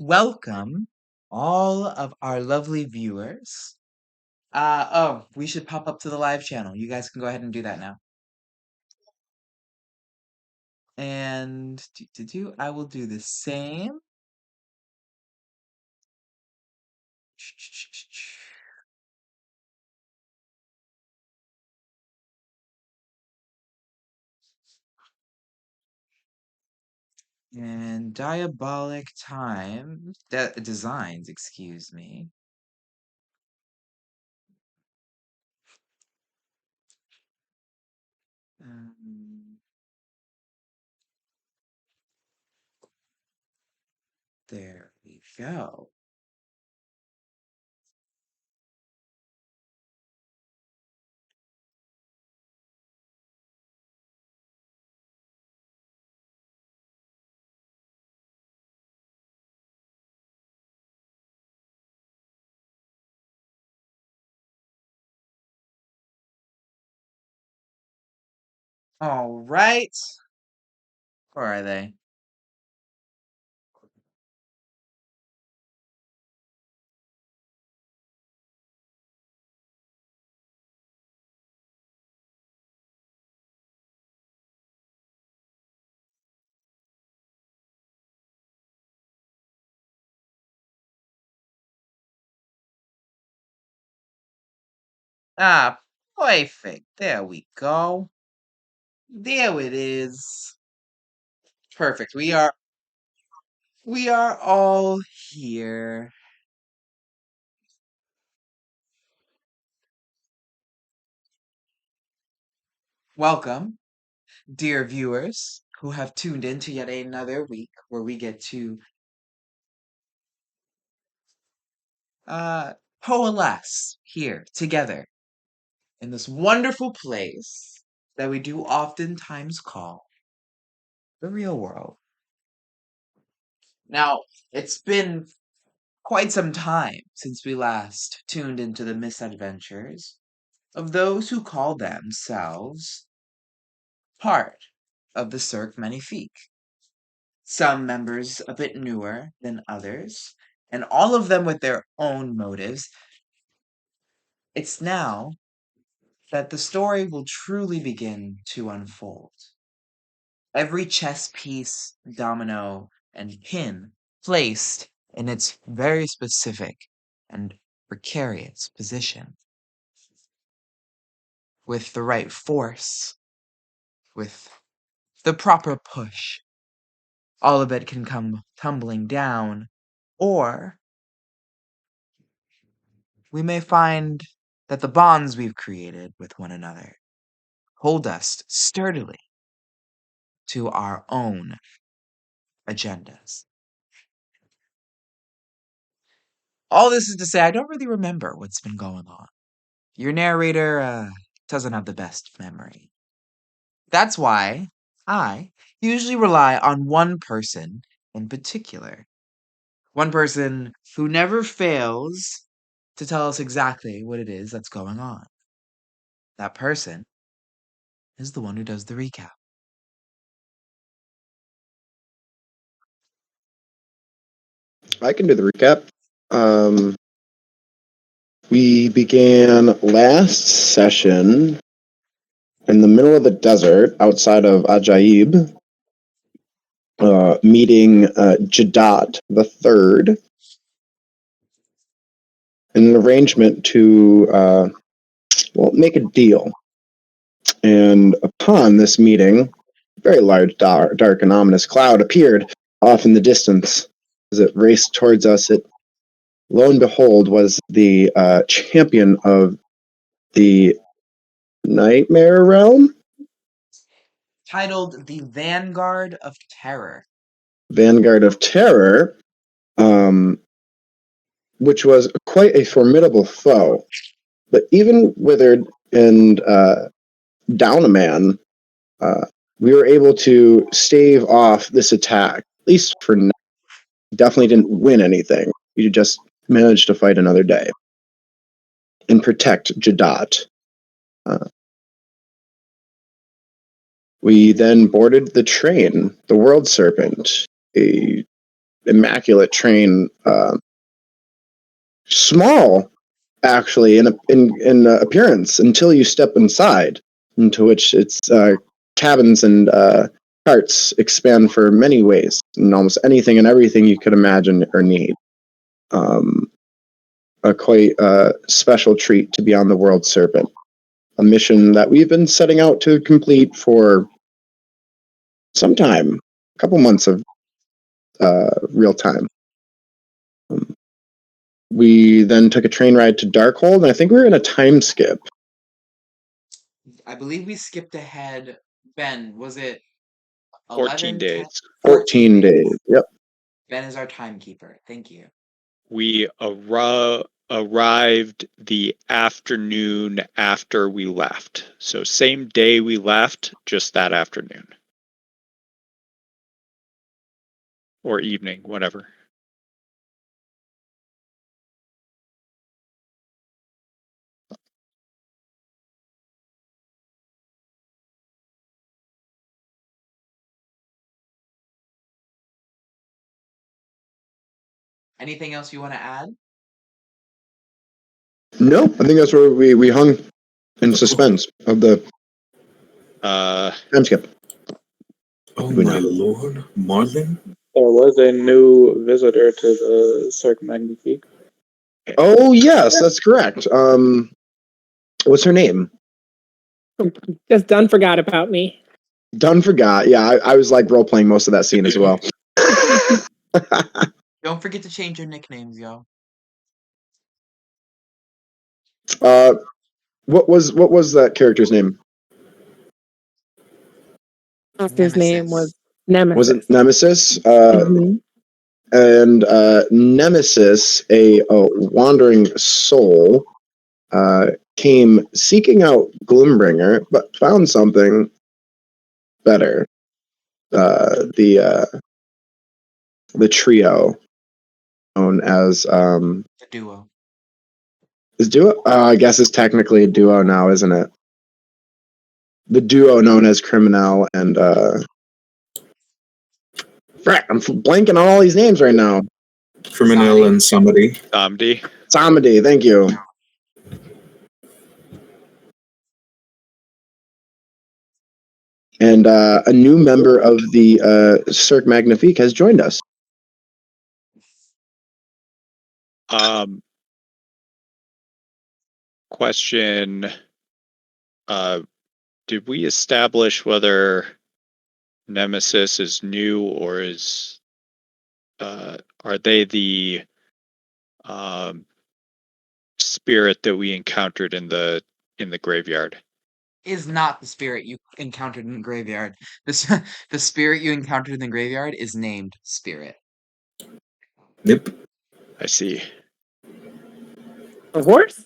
Welcome, all of our lovely viewers. We should pop up to the live channel. You guys can go ahead and do that now. And I will do the same. And Diabolic time, designs, excuse me. Um, there we go. All right. Where are they? Ah, perfect. There we go. There it is. Perfect. We are all here. Welcome, dear viewers who have tuned in to yet another week where we get to uh coalesce here together in this wonderful place that we do oftentimes call the real world. Now, it's been quite some time since we last tuned into the misadventures of those who call themselves part of the Cirque Magnifique. Some members a bit newer than others, and all of them with their own motives. It's now that the story will truly begin to unfold. Every chess piece, domino, and pin placed in its very specific and precarious position. With the right force, with the proper push, all of it can come tumbling down, or we may find that the bonds we've created with one another hold us sturdily to our own agendas. All this is to say, I don't really remember what's been going on. Your narrator doesn't have the best memory. That's why I usually rely on one person in particular. One person who never fails to tell us exactly what it is that's going on. That person is the one who does the recap. I can do the recap. We began last session in the middle of the desert outside of Ajaib, meeting Jadat the Third, in an arrangement to make a deal. And upon this meeting, a very large, dark, and ominous cloud appeared off in the distance. As it raced towards us, it, lo and behold, was the champion of the Nightmare Realm? Titled The Vanguard of Terror. Vanguard of Terror, um, which was quite a formidable foe. But even withered and down a man, we were able to stave off this attack, at least for now. Definitely didn't win anything. We just managed to fight another day and protect Jadat. We then boarded the train, the World Serpent, a immaculate train, small actually in appearance until you step inside, into which its cabins and carts expand for many ways, and almost anything and everything you could imagine or need. A quite special treat to be on the World Serpent, a mission that we've been setting out to complete for some time, a couple months of real time. We then took a train ride to Darkhold, and I think we were in a time skip. I believe we skipped ahead. Ben, was it 14 days. 14 days. Yep. Ben is our timekeeper. Thank you. We arrived the afternoon after we left. So same day we left, just that afternoon. Or evening, whatever. Anything else you want to add? No, I think that's where we hung in suspense of the time skip. Oh my lord, Marlin? There was a new visitor to the Cirque Magnifique. Oh yes, that's correct. What's her name? Just Dunn forgot about me. Dunn forgot. Yeah, I was like role playing most of that scene as well. Don't forget to change your nicknames, yo. What was that character's name? His name was Nemesis. Was it Nemesis? Mhm. And Nemesis, a wandering soul, came seeking out Gloombringer, but found something better. The trio known as The duo. is duo. I guess it's technically a duo now, isn't it? The duo known as Criminal and Frick, I'm blanking on all these names right now. Criminal and somebody. Samedi, thank you. And a new member of the Cirque Magnifique has joined us. Question. Did we establish whether Nemesis is new or is are they the spirit that we encountered in the graveyard? Is not the spirit you encountered in the graveyard. The spirit you encountered in the graveyard is named Spirit. Yep. I see. A horse?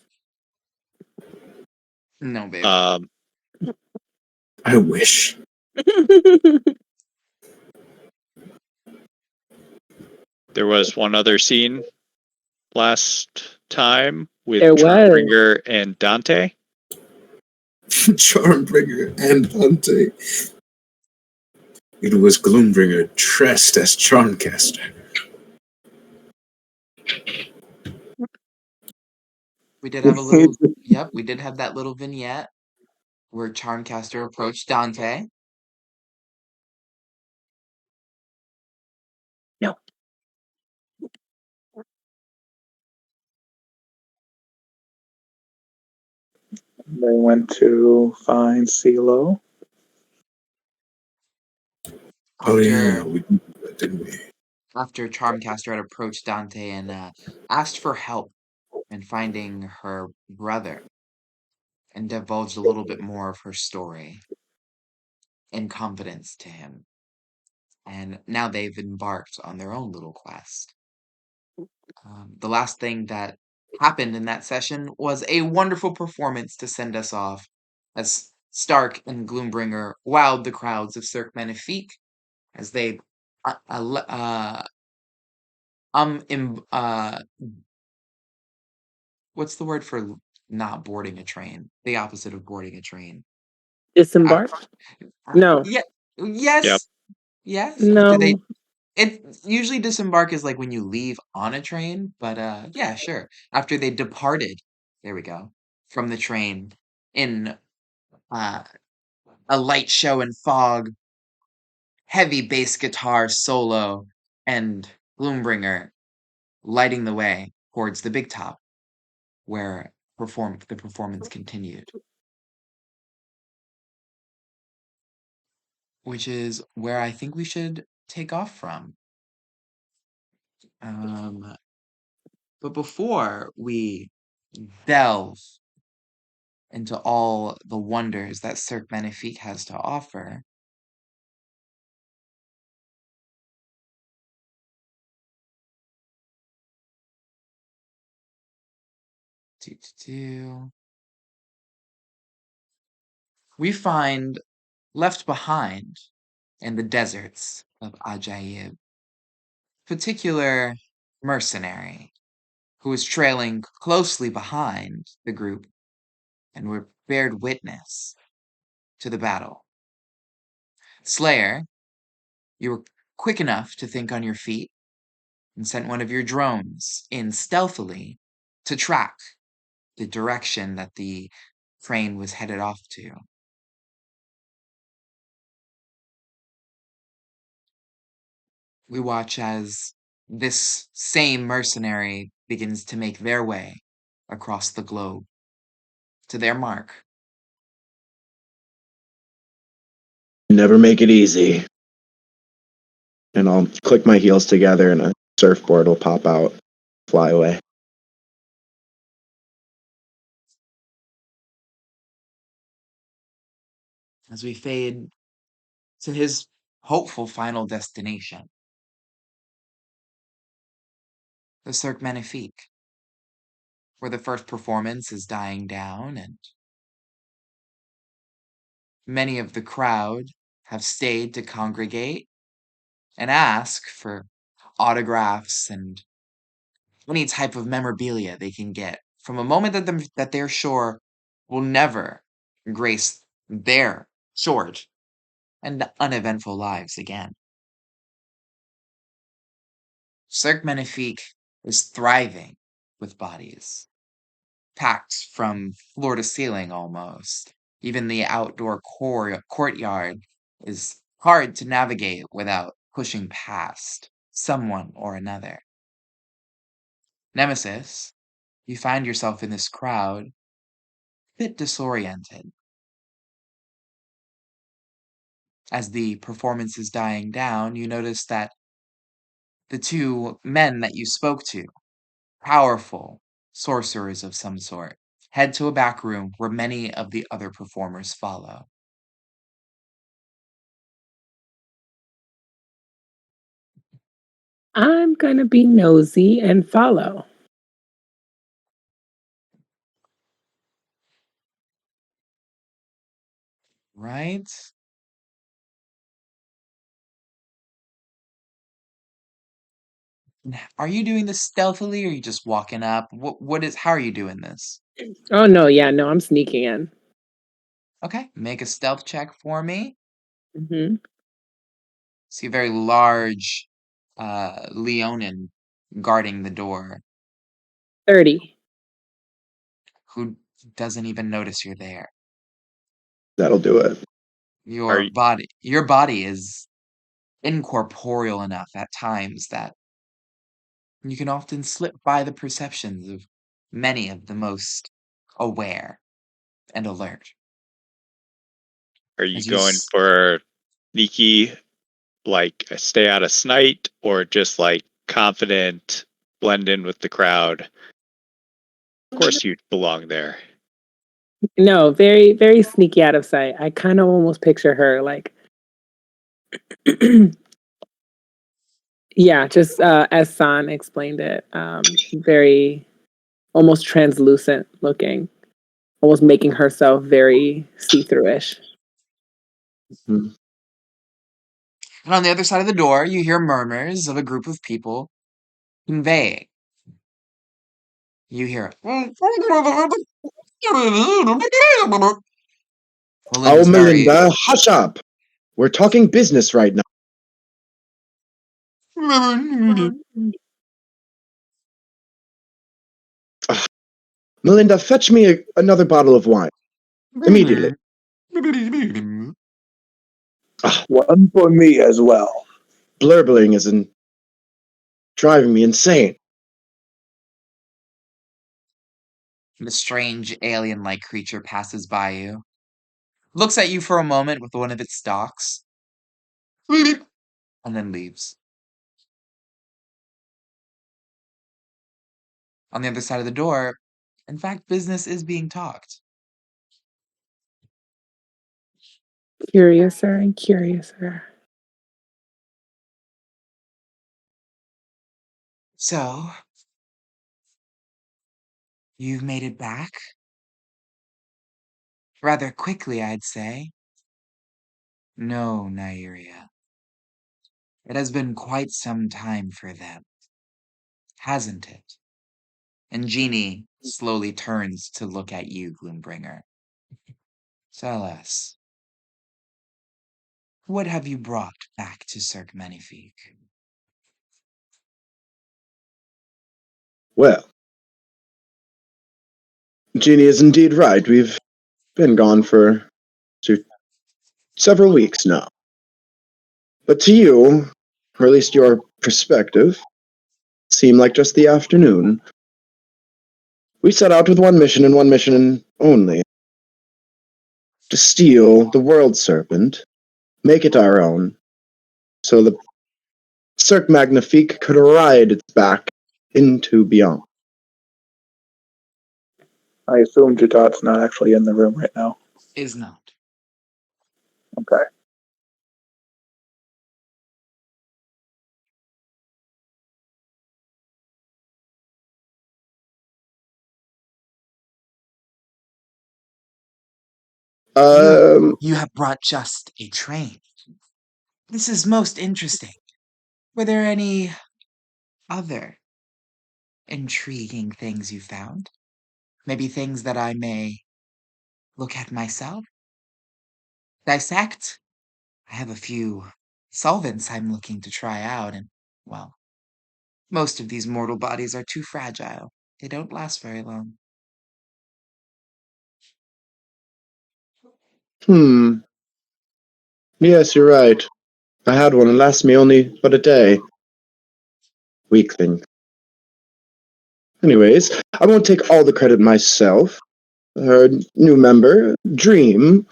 No, babe. I wish. There was one other scene last time with There was. Charmbringer and Dante. Charmbringer and Dante. It was Gloombringer dressed as Charmcaster. We did have a little. Yep, we did have that little vignette where Charmcaster approached Dante. No. They went to find CeeLo. Oh yeah, we did that, didn't we? After Charmcaster had approached Dante and asked for help in finding her brother and divulged a little bit more of her story in confidence to him. And now they've embarked on their own little quest. The last thing that happened in that session was a wonderful performance to send us off as Stark and Gloombringer wowed the crowds of Cirque Magnifique as they what's the word for not boarding a train? The opposite of boarding a train. Disembarked? No. Yeah. Yes. Yep. Yes. No. Usually disembark is like when you leave on a train, but yeah, sure. After they departed, there we go, from the train in uh a light show and fog, heavy bass guitar solo, and Gloombringer lighting the way towards the big top where the performance continued, which is where I think we should take off from. But before we delve into all the wonders that Cirque Magnifique has to offer, do, do, do, we find left behind in the deserts of Ajaib, particular mercenary who was trailing closely behind the group and were bared witness to the battle. Slayer, you were quick enough to think on your feet and sent one of your drones in stealthily to track the direction that the train was headed off to. We watch as this same mercenary begins to make their way across the globe to their mark. Never make it easy. And I'll click my heels together and a surfboard will pop out, fly away. As we fade to his hopeful final destination, the Cirque Magnifique, where the first performance is dying down and many of the crowd have stayed to congregate and ask for autographs and any type of memorabilia they can get from a moment that they're sure will never grace their short and uneventful lives again. Cirque Magnifique is thriving with bodies, packed from floor to ceiling almost. Even the outdoor courtyard is hard to navigate without pushing past someone or another. Nemesis, you find yourself in this crowd, a bit disoriented. As the performance is dying down, you notice that the two men that you spoke to, powerful sorcerers of some sort, head to a back room where many of the other performers follow. I'm gonna be nosy and follow. Right? Are you doing this stealthily or are you just walking up? How are you doing this? Oh no, yeah, no, I'm sneaking in. Okay, make a stealth check for me. Hmm. See a very large Leonin guarding the door 30. who doesn't even notice you're there. That'll do it. Are Your body is incorporeal enough at times that you can often slip by the perceptions of many of the most aware and alert. are you As you going for sneaky, like stay out of sight, or just like confident, blend in with the crowd? Of course, you belong there. No, very, very sneaky out of sight. I kind of almost picture her like, yeah, just as San explained it, very almost translucent looking, almost making herself very see-through-ish. Hmm. And on the other side of the door, you hear murmurs of a group of people conveying. You hear Oh, William's very Melinda, hush up. We're talking business right now. Melinda, fetch me another bottle of wine. Immediately. One for me as well. Blurbling isn't driving me insane. The strange alien-like creature passes by you, looks at you for a moment with one of its stalks, and then leaves. On the other side of the door, in fact, business is being talked. Curiouser and curiouser. So, you've made it back? Rather quickly, I'd say. No, Nyria. It has been quite some time for them, hasn't it? And Jeannie slowly turns to look at you, Gloombringer. Tell us, what have you brought back to Cirque Magnifique? Well, Jeannie is indeed right. We've been gone for several weeks now. But to you, or at least your perspective, seemed like just the afternoon. We set out with one mission and one mission only. To steal the World Serpent, make it our own, so the Cirque Magnifique could ride its back into beyond. I assume Jadot's not actually in the room right now. Is not. Okay. You have brought just a train. This is most interesting. Were there any other intriguing things you found? Maybe things that I may look at myself? Dissect? I have a few solvents I'm looking to try out, and, well, most of these mortal bodies are too fragile. They don't last very long. Yes, you're right. I had one, and lasted me only but a day. Weak thing. Anyways, I won't take all the credit myself. Our new member, Dream,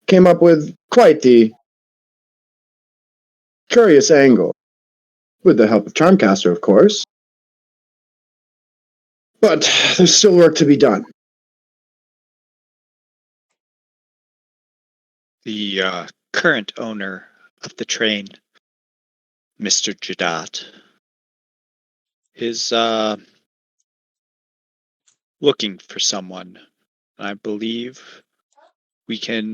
came up with quite the curious angle. With the help of Charmcaster, of course. But there's still work to be done. The current owner of the train, Mr. Jadot, is looking for someone. I believe we can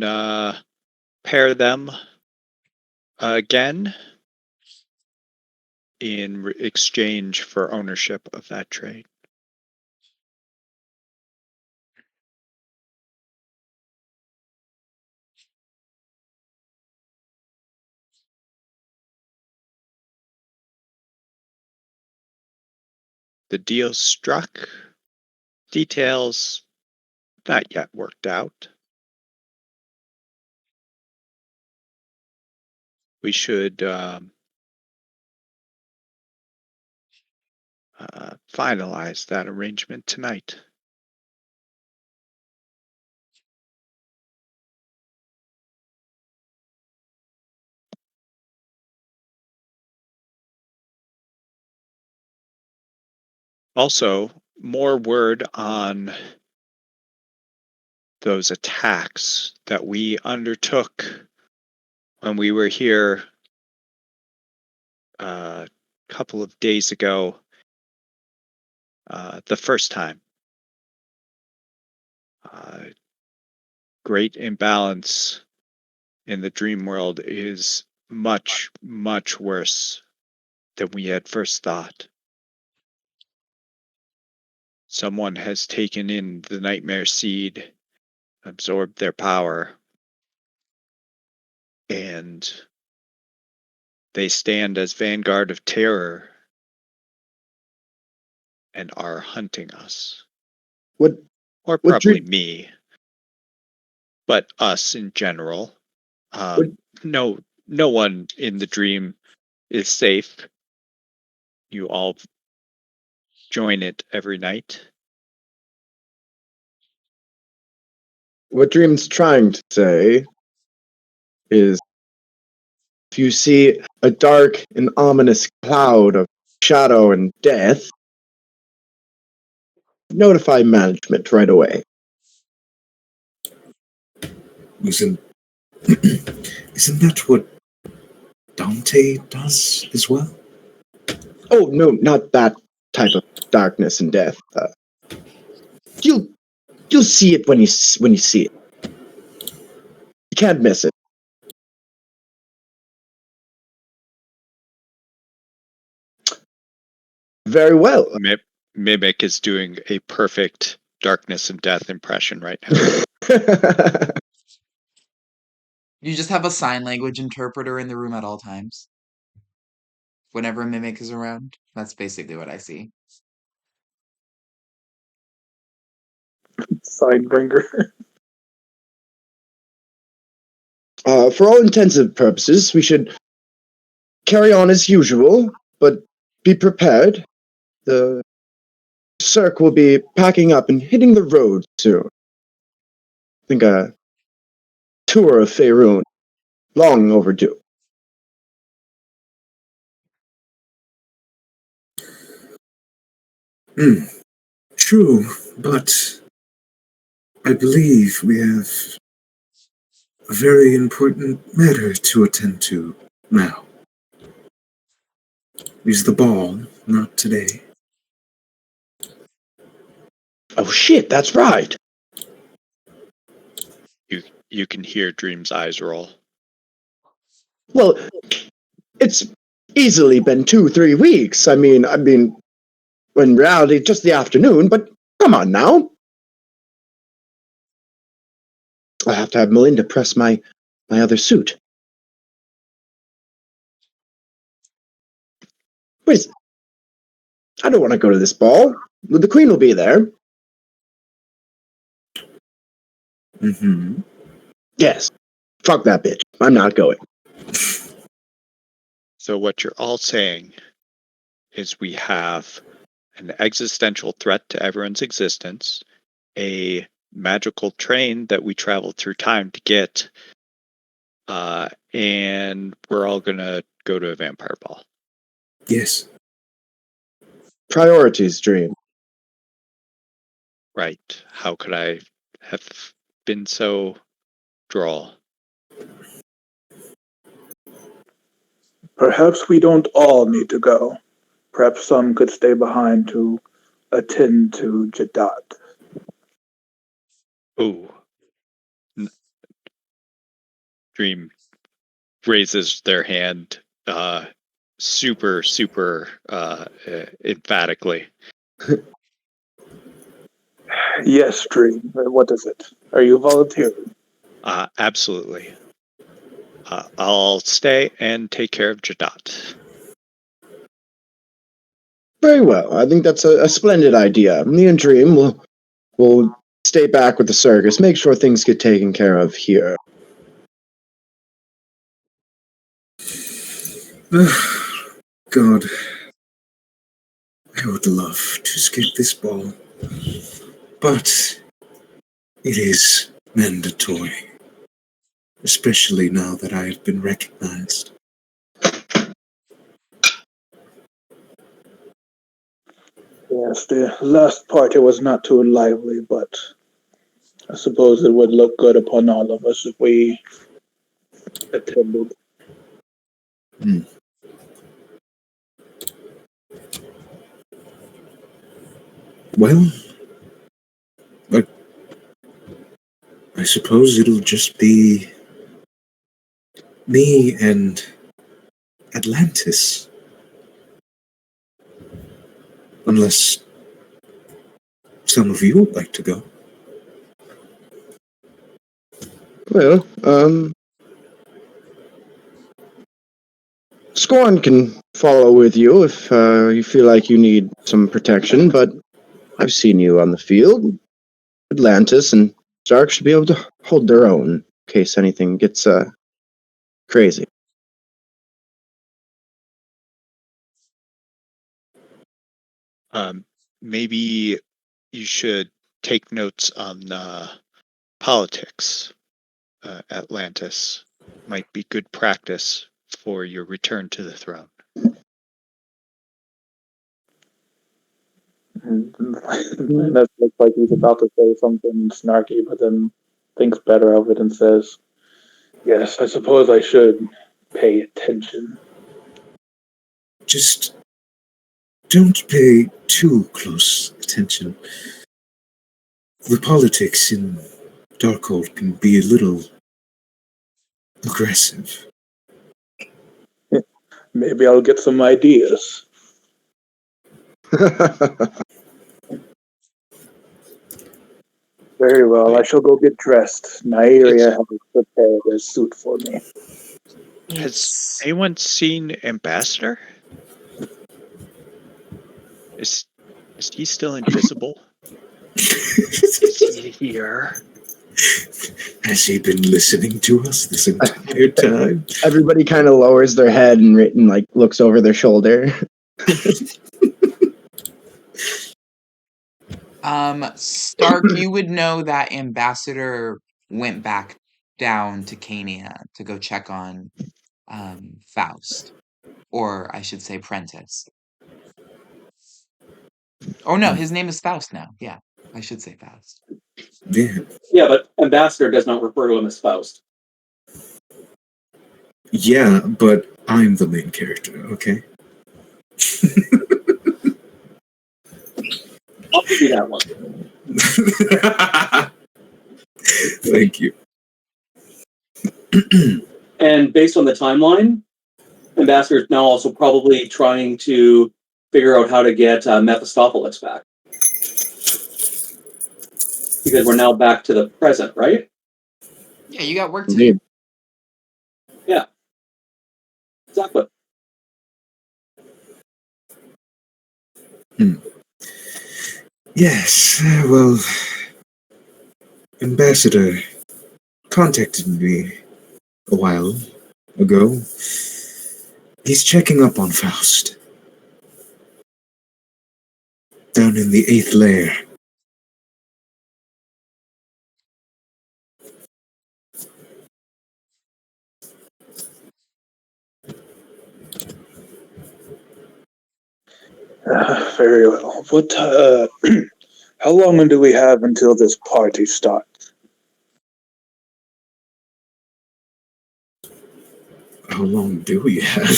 pair them again in exchange for ownership of that train. The deal struck. Details not yet worked out. We should finalize that arrangement tonight. Also, more word on those attacks that we undertook when we were here a couple of days ago, the first time. Great imbalance in the dream world is much, much worse than we had first thought. Someone has taken in the nightmare seed, absorbed their power, and They stand as vanguard of terror and are hunting us. What Or What probably dream? me, but us in general. What, No one in the dream is safe. You all join it every night. what Dream's trying to say is, if you see a dark and ominous cloud of shadow and death, notify management right away. Isn't isn't that what Dante does as well? Oh no, not that type of darkness and death. You'll see it when you see it. You can't miss it. Very well. Mimic is doing a perfect darkness and death impression right now. You just have a sign language interpreter in the room at all times. Whenever a mimic is around. That's basically what I see. Sidebringer. For all intents and purposes, we should carry on as usual, but be prepared. The Cirque will be packing up and hitting the road soon. I think a tour of Faerun, long overdue. True, but I believe we have a very important matter to attend to now. Is the ball, not today. Oh shit, that's right. You can hear Dream's eyes roll. Well, it's easily been 2-3 weeks. I mean, in reality, just the afternoon, but come on now. I have to have Melinda press my other suit. Wait, I don't want to go to this ball. The Queen will be there. Mm-hmm. Yes. Fuck that bitch. I'm not going. So what you're all saying is we have an existential threat to everyone's existence, a magical train that we travel through time to get, and we're all gonna go to a vampire ball. Yes. Priorities, Dream. Right. How could I have been so droll? Perhaps we don't all need to go. Perhaps some could stay behind to attend to Jadot. Ooh. Dream raises their hand super emphatically. Yes, Dream. What is it? Are you volunteering? Absolutely. I'll stay and take care of Jadot. Very well. I think that's a splendid idea. Me and Dream will stay back with the circus, make sure things get taken care of here. God, I would love to skip this ball, but it is mandatory, especially now that I have been recognized. Yes, the last party was not too lively, but I suppose it would look good upon all of us if we attended. Well, but I suppose it'll just be me and Atlantis. Unless some of you would like to go. Well, Scorn can follow with you if you feel like you need some protection, but I've seen you on the field. Atlantis and Stark should be able to hold their own in case anything gets crazy. Maybe you should take notes on politics. Atlantis might be good practice for your return to the throne. And that looks like he's about to say something snarky, but then thinks better of it and says, "Yes, I suppose I should pay attention." Just don't pay too close attention. The politics in Darkhold can be a little aggressive. Maybe I'll get some ideas. Very well, I shall go get dressed. Nyria has prepared a suit for me. Has anyone seen Ambassador? Is he still invisible? Is he here? Has he been listening to us this entire time? Everybody kind of lowers their head and like looks over their shoulder. Stark, you would know that Ambassador went back down to Cania to go check on Faust. Or I should say Prentice. Oh no, his name is Faust now. Yeah, I should say Faust. Yeah. Yeah, but Ambassador does not refer to him as Faust. Yeah, but I'm the main character, okay? I'll give you that one. Thank you. And based on the timeline, Ambassador is now also probably trying to figure out how to get Mephistopheles back. Because we're now back to the present, right? Yeah, you got work to do. Yeah. Exactly. Yes, well, Ambassador contacted me a while ago. He's checking up on Faust. Down in the 8th layer. Very well. What? How long do we have until this party starts? How long do we have?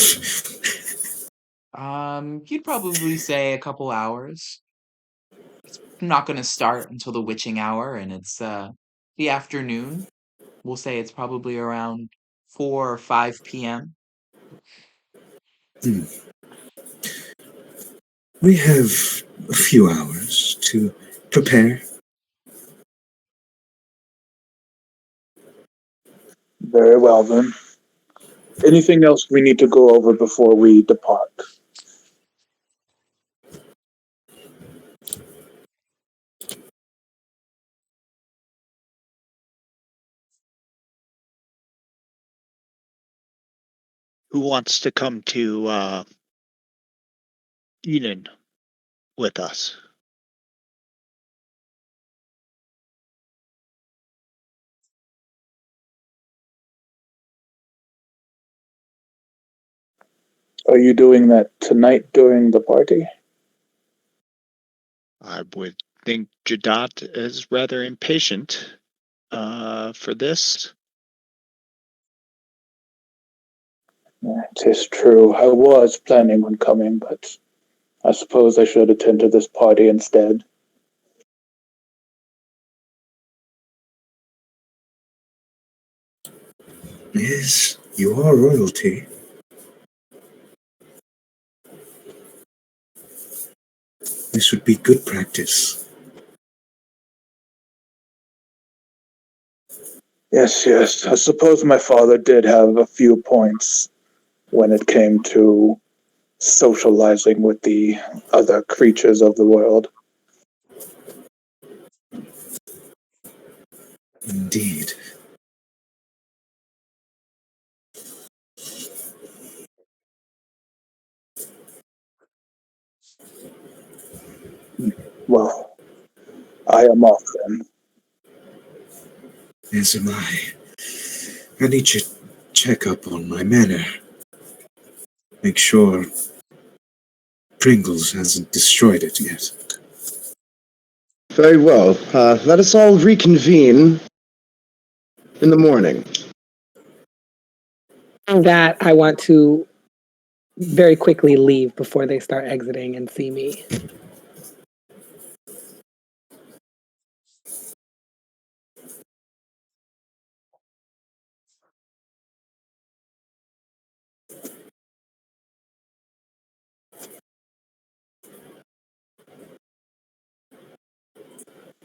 You'd probably say a couple hours. It's not going to start until the witching hour, and it's the afternoon. We'll say it's probably around 4 or 5 p.m. We have a few hours to prepare. Very well, then. Anything else we need to go over before we depart? Who wants to come to Eden with us? Are you doing that tonight during the party? I would think Jadot is rather impatient for this. It is true. I was planning on coming, but I suppose I should attend to this party instead. Yes, you are royalty. This would be good practice. Yes. I suppose my father did have a few points when it came to socializing with the other creatures of the world. Indeed. Well, I am off then. As am I. I need to check up on my manor. Make sure Pringles hasn't destroyed it yet. Very well. Let us all reconvene in the morning. That I want to very quickly leave before they start exiting and see me.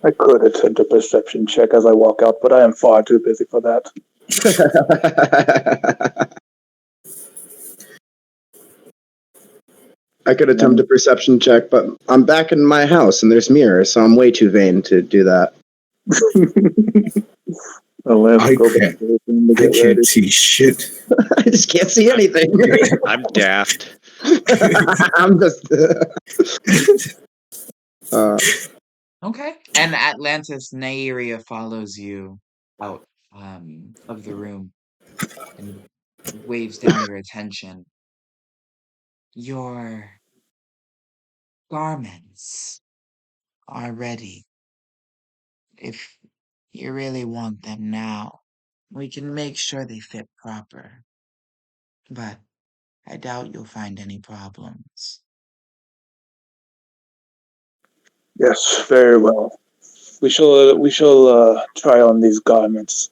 I could attempt a perception check as I walk out, but I am far too busy for that. I could attempt a perception check, but I'm back in my house and there's mirrors, so I'm way too vain to do that. I'll have to I go back can't. to the room to I get ready. can't see shit. I just can't see anything. I'm daft. I'm just. Okay. And Atlantis, Nairia follows you out of the room and waves down your attention. Your garments are ready. If you really want them now, we can make sure they fit proper. But I doubt you'll find any problems. Yes, very well. We shall try on these garments.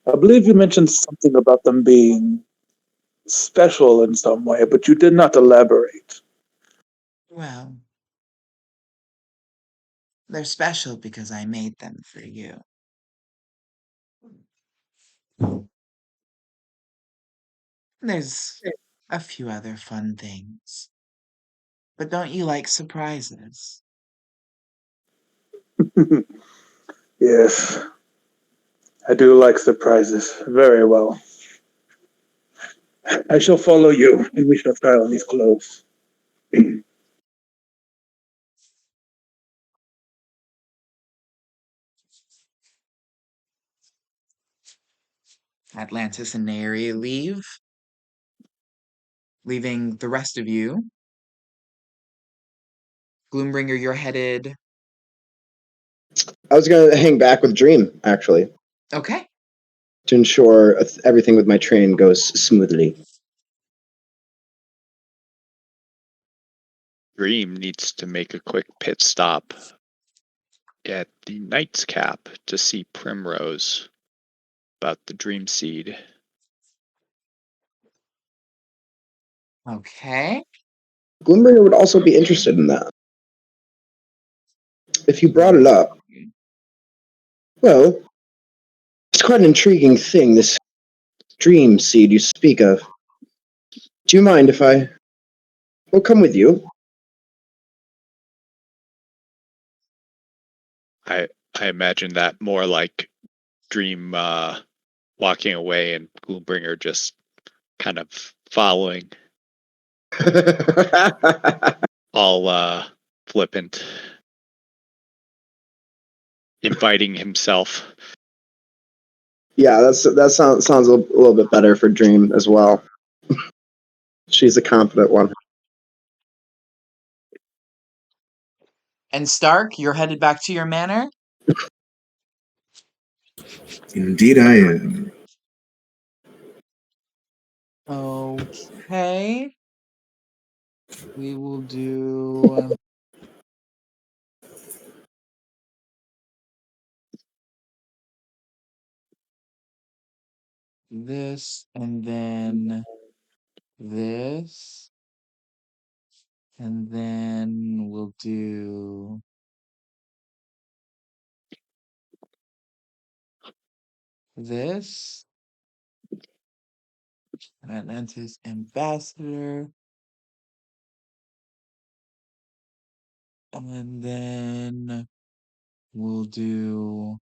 I believe you mentioned something about them being special in some way, but you did not elaborate. Well, they're special because I made them for you. There's a few other fun things. But don't you like surprises? Yes, I do like surprises. Very well. I shall follow you, and we shall try on these clothes. Atlantis and Neri leaving the rest of you. Gloombringer, you're headed. I was going to hang back with Dream, actually, Okay. to ensure everything with my train goes smoothly. Dream needs to make a quick pit stop at the Knight's Cap to see Primrose about the Dream Seed. Okay. Gloombringer would also be interested in that. If you brought it up, well, it's quite an intriguing thing, this dream seed you speak of. Do you mind if I will come with you? I imagine that more like Dream walking away and Gloombringer just kind of following, all flippant, inviting himself. Yeah, that sounds a little bit better for Dream as well. She's a confident one. And Stark, you're headed back to your manor? Indeed, I am. Okay. We will do this and then this. And then we'll do this. Atlantis ambassador. And then we'll do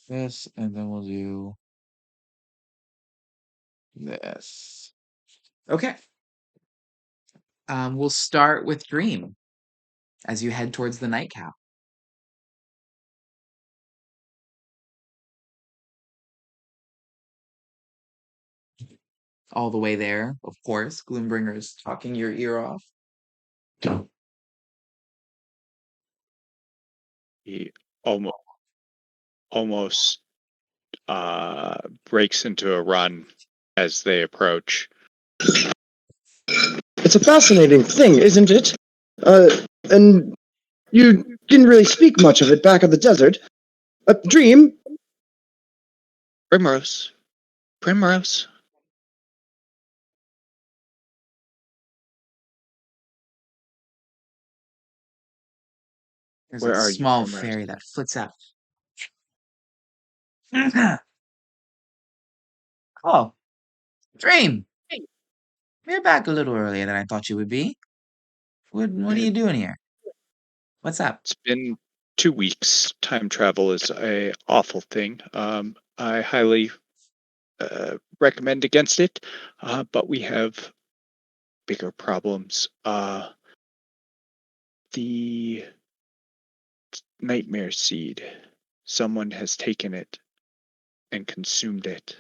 this, and then we'll do this. Okay. We'll start with Dream as you head towards the nightcap. All the way there, of course, Gloombringer is talking your ear off. He almost breaks into a run as they approach. It's a fascinating thing, isn't it? And you didn't really speak much of it back in the desert. Dream? Primrose. Primrose. There's Where a are you, small Primrose? fairy that flits out. Oh, Dream! You're back a little earlier than I thought you would be. What are you doing here? What's up? It's been 2 weeks. Time travel is a awful thing. I highly recommend against it, but we have bigger problems. The nightmare seed. Someone has taken it and consumed it.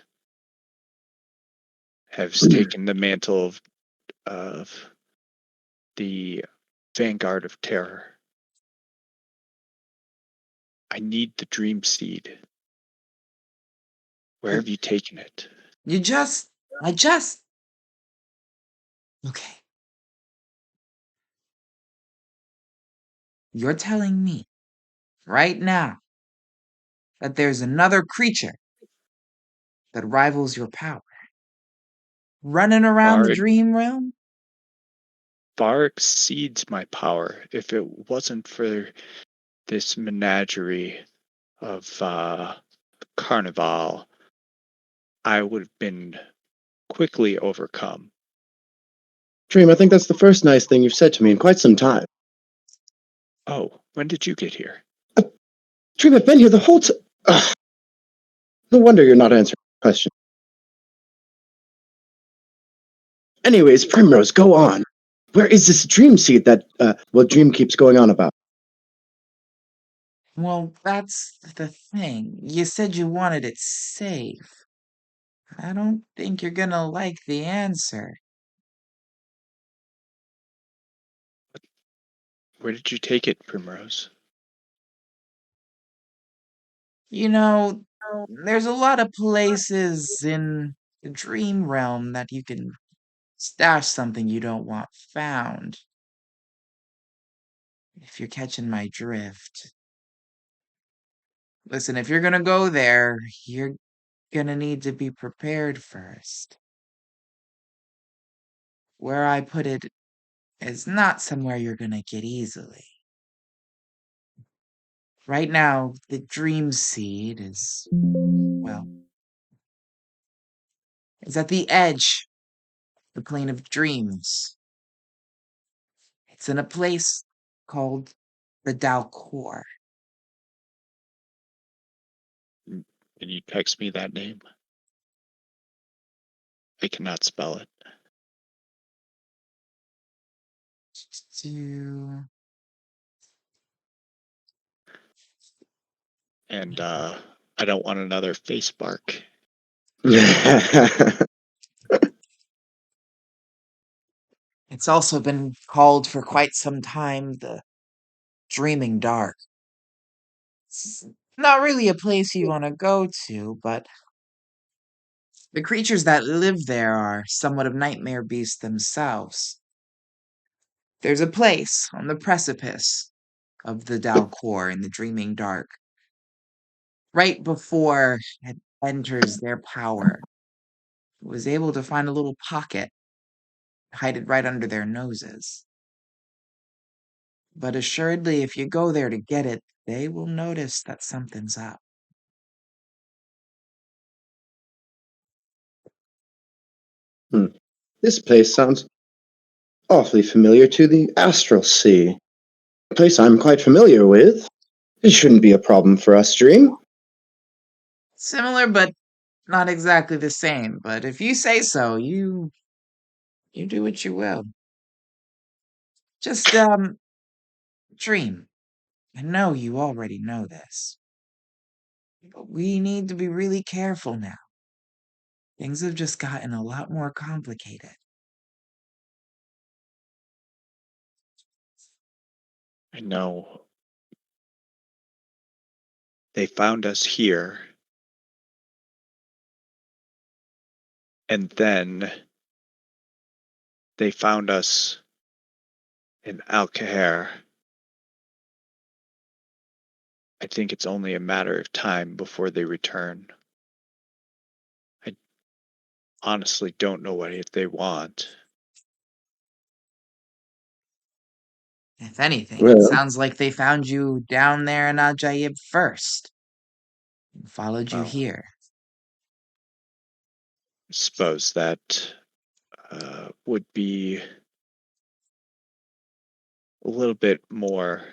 Has taken the mantle of the vanguard of terror. I need the dream seed. Where have you taken it? Okay. You're telling me right now that there's another creature that rivals your power running around the Far, dream realm? far exceeds my power. If it wasn't for this menagerie of Carnival, I would have been quickly overcome. Dream, I think that's the first nice thing you've said to me in quite some time. Oh, when did you get here? Dream, I've been here the whole time. No wonder you're not answering the question. Anyways, Primrose, go on. Where is this dream seed that, Dream keeps going on about? Well, that's the thing. You said you wanted it safe. I don't think you're gonna like the answer. Where did you take it, Primrose? You know, there's a lot of places in the dream realm that you can stash something you don't want found. If you're catching my drift. Listen, if you're gonna go there, you're gonna need to be prepared first. Where I put it is not somewhere you're gonna get easily. Right now, the dream seed is, well, it's at the edge, the plane of dreams. It's in a place called the Dalcor. Can you text me that name? I cannot spell it. To And I don't want another face bark. It's also been called for quite some time the Dreaming Dark. It's not really a place you want to go to, but the creatures that live there are somewhat of nightmare beasts themselves. There's a place on the precipice of the Dalcor in the Dreaming Dark. Right before it enters their power, it was able to find a little pocket, hide it right under their noses. But assuredly, if you go there to get it, they will notice that something's up. This place sounds awfully familiar to the Astral Sea. A place I'm quite familiar with. It shouldn't be a problem for us, Dream. Similar, but not exactly the same. But if you say so, you do what you will. Just, Dream. I know you already know this. But we need to be really careful now. Things have just gotten a lot more complicated. I know. They found us here. And then they found us in Alcaher. I think it's only a matter of time before they return. I honestly don't know what they want. If anything, it Well, sounds like they found you down there in Ajaib first and followed you Well, here. I suppose that would be a little bit more.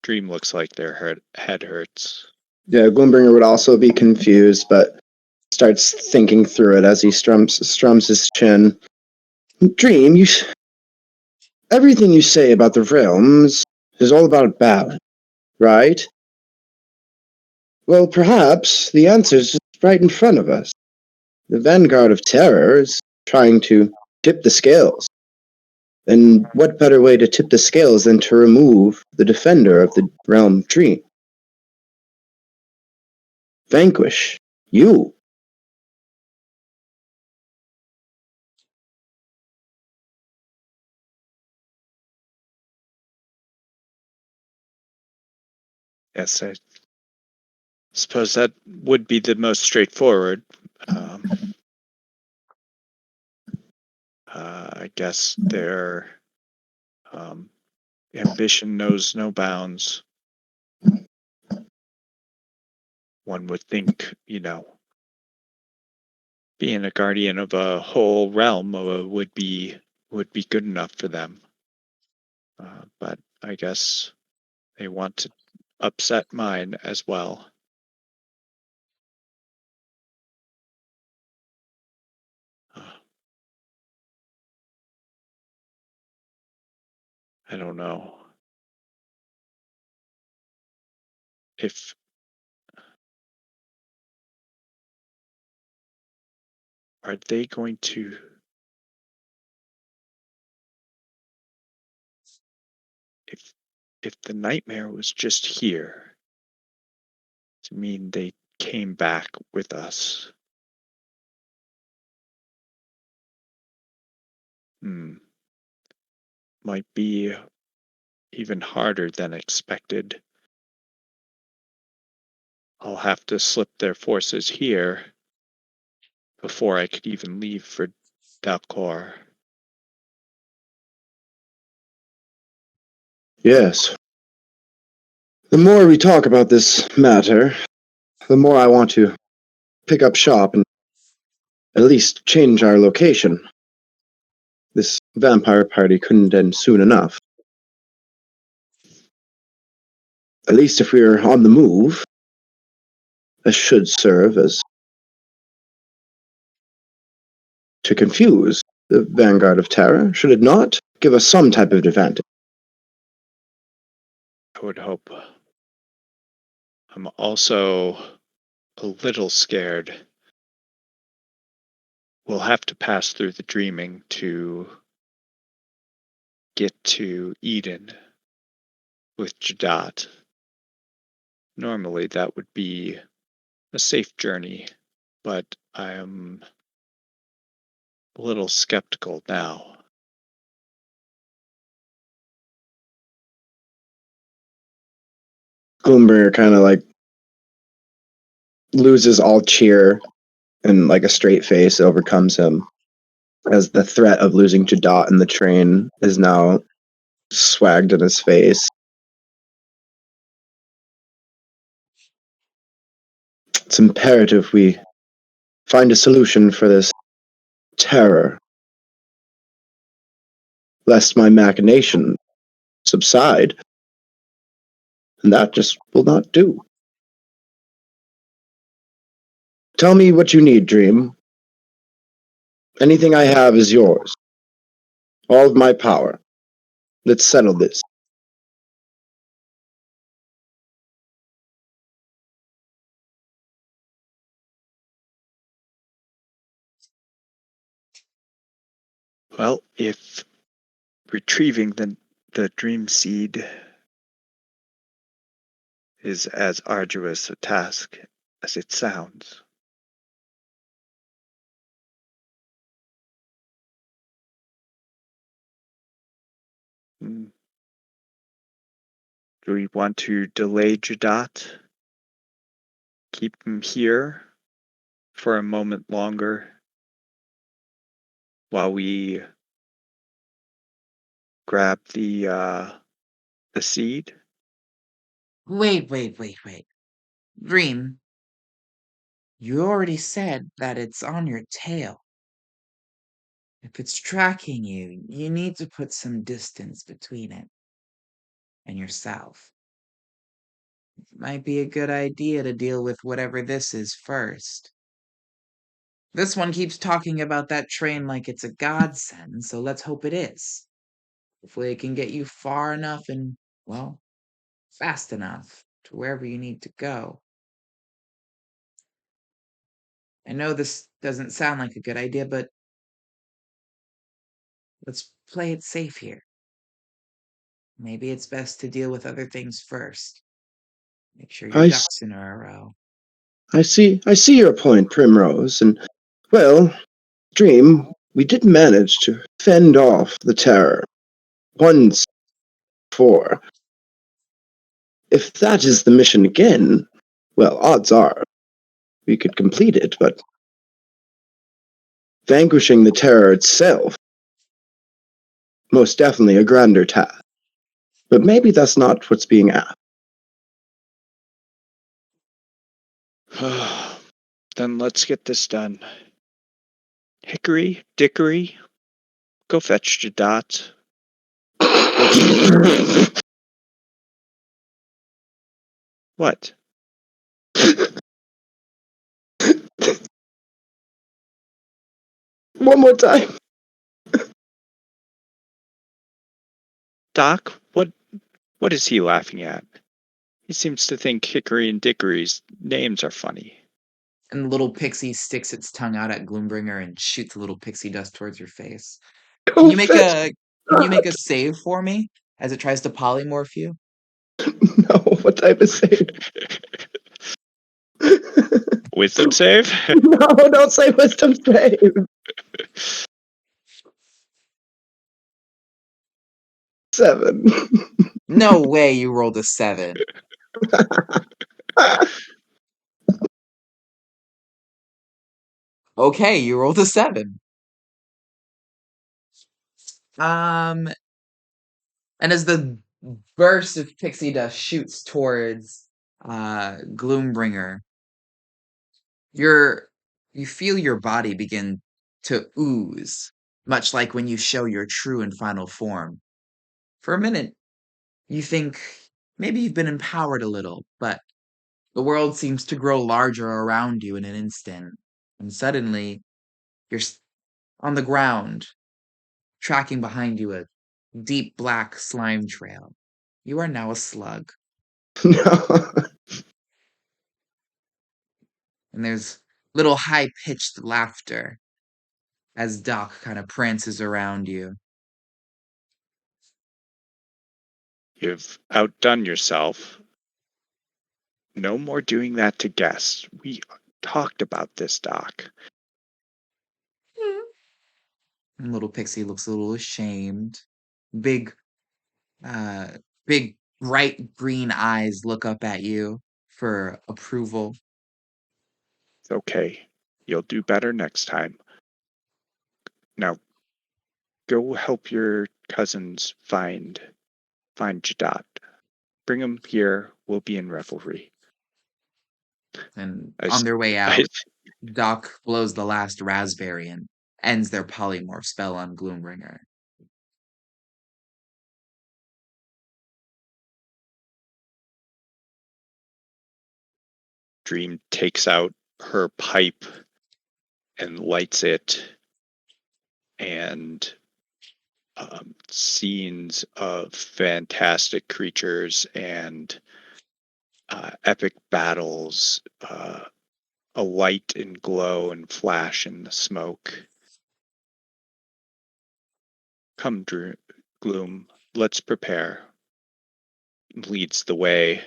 Dream looks like their head hurts. yeah, Gloombringer would also be confused, but starts thinking through it as he strums his chin. Dream, everything you say about the realms is all about balance, right? Well, perhaps the answer's just right in front of us. The Vanguard of Terror is trying to tip the scales. And what better way to tip the scales than to remove the defender of the realm Dream? Vanquish you. Yes, I suppose that would be the most straightforward. I guess their ambition knows no bounds. One would think, being a guardian of a whole realm would be good enough for them. But I guess they want to upset mine as well. I don't know if are they going to if the nightmare was just here to mean they came back with us. Might be even harder than expected. I'll have to slip their forces here before I could even leave for Dalcor. Yes. The more we talk about this matter, the more I want to pick up shop and at least change our location. This vampire party couldn't end soon enough. At least if we're on the move, this should serve as to confuse the Vanguard of Terror, should it not? Give us some type of advantage. I would hope. I'm also a little scared. We'll have to pass through the dreaming to get to Eden with Jadot. Normally that would be a safe journey, but I am a little skeptical now. Gloombringer kind of loses all cheer and a straight face overcomes him. as the threat of losing Jadot in the train is now swagged in his face. It's imperative we find a solution for this terror, lest my machination subside, and that just will not do. Tell me what you need, Dream. Anything I have is yours. All of my power. Let's settle this. Well, if retrieving the dream seed is as arduous a task as it sounds, do we want to delay Jadot? Keep him here for a moment longer while we grab the seed? Wait. Dream, you already said that it's on your tail. If it's tracking you, you need to put some distance between it and yourself. It might be a good idea to deal with whatever this is first. This one keeps talking about that train like it's a godsend, so let's hope it is. Hopefully it can get you far enough and, well, fast enough to wherever you need to go. I know this doesn't sound like a good idea, but let's play it safe here. Maybe it's best to deal with other things first. Make sure your I, ducks in a row. I see your point, Primrose, and, well, Dream, we did manage to fend off the terror. Once for. If that is the mission again, well, odds are we could complete it, but vanquishing the terror itself, most definitely a grander task. But maybe that's not what's being asked. Then let's get this done. Hickory, Dickory, go fetch Jadot. What? One more time. Doc, what is he laughing at? He seems to think Hickory and Dickory's names are funny. And the little pixie sticks its tongue out at Gloombringer and shoots a little pixie dust towards your face. Can you make a save for me as it tries to polymorph you? No, what type of save? Wisdom save? No, don't say wisdom save. 7. No way you rolled a 7. Okay, you rolled a 7. And as the burst of pixie dust shoots towards Gloombringer, you feel your body begin to ooze, much like when you show your true and final form. For a minute, you think maybe you've been empowered a little, but the world seems to grow larger around you in an instant, and suddenly you're on the ground, tracking behind you a deep black slime trail. You are now a slug, No. and there's little high pitched laughter as Doc kind of prances around you. You've outdone yourself. No more doing that to guests. We talked about this, Doc. And little Pixie looks a little ashamed. Big, uh, big bright green eyes look up at you for approval. It's okay. You'll do better next time. Now, go help your cousins find Jadot. Bring him here. We'll be in revelry. And I, on their way I, out, Doc blows the last raspberry and ends their polymorph spell on Gloombringer. Dream takes out her pipe and lights it, and scenes of fantastic creatures and epic battles, a light and glow and flash in the smoke. Come, Gloom, let's prepare. Leads the way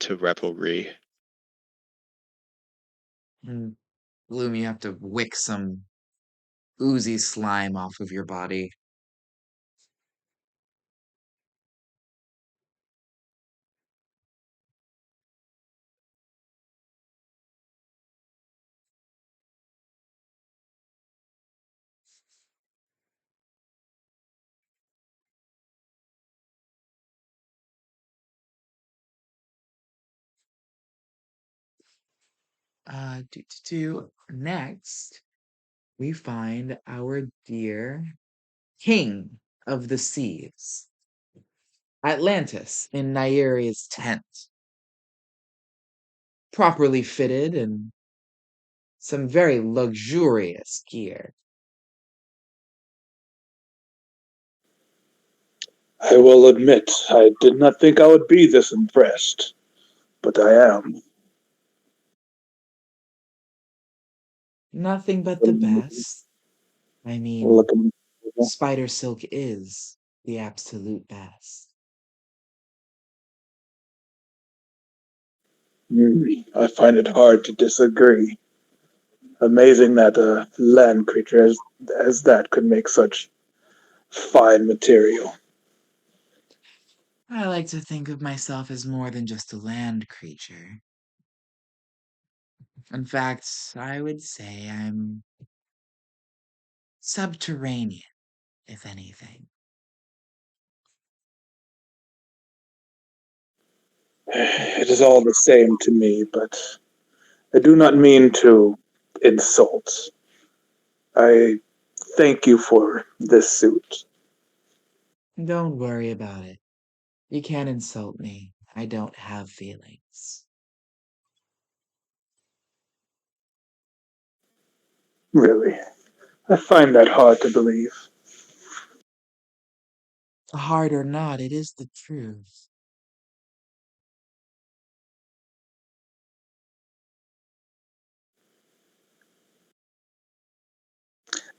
to revelry. And Gloom, you have to wick some oozy slime off of your body. Next, we find our dear King of the Seas, Atlantis, in Nyeria's tent, properly fitted and some very luxurious gear. I will admit, I did not think I would be this impressed, but I am. Nothing but the best. I mean, Looking, spider silk is the absolute best. I find it hard to disagree. Amazing that a land creature as that could make such fine material. I like to think of myself as more than just a land creature. In fact, I would say I'm subterranean, if anything. It is all the same to me, but I do not mean to insult. I thank you for this suit. Don't worry about it. You can't insult me. I don't have feelings. Really, I find that hard to believe. Hard or not, it is the truth.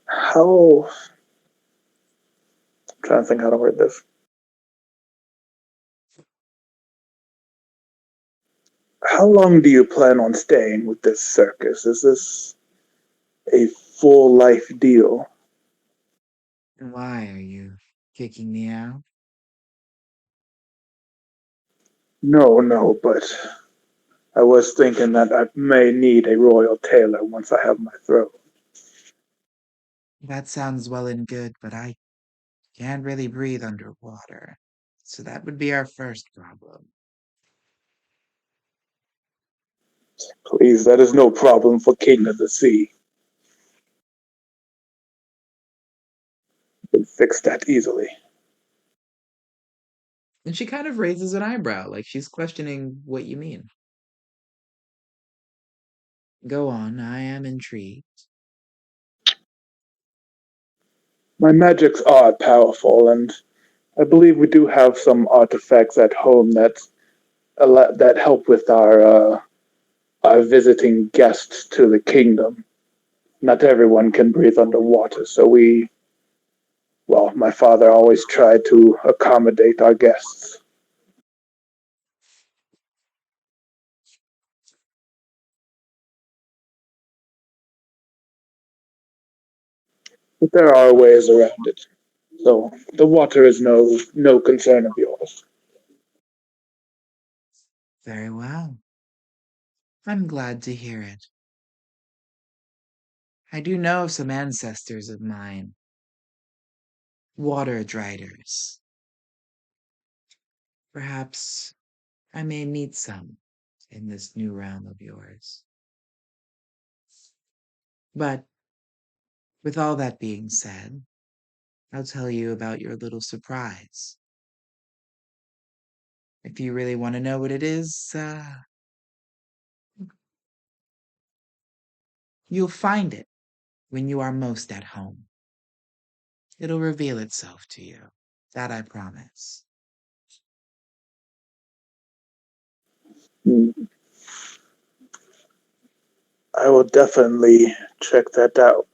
How? I'm trying to think how to word this. How long do you plan on staying with this circus? Is this a full life deal? Why are you kicking me out? No, but I was thinking that I may need a royal tailor once I have my throne. That sounds well and good, but I can't really breathe underwater. So that would be our first problem. Please, that is no problem for King of the Sea. You can fix that easily. And she kind of raises an eyebrow, like she's questioning what you mean. Go on, I am intrigued. My magics are powerful, and I believe we do have some artifacts at home that help with our visiting guests to the kingdom. Not everyone can breathe underwater, so my father always tried to accommodate our guests. But there are ways around it. So the water is no concern of yours. Very well. I'm glad to hear it. I do know some ancestors of mine water driders. Perhaps I may meet some in this new realm of yours. But with all that being said, I'll tell you about your little surprise. If you really want to know what it is, you'll find it when you are most at home. It'll reveal itself to you. That I promise. Hmm. I will definitely check that out.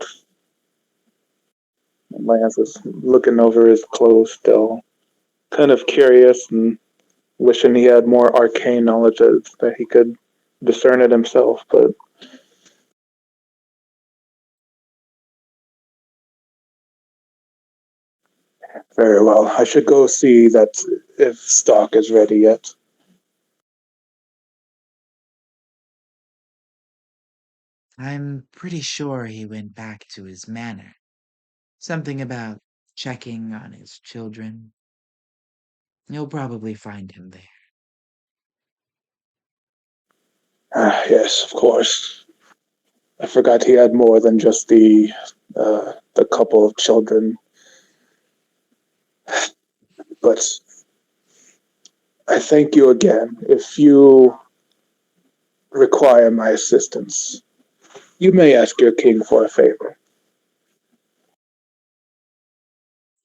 Lance is looking over his clothes still, kind of curious and wishing he had more arcane knowledge that he could discern it himself, but very well. I should go see that if stock is ready yet. I'm pretty sure he went back to his manor. Something about checking on his children. You'll probably find him there. Ah, yes, of course. I forgot he had more than just the couple of children. But I thank you again. If you require my assistance, you may ask your king for a favor.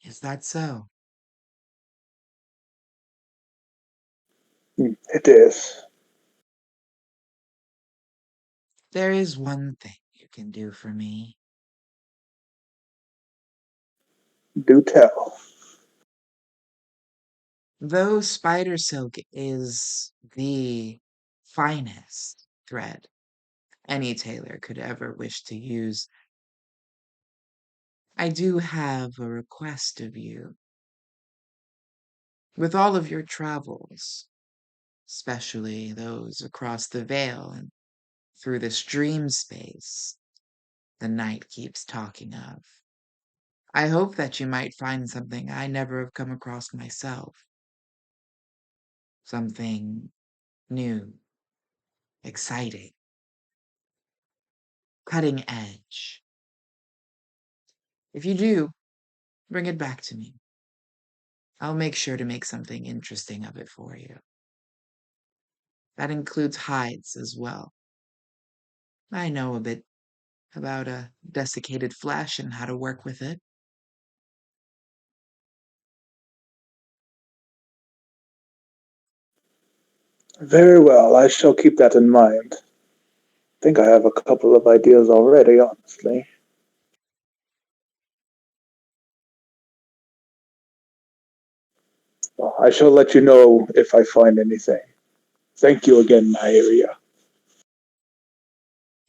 Is that so? It is. There is one thing you can do for me. Do tell. Though spider silk is the finest thread any tailor could ever wish to use, I do have a request of you. With all of your travels, especially those across the veil and through this dream space the night keeps talking of, I hope that you might find something I never have come across myself. Something new, exciting, cutting edge. If you do, bring it back to me. I'll make sure to make something interesting of it for you. That includes hides as well. I know a bit about a desiccated flesh and how to work with it. Very well. I shall keep that in mind. I think I have a couple of ideas already, honestly. Well, I shall let you know if I find anything. Thank you again, Naeria.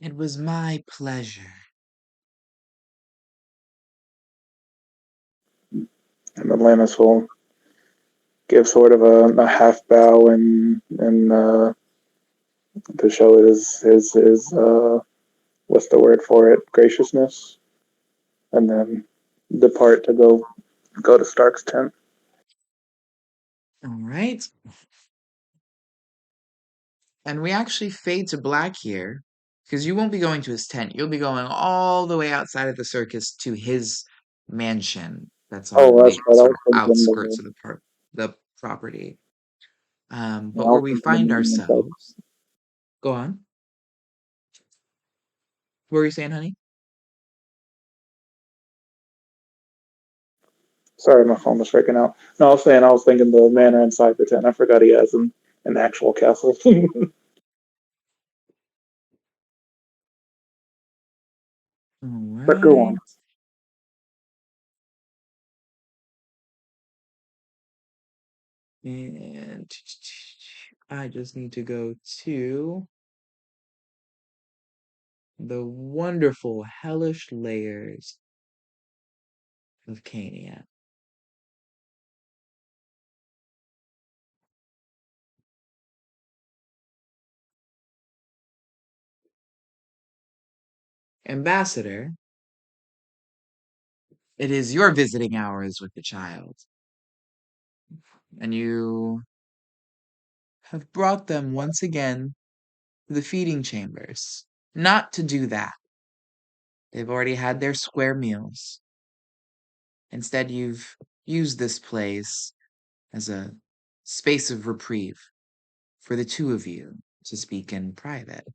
It was my pleasure. And Atlantis will give sort of a half bow and to show his what's the word for it, graciousness, and then depart to go to Stark's tent. All right. And we actually fade to black here because you won't be going to his tent. You'll be going all the way outside of the circus to his mansion that's on Oh, that's the right. I sort was of thinking outskirts of the property. I But where was we thinking find of ourselves, go on. What were you saying, honey? sorry, my phone was freaking out. No, I was saying I was thinking the manor inside the tent. I forgot he has an actual castle. All But go on. right. And I just need to go to the wonderful hellish layers of Cania. Ambassador, it is your visiting hours with the child. And you have brought them once again to the feeding chambers. Not to do that. They've already had their square meals. Instead, you've used this place as a space of reprieve for the two of you to speak in private.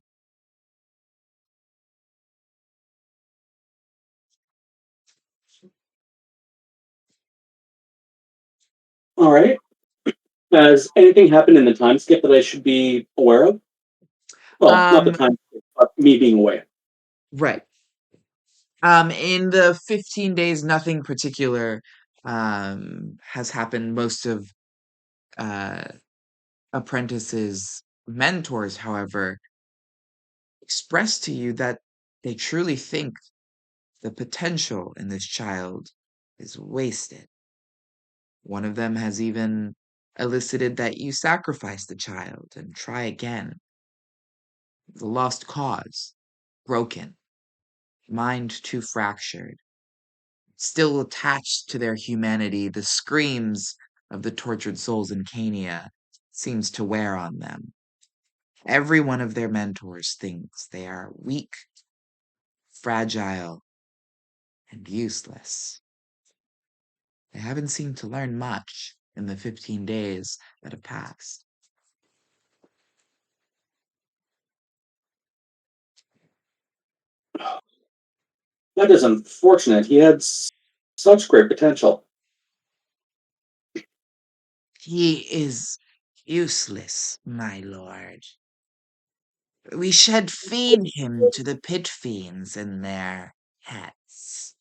All right. Has anything happened in the time skip that I should be aware of? Well, not the Um, time skip, but me being away. right. In the 15 days, nothing particular has happened. Most of uh apprentices' mentors, however, expressed to you that they truly think the potential in this child is wasted. One of them has even elicited that you sacrifice the child and try again. The lost cause, broken, mind too fractured, still attached to their humanity, the screams of the tortured souls in Cania seems to wear on them. Every one of their mentors thinks they are weak, fragile, and useless. They haven't seemed to learn much in the 15 days that have passed. That is unfortunate. He had such great potential. He is useless, my lord. We should feed him to the pit fiends and their pets.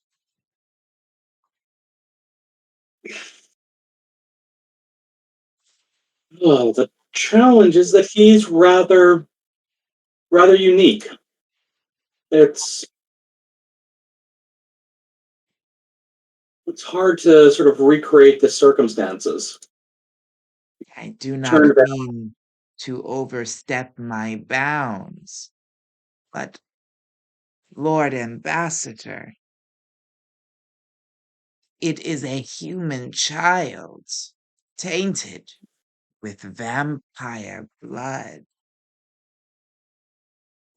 Oh, the challenge is that he's rather unique. It's hard to sort of recreate the circumstances. I do not Turn it out. mean to overstep my bounds, but Lord Ambassador, it is a human child, tainted with vampire blood.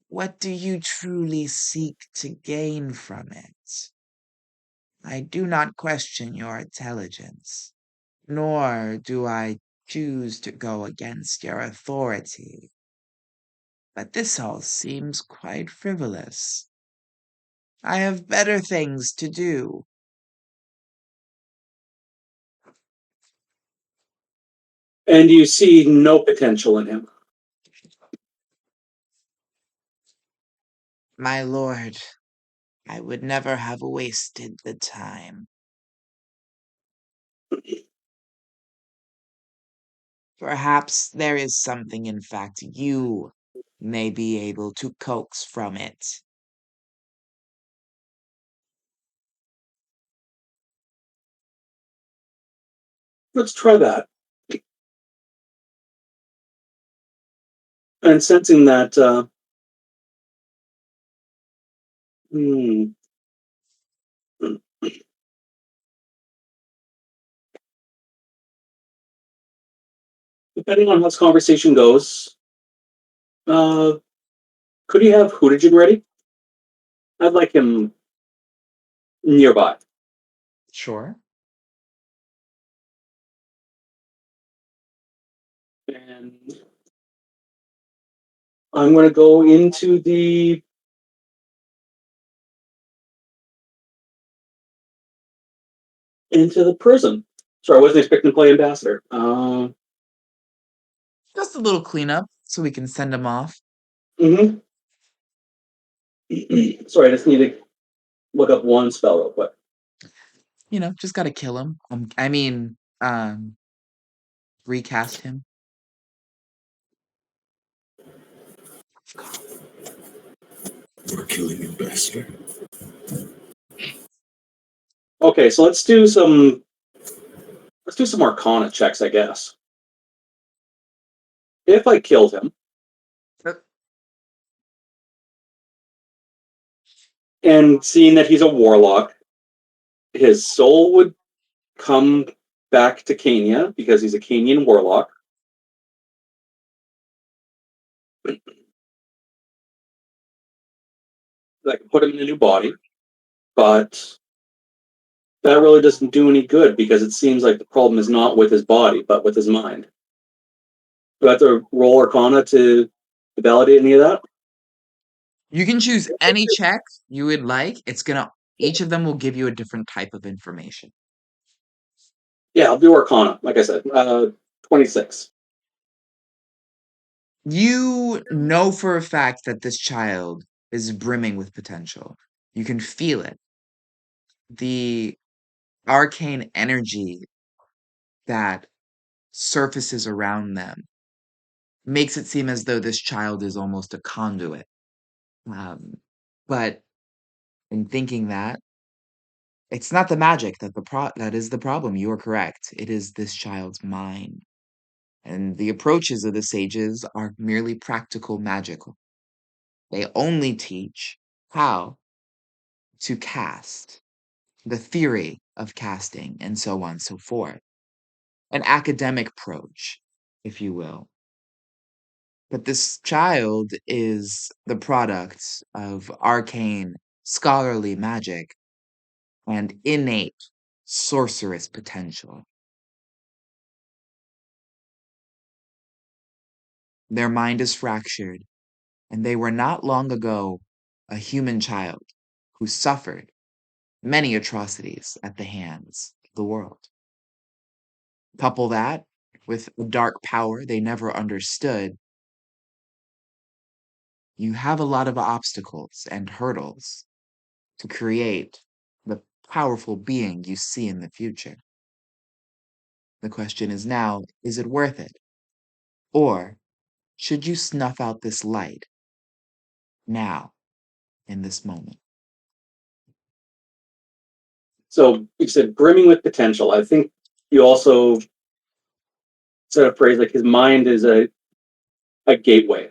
What do you truly seek to gain from it? I do not question your intelligence, nor do I choose to go against your authority. But this all seems quite frivolous. I have better things to do. And you see no potential in him. My lord, I would never have wasted the time. Perhaps there is something, in fact, you may be able to coax from it. Let's try that. And sensing that, hmm, depending on how this conversation goes, uh, could you have Hootagen ready? I'd like him nearby. Sure. And I'm going to go into the prison. Sorry, I wasn't expecting to play ambassador. Just a little cleanup so we can send him off. Mm-hmm. Sorry, I just need to look up one spell real quick. Just gotta kill him. Recast him. We're killing Ambassador. Okay, so let's do some Arcana checks, I guess. If I killed him, and seeing that he's a warlock, his soul would come back to Kenya because he's a Kenyan warlock. That can put him in a new body, but that really doesn't do any good because it seems like the problem is not with his body, but with his mind. Do I have to roll Arcana to validate any of that? You can choose any check you would like. Each of them will give you a different type of information. Yeah, I'll do Arcana, like I said. 26. You know for a fact that this child is brimming with potential. You can feel it. The arcane energy that surfaces around them makes it seem as though this child is almost a conduit. Um, but in thinking that, it's not the magic that is the problem. You are correct. It is this child's mind. And the approaches of the sages are merely practical magical. They only teach how to cast, the theory of casting, and so on and so forth. An academic approach, if you will. But this child is the product of arcane, scholarly magic and innate sorceress potential. Their mind is fractured, and they were not long ago a human child who suffered many atrocities at the hands of the world. Couple that with a dark power they never understood, you have a lot of obstacles and hurdles to create the powerful being you see in the future. The question is now, is it worth it? Or should you snuff out this light now, in this moment? So you said brimming with potential. I think you also said a phrase like his mind is a gateway.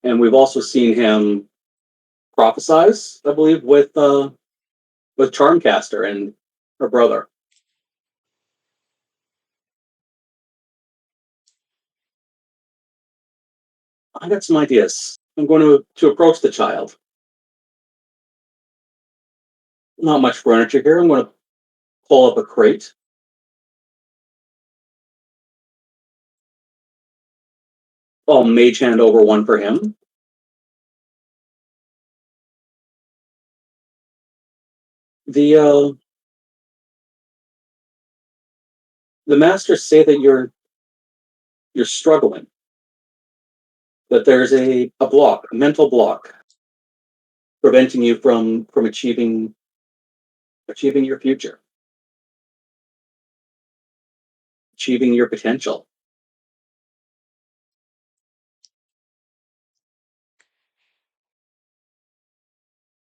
And we've also seen him prophesize, I believe, with Charmcaster and her brother. I got some ideas. I'm going to approach the child. Not much furniture here. I'm going to pull up a crate. I'll mage hand over one for him. The the masters say that you're struggling. That there's a block, a mental block, preventing you from achieving your future, achieving your potential.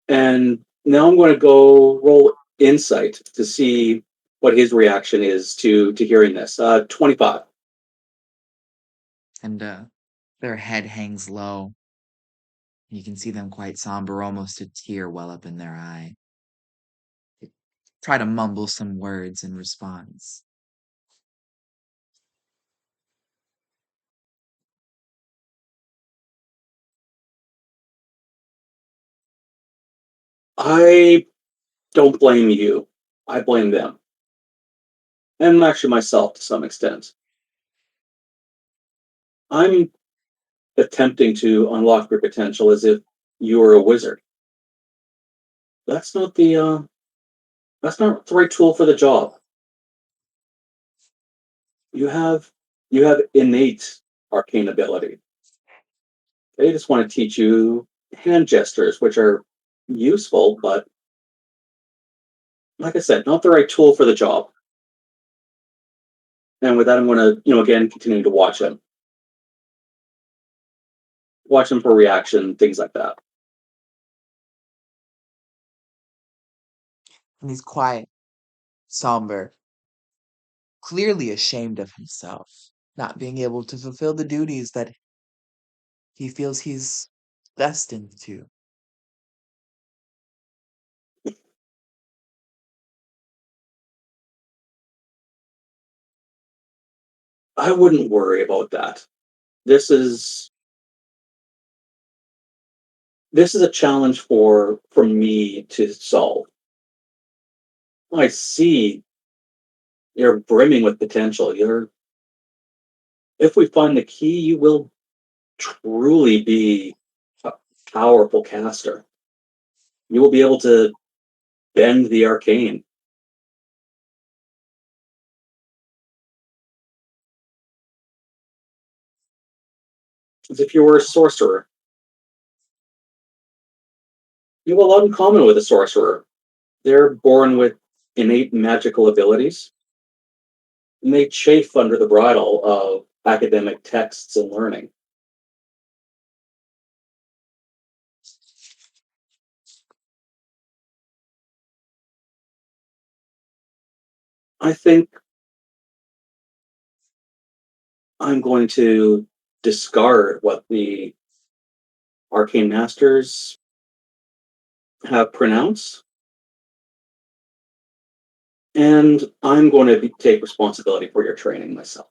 And now I'm going to go roll insight to see what his reaction is to hearing this. 25. And their head hangs low. You can see them quite somber, almost a tear well up in their eye. They try to mumble some words in response. I don't blame you. I blame them. And actually myself to some extent. I'm attempting to unlock your potential as if you were a wizard. That's not that's not the right tool for the job. You have innate arcane ability. They just want to teach you hand gestures, which are useful, but like I said, not the right tool for the job. And with that, I'm going to, again, continue to watch him. Watch him for reaction, things like that. And he's quiet, somber, clearly ashamed of himself, not being able to fulfill the duties that he feels he's destined to. I wouldn't worry about that. This is a challenge for me to solve. I see you're brimming with potential. If we find the key, you will truly be a powerful caster. You will be able to bend the arcane. As if you were a sorcerer. You have a lot in common with a sorcerer. They're born with innate magical abilities, and they chafe under the bridle of academic texts and learning. I think I'm going to discard what the arcane masters have pronounced, and I'm going to take responsibility for your training myself.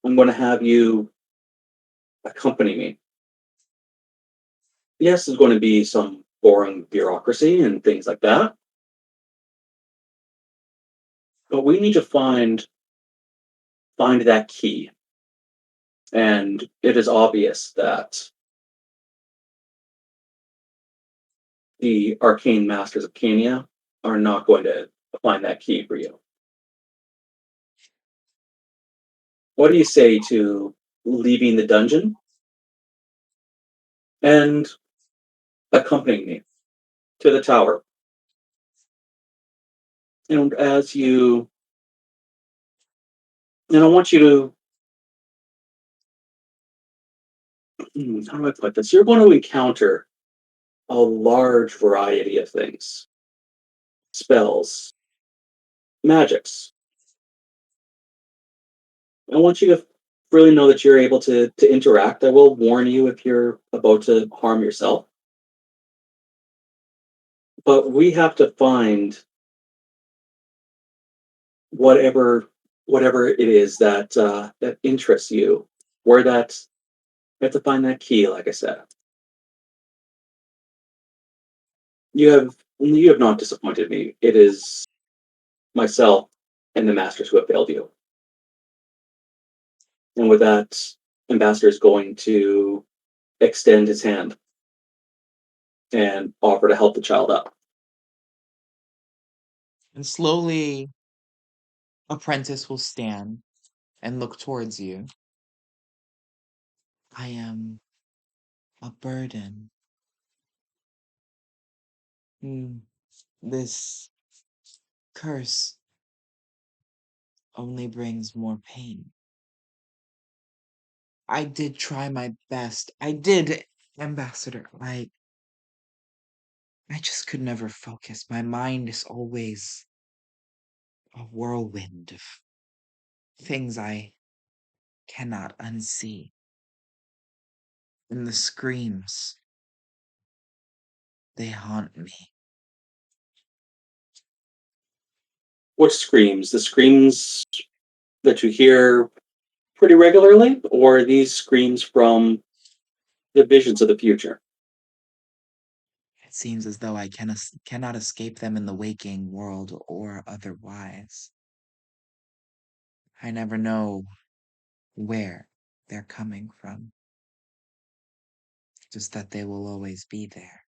I'm going to have you accompany me. Yes, there's going to be some boring bureaucracy and things like that, but we need to find that key. And it is obvious that the arcane masters of Kenya are not going to find that key for you. What do you say to leaving the dungeon and accompanying me to the tower? And as you, and I want you to, how do I put this? You're going to encounter a large variety of things: spells, magics. I want you to really know that you're able to interact. I will warn you if you're about to harm yourself. But we have to find whatever it is that that interests you, where that you have to find that key. Like I said, you have not disappointed me. It is myself and the masters who have failed you. And with that, Ambassador is going to extend his hand and offer to help the child up. And slowly, Apprentice will stand and look towards you. I am a burden. This curse only brings more pain. I did try my best. I did, Ambassador. I just could never focus. My mind is always a whirlwind of things I cannot unsee. And the screams, they haunt me. What screams? The screams that you hear pretty regularly, or these screams from the visions of the future? It seems as though I cannot escape them in the waking world or otherwise. I never know where they're coming from. Just that they will always be there.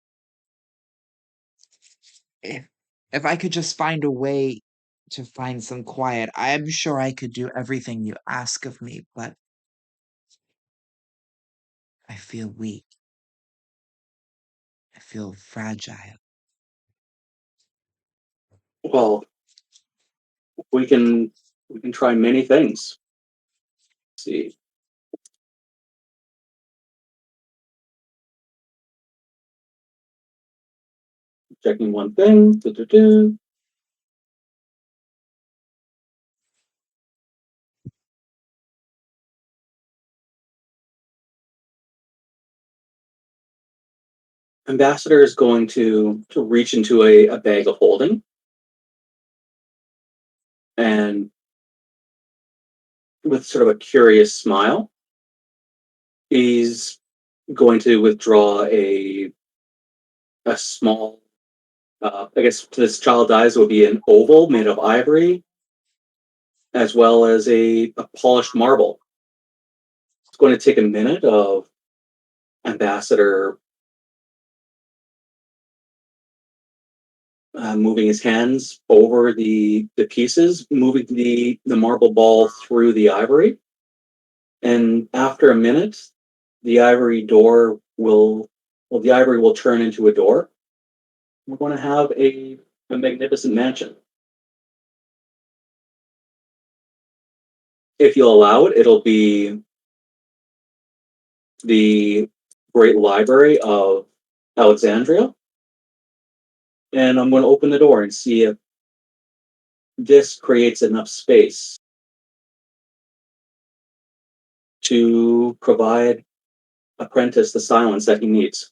If I could just find a way to find some quiet, I'm sure I could do everything you ask of me, but I feel weak. I feel fragile. Well, we can try many things. Let's see. Checking one thing. Do-do-do. Ambassador is going to reach into a bag of holding and with sort of a curious smile, he's going to withdraw a small, I guess to this child's eyes, it would be an oval made of ivory, as well as a polished marble. It's going to take a minute of Ambassador moving his hands over the pieces, moving the marble ball through the ivory. And after a minute, the ivory door will, well, the ivory will turn into a door. We're going to have a magnificent mansion. If you'll allow it, it'll be the Great Library of Alexandria. And I'm going to open the door and see if this creates enough space to provide Apprentice the silence that he needs.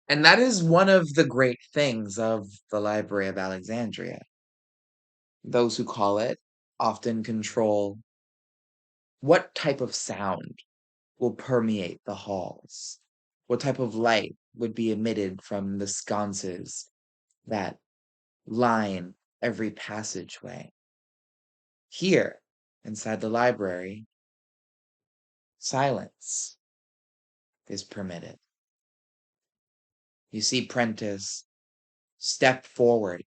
And that is one of the great things of the Library of Alexandria. Those who call it often control what type of sound will permeate the halls, what type of light would be emitted from the sconces that line every passageway. Here, inside the library, silence is permitted. You see Prentice step forward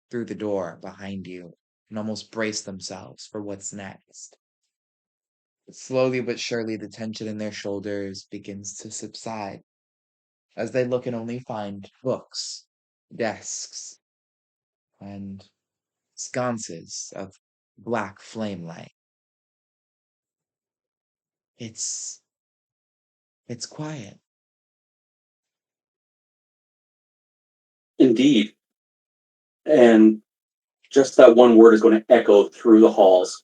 through the door behind you and almost brace themselves for what's next. But slowly but surely, the tension in their shoulders begins to subside as they look and only find books, desks, and sconces of black flame light. It's quiet. Indeed. And just that one word is going to echo through the halls.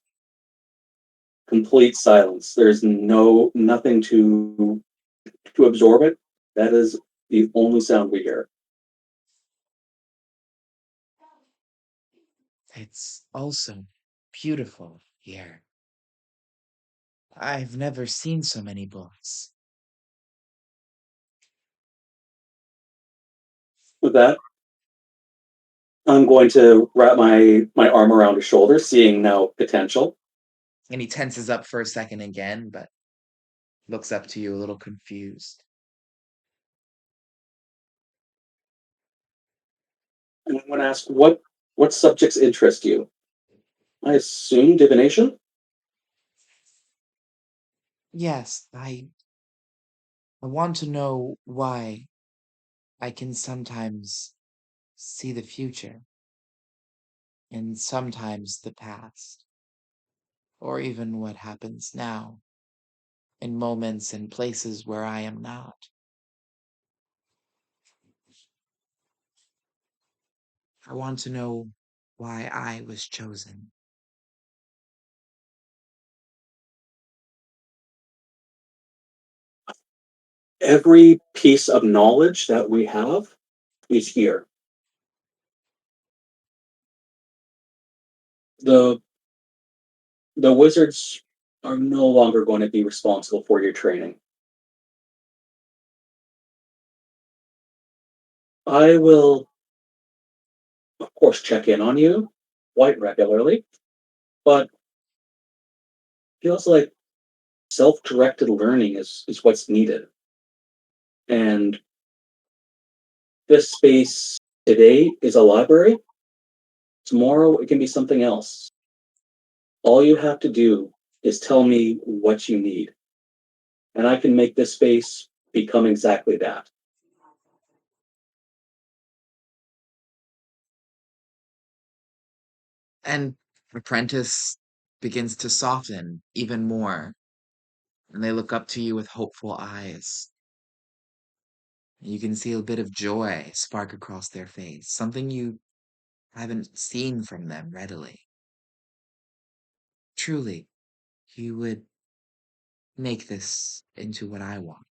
Complete silence. There's nothing to absorb it. That is the only sound we hear. It's also beautiful here. I've never seen so many books. With that, I'm going to wrap my arm around his shoulder, seeing now potential. And he tenses up for a second again, but looks up to you a little confused. And I'm going to ask what subjects interest you. I assume divination. Yes, I want to know why I can sometimes see the future and sometimes the past, or even what happens now in moments and places where I am not. I want to know why I was chosen. Every piece of knowledge that we have is here. The the wizards are no longer going to be responsible for your training. I will, of course, check in on you quite regularly, but feels like self-directed learning is what's needed. And this space today is a library. Tomorrow it can be something else. All you have to do is tell me what you need, and I can make this space become exactly that. And Apprentice begins to soften even more, and they look up to you with hopeful eyes. You can see a bit of joy spark across their face, something you haven't seen from them readily. Truly, you would make this into what I want.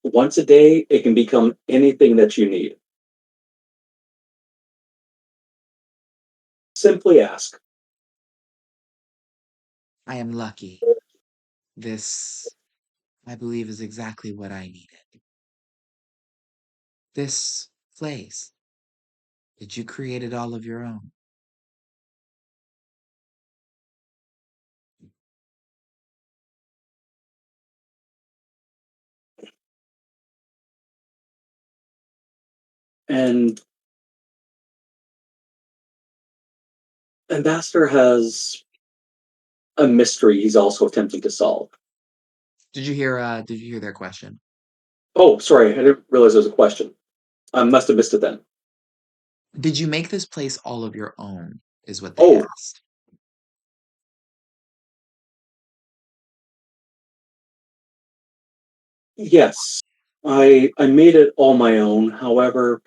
Once a day, it can become anything that you need. Simply ask. I am lucky. This, I believe, is exactly what I needed. This place that you created all of your own. And Ambassador has a mystery he's also attempting to solve. Did you hear their question? Oh, sorry, I didn't realize there was a question. I must have missed it then. Did you make this place all of your own? Is what they Oh, asked. yes. I made it all my own. However,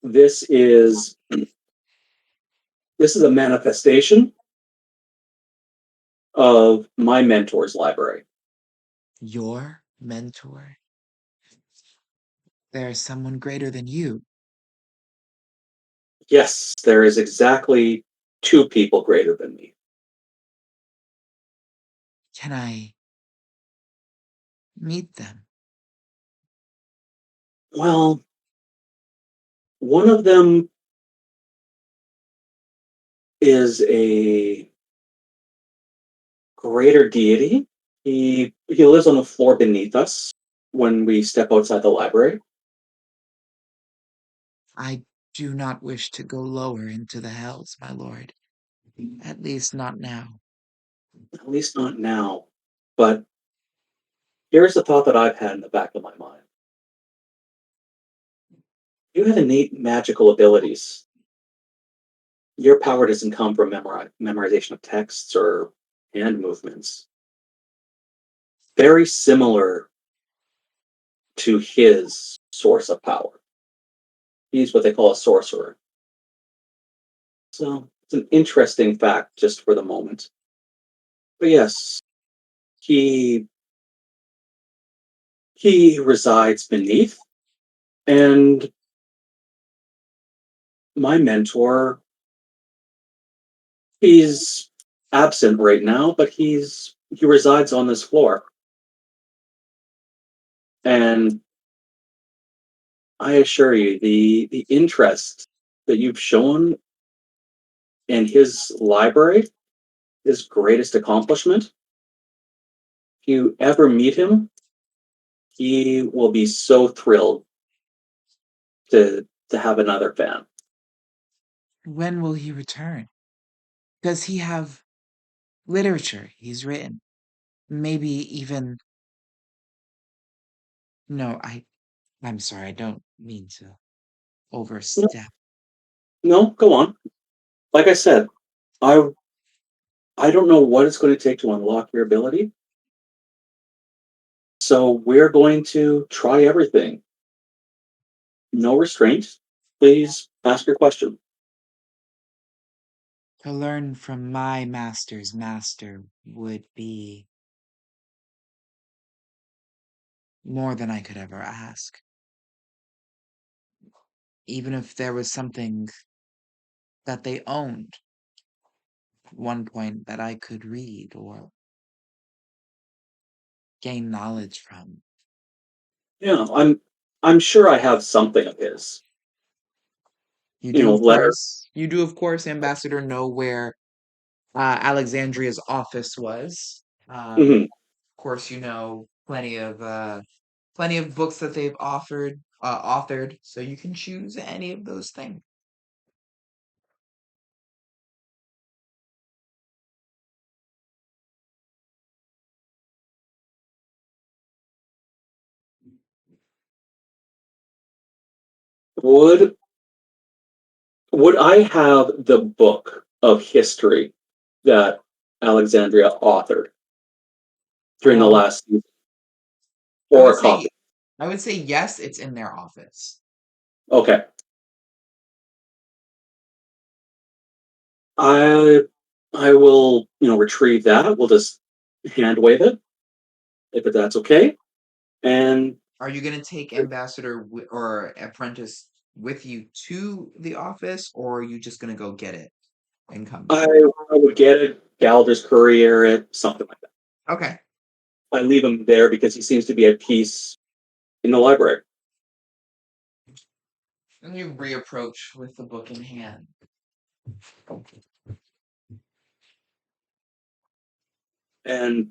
this is a manifestation of my mentor's library. Your mentor? There is someone greater than you. Yes, there is exactly 2 people greater than me. Can I meet them? Well, one of them is a greater deity. He lives on the floor beneath us when we step outside the library. I do not wish to go lower into the hells, my lord. At least not now. At least not now. But here's the thought that I've had in the back of my mind. You have innate magical abilities. Your power doesn't come from memorization of texts or hand movements. Very similar to his source of power. He's what they call a sorcerer. So it's an interesting fact just for the moment. But yes, he he resides beneath, and my mentor, he's absent right now, but he resides on this floor. And I assure you, the interest that you've shown in his library, his greatest accomplishment, if you ever meet him, he will be so thrilled to have another fan. When will he return? Does he have literature he's written? Maybe even. No, I'm sorry, I don't mean to No, overstep. no, go on. Like I said, I I don't know what it's going to take to unlock your ability. So we're going to try everything. No restraint. Please ask your question. To learn from my master's master would be more than I could ever ask. Even if there was something that they owned at one point that I could read or gain knowledge from. Yeah, I'm sure I have something of his. You do, of Letter. course. You do, of course, Ambassador, know where Alexandria's office was. Mhm. Of course, you know plenty of books that they've authored, so you can choose any of those things. Would would I have the book of history that Alexandria authored during the Um, last season, I or would a copy? say I would say yes, it's in their office. Okay. I I will, retrieve that. We'll just hand wave it if that's okay. And Are you gonna take Ambassador or Apprentice with you to the office, or are you just gonna go get it? incumbent. I would get it, Galder's courier it, something like that. Okay. I leave him there because he seems to be at peace in the library. And you reapproach with the book in hand. And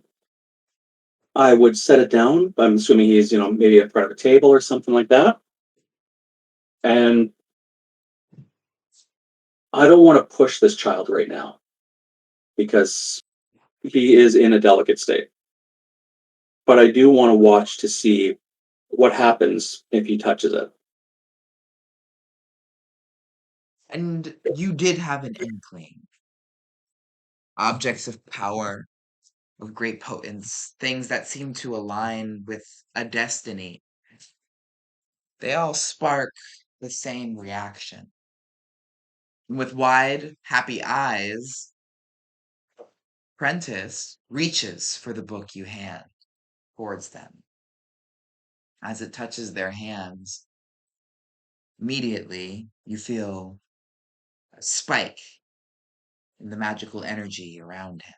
I would set it down. I'm assuming he's, maybe in front of a table or something like that. And I don't want to push this child right now because he is in a delicate state. But I do want to watch to see what happens if he touches it. And you did have an inkling. Objects of power, of great potence, things that seem to align with a destiny, they all spark the same reaction. And with wide, happy eyes, Prentice reaches for the book you hand towards them. As it touches their hands, immediately you feel a spike in the magical energy around him.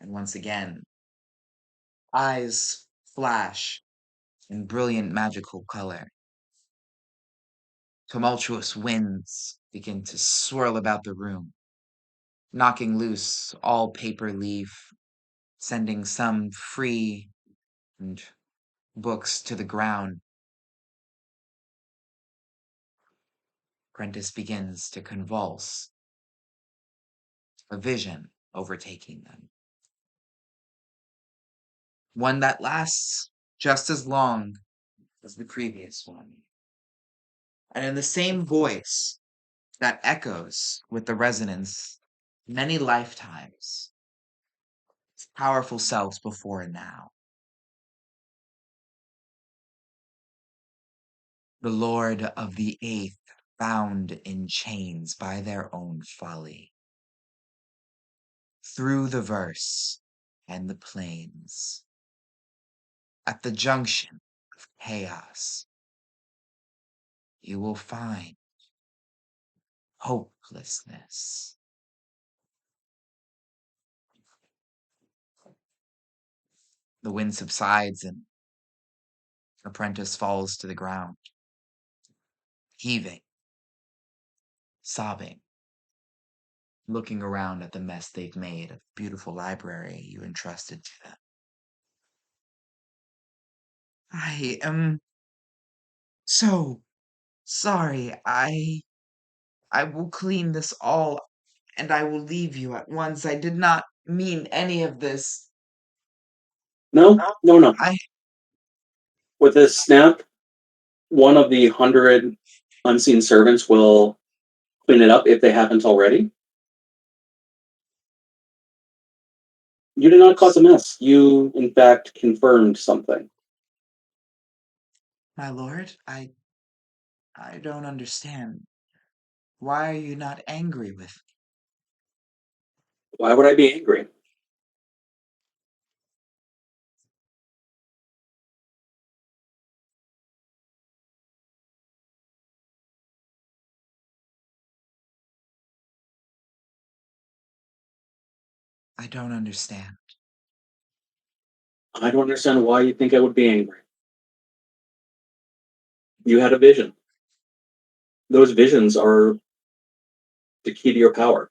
And once again, eyes flash in brilliant magical color. Tumultuous winds begin to swirl about the room, knocking loose all paper leaf, sending some free and books to the ground. Prentice begins to convulse, a vision overtaking them. One that lasts just as long as the previous one. And in the same voice that echoes with the resonance many lifetimes, powerful selves before and now. The Lord of the Eighth, bound in chains by their own folly. Through the verse and the plains, at the junction of chaos, you will find hopelessness. The wind subsides and Apprentice falls to the ground, heaving, sobbing, looking around at the mess they've made of the beautiful library you entrusted to them. I am so sorry. I will clean this all, and I will leave you at once. I did not mean any of this. No, no, no. I With a snap, one of the 100 unseen servants will clean it up if they haven't already. You did not cause a mess. You, in fact, confirmed something. My lord, I don't understand. Why are you not angry with me? Why would I be angry? I don't understand. I don't understand why you think I would be angry. You had a vision. Those visions are the key to your power.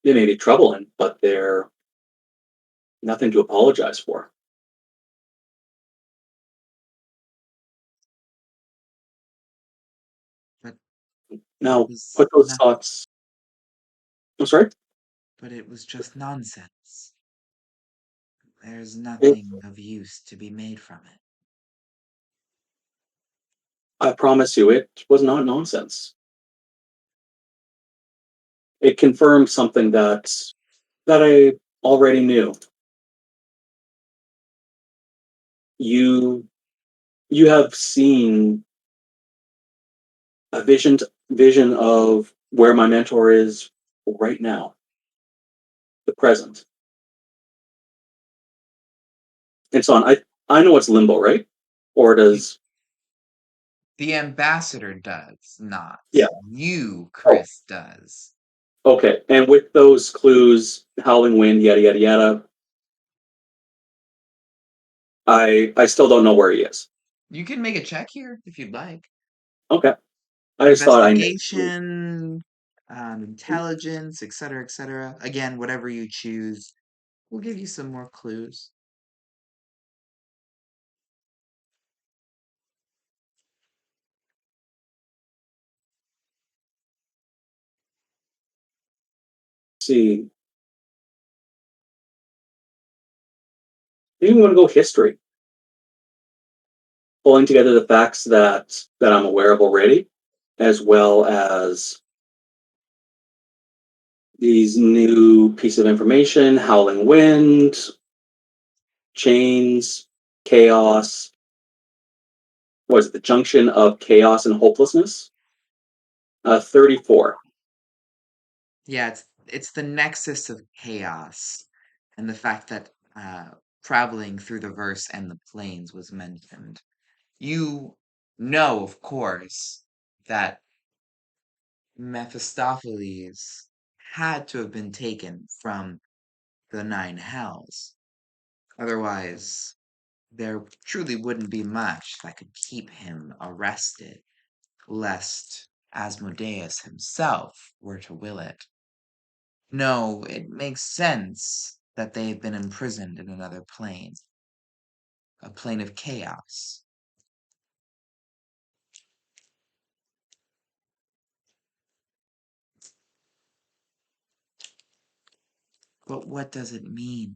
They may be troubling, but they're nothing to apologize for. But Now, was put those not, thoughts. I'm sorry? but it was just nonsense. There's It, nothing of use to be made from it. I promise you, it was not nonsense. It confirmed something that I already knew. You you have seen a vision of where my mentor is right now, the present. And so on. I know it's limbo, right? Or You does The ambassador does not. Yeah. You, Chris, does. Okay, and with those clues, howling wind, yada yada yada, I still don't know where he is. You can make a check here if you'd like. Okay, I just thought I knew. Investigation, intelligence, etc., etc. Again, whatever you choose, we'll give you some more clues. See, maybe I'm going to go history, pulling together the facts that I'm aware of already, as well as these new piece of information: howling wind, chains, chaos. What is it? The junction of chaos and hopelessness. 34. Yeah, it's the nexus of chaos, and the fact that traveling through the verse and the planes was mentioned. You know, of course, that Mephistopheles had to have been taken from the nine hells. Otherwise, there truly wouldn't be much that could keep him arrested, lest Asmodeus himself were to will it. No, it makes sense that they have been imprisoned in another plane, a plane of chaos. But what does it mean,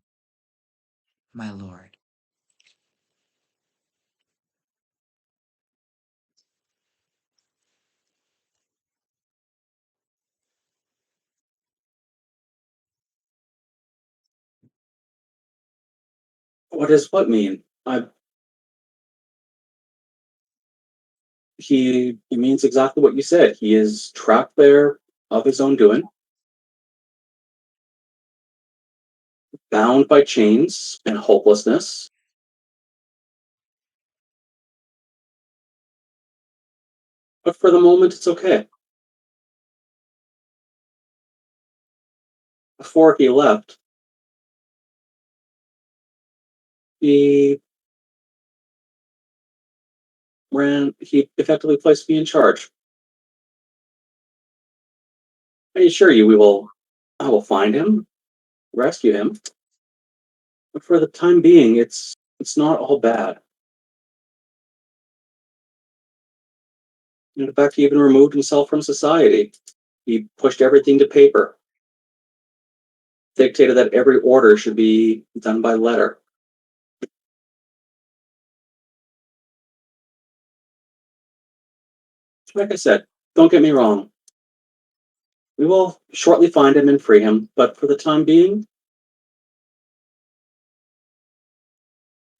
my lord? What does what mean? He means exactly what you said. He is trapped there of his own doing, bound by chains and hopelessness. But for the moment, it's okay. Before he left, he he effectively placed me in charge. I assure you, I will find him, rescue him. But for the time being, it's not all bad. In fact, he even removed himself from society. He pushed everything to paper, dictated that every order should be done by letter. Like I said, don't get me wrong. We will shortly find him and free him, but for the time being,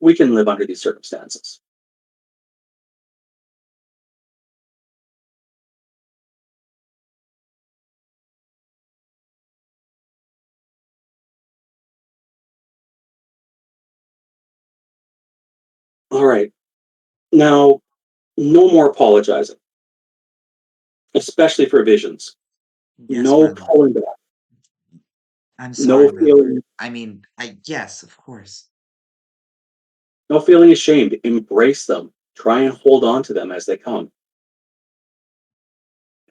we can live under these circumstances. All right. Now, no more apologizing, especially for visions. Yes, my No lord. pulling back. I'm No sorry, my lord. feeling, I mean, yes, of course. no feeling ashamed. Embrace them. Try and hold on to them as they come.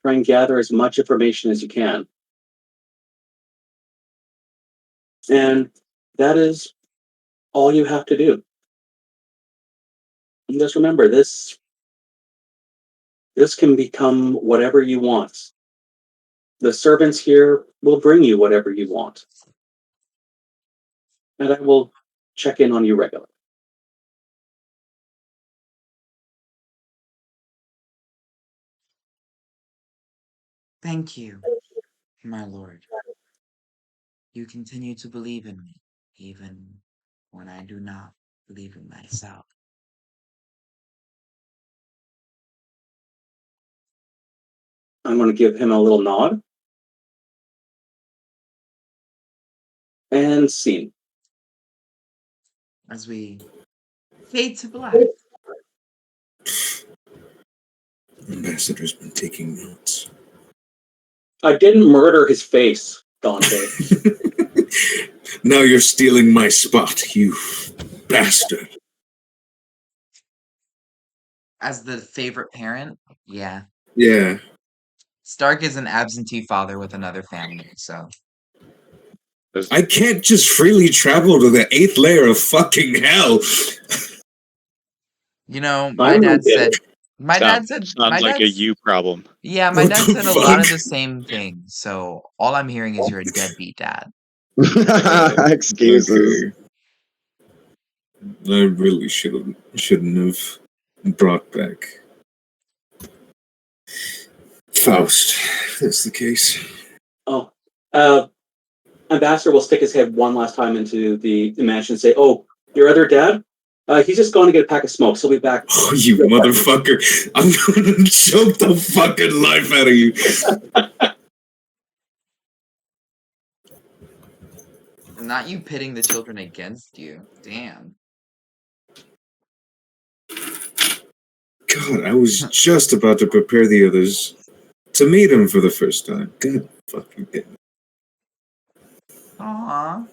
Try and gather as much information as you can. And that is all you have to do. And just remember, this can become whatever you want. The servants here will bring you whatever you want. And I will check in on you regularly. Thank you, my lord. You continue to believe in me, even when I do not believe in myself. I'm going to give him a little nod and scene. As we fade to black. Ambassador's been taking notes. I didn't murder his face, Dante. Now you're stealing my spot, you bastard. As the favorite parent, yeah. Yeah. Stark is an absentee father with another family, so. I can't just freely travel to the 8th layer of fucking hell. You know, I don't get it. Sounds like a you problem. Yeah, my What dad the said a lot of fuck? the same things. So all I'm hearing is you're a deadbeat dad. Excuses. Okay. I really shouldn't have brought back Faust, if that's the case. Oh, Ambassador will stick his head one last time into the mansion and say, "Oh, your other dad? He's just going to get a pack of smokes. He'll be back." Oh, you motherfucker. I'm gonna choke the fucking life out of you. Not you pitting the children against you. Damn. God, I was just about to prepare the others to meet him for the first time. God fucking damn it. Aw.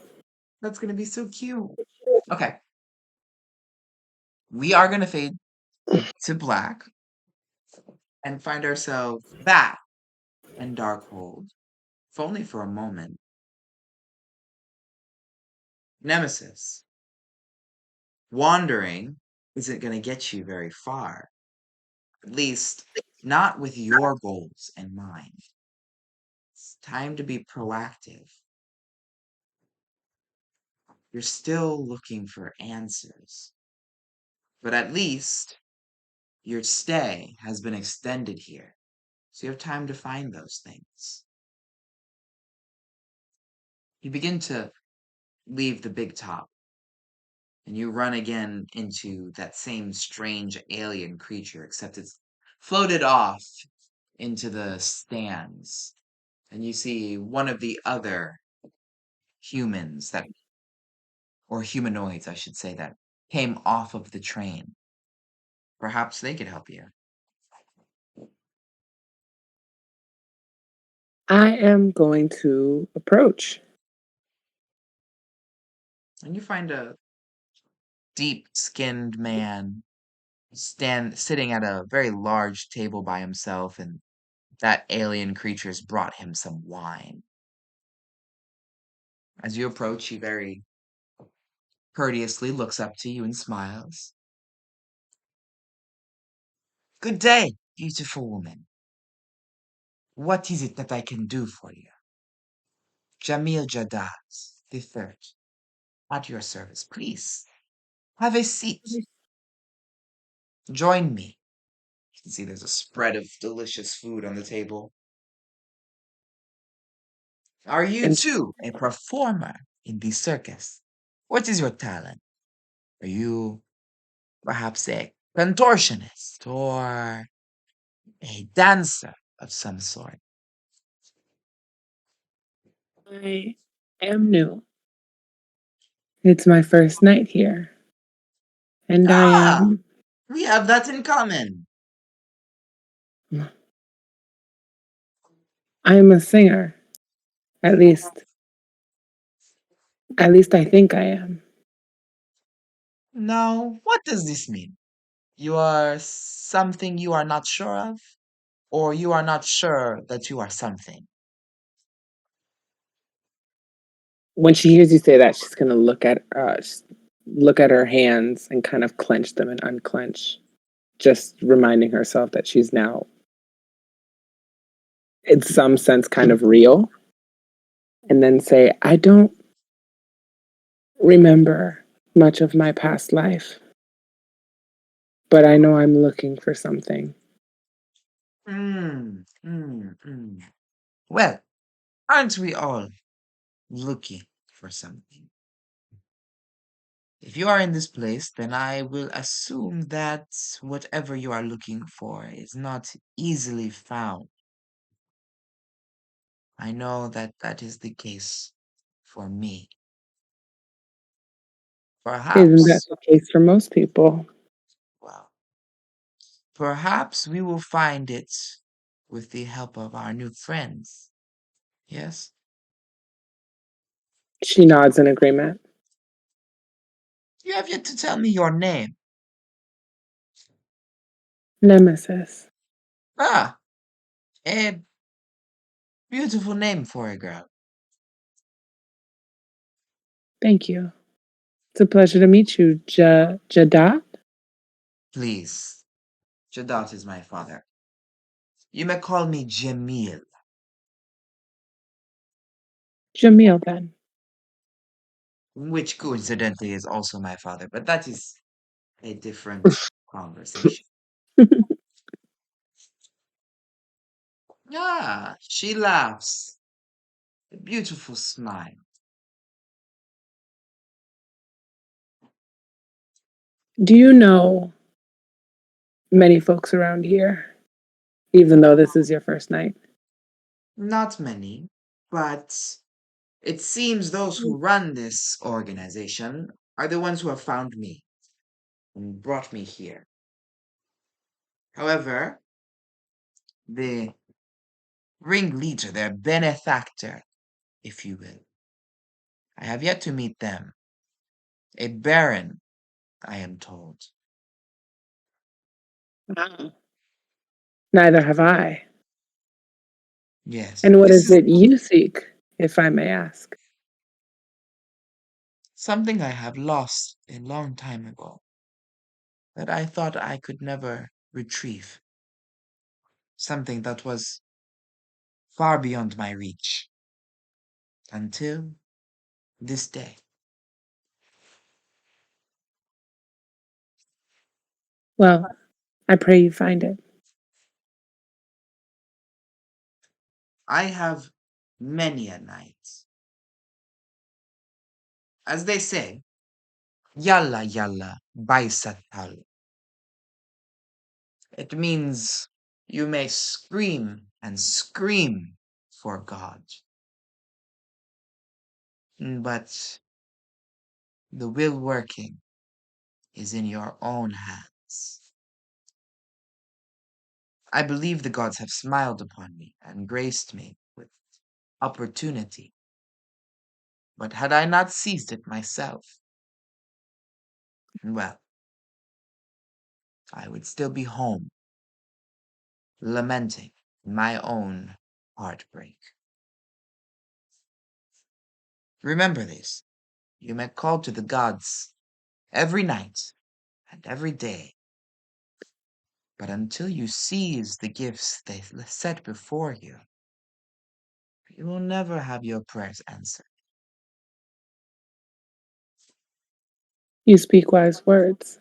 That's gonna be so cute. Okay. We are gonna fade to black and find ourselves back in Darkhold. If only for a moment. Nemesis. Wandering isn't gonna get you very far. At least, not with your goals in mind. It's time to be proactive. You're still looking for answers. But at least your stay has been extended here. So you have time to find those things. You begin to leave the big top and you run again into that same strange alien creature, except it's floated off into the stands. And you see one of the other humans that, or humanoids, I should say, that came off of the train. Perhaps they could help you. I am going to approach. And you find a deep-skinned man sitting at a very large table by himself, and that alien creature's brought him some wine. As you approach, he very courteously looks up to you and smiles. Good day, beautiful woman. What is it that I can do for you? Jamil Jadaz, the third, at your service. Please, have a seat. Join me. You can see there's a spread of delicious food on the table. Are you And too a performer in the circus? What is your talent? Are you perhaps a contortionist or a dancer of some sort? I am new. It's my first night here. And I Ah, am we have that in common. a singer. At least I think I am. Now, what does this mean? You are something you are not sure of, or you are not sure that you are something? When she hears you say that, she's gonna look at her hands and kind of clench them and unclench, just reminding herself that she's now, in some sense, kind of real. And then say, I don't remember much of my past life, but I know I'm looking for something. Mm, mm, mm. Well, aren't we all looking for something? If you are in this place, then I will assume that whatever you are looking for is not easily found. I know that that is the case for me. Isn't that Perhaps, the case for most people? well, Perhaps we will find it with the help of our new friends. Yes? She nods in agreement. You have yet to tell me your name. Nemesis. Ah, a beautiful name for a girl. Thank you. It's a pleasure to meet you, Jadat. Please, Jadat is my father. You may call me Jamil. Jamil, then. Which coincidentally is also my father, but that is a different conversation. Ah, she laughs. A beautiful smile. Do you know many folks around here, even though this is your first night? Not many, but it seems those who run this organization are the ones who have found me and brought me here. However, the ringleader, their benefactor, if you will, I have yet to meet them. A baron, I am told. Wow. Neither have I. Yes, And what this is is it you seek, if I may ask? something I have lost a long time ago that I thought I could never retrieve. Something that was far beyond my reach until this day. Well, I pray you find it. I have many a night. As they say, yalla yalla baisatal. It means you may scream and scream for God, but the will working is in your own hands. I believe the gods have smiled upon me and graced me with opportunity. But had I not seized it myself, well, I would still be home, lamenting my own heartbreak. Remember this. You may call to the gods every night and every day, but until you seize the gifts they set before you, you will never have your prayers answered. You speak wise words.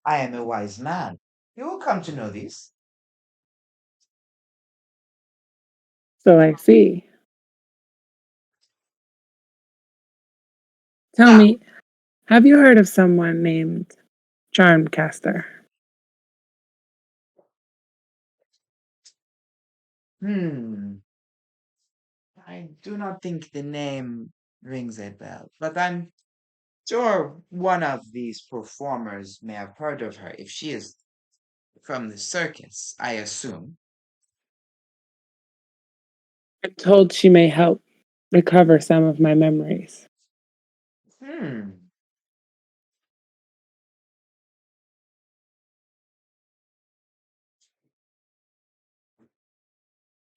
I am a wise man. You will come to know this. So I see. Tell Now, me, have you heard of someone named Charmcaster? hmm, I do not think the name rings a bell, but I'm sure one of these performers may have heard of her if she is from the circus, I assume. I'm told she may help recover some of my memories. Hmm.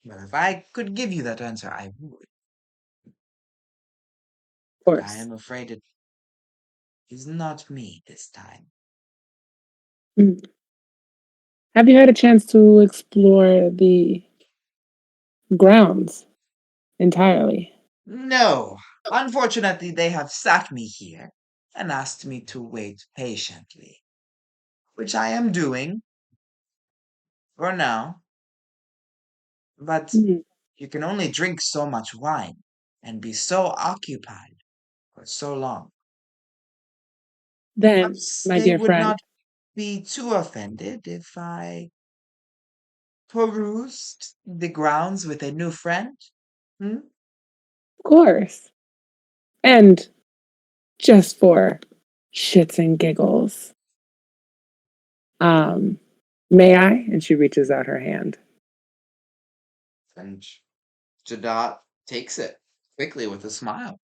Well, if I could give you that answer, I would. Of But I course. am afraid it is not me this time. Mm. Have you had a chance to explore the grounds entirely? No. Unfortunately, they have sat me here and asked me to wait patiently, which I am doing for now. But Mm. you can only drink so much wine and be so occupied for so long. Then, Perhaps my they dear would friend, not be too offended if I perused the grounds with a new friend. Hmm? of course, and just for shits and giggles, May I? And she reaches out her hand. And Jadot takes it quickly with a smile.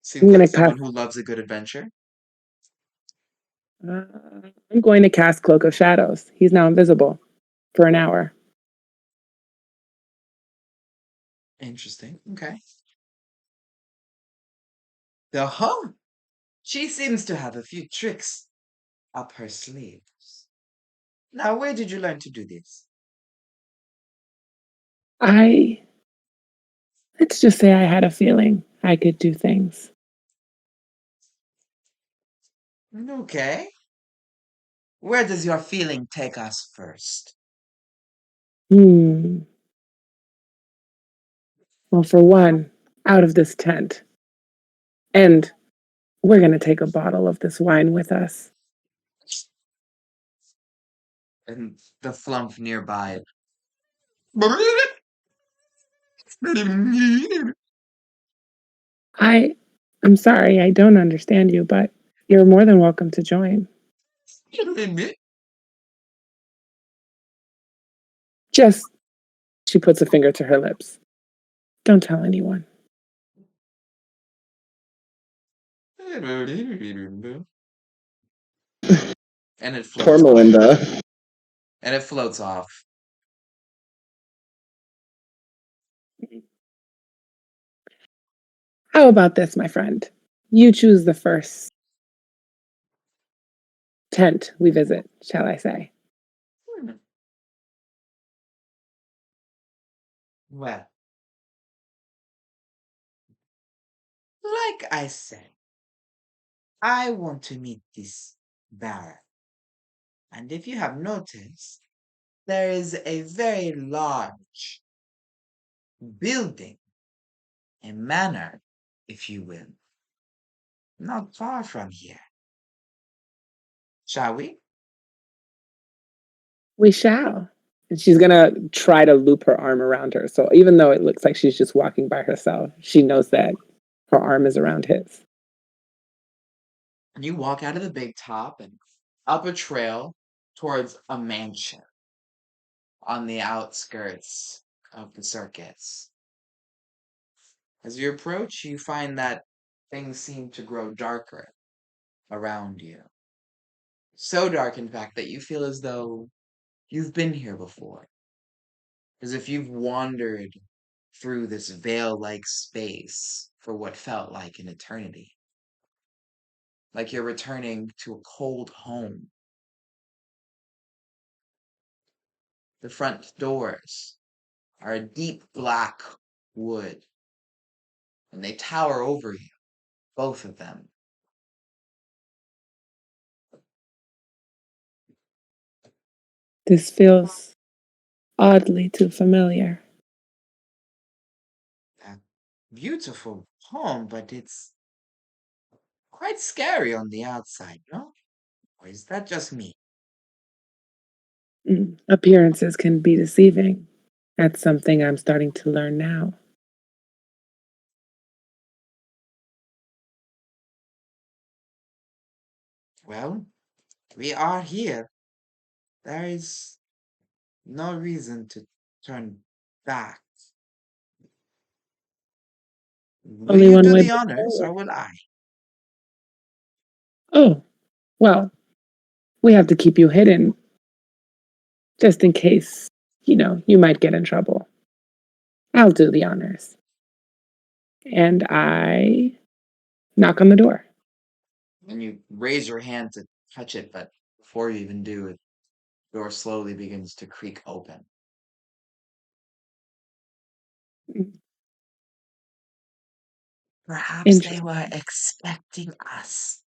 Seems gonna like someone cast- who loves a good adventure. I'm going to cast Cloak of Shadows. He's now invisible for an hour. Interesting. Okay. The home. She seems to have a few tricks up her sleeves. Now, where did you learn to do this? Let's just say I had a feeling I could do things. Okay. Where does your feeling take us first? Well, for one, out of this tent. And we're going to take a bottle of this wine with us. And the flump nearby. I'm sorry, I don't understand you, but you're more than welcome to join. Just, she puts a finger to her lips. Don't tell anyone. And it Poor floats off. Melinda. And it floats off. How about this, my friend? You choose the first tent we visit, shall I say. Well, like I said, I want to meet this Baron. And if you have noticed, there is a very large building, a manor, if you will, not far from here. Shall we? We shall. And she's going to try to loop her arm around her. So even though it looks like she's just walking by herself, she knows that her arm is around his. And you walk out of the big top and up a trail towards a mansion on the outskirts of the circus. As you approach, you find that things seem to grow darker around you. So dark, in fact, that you feel as though you've been here before. As if you've wandered through this veil-like space for what felt like an eternity. Like you're returning to a cold home. The front doors are a deep black wood, and they tower over you, both of them. This feels oddly too familiar. A beautiful home, but it's quite scary on the outside, no? Or is that just me? Appearances can be deceiving. That's something I'm starting to learn now. Well, we are here. There is no reason to turn back. Will Only you one do way the but honors, forward. or will I? Oh, well, we have to keep you hidden just in case, you might get in trouble. I'll do the honors. And I knock on the door. And you raise your hand to touch it, but before you even do, the door slowly begins to creak open. Perhaps they were expecting us.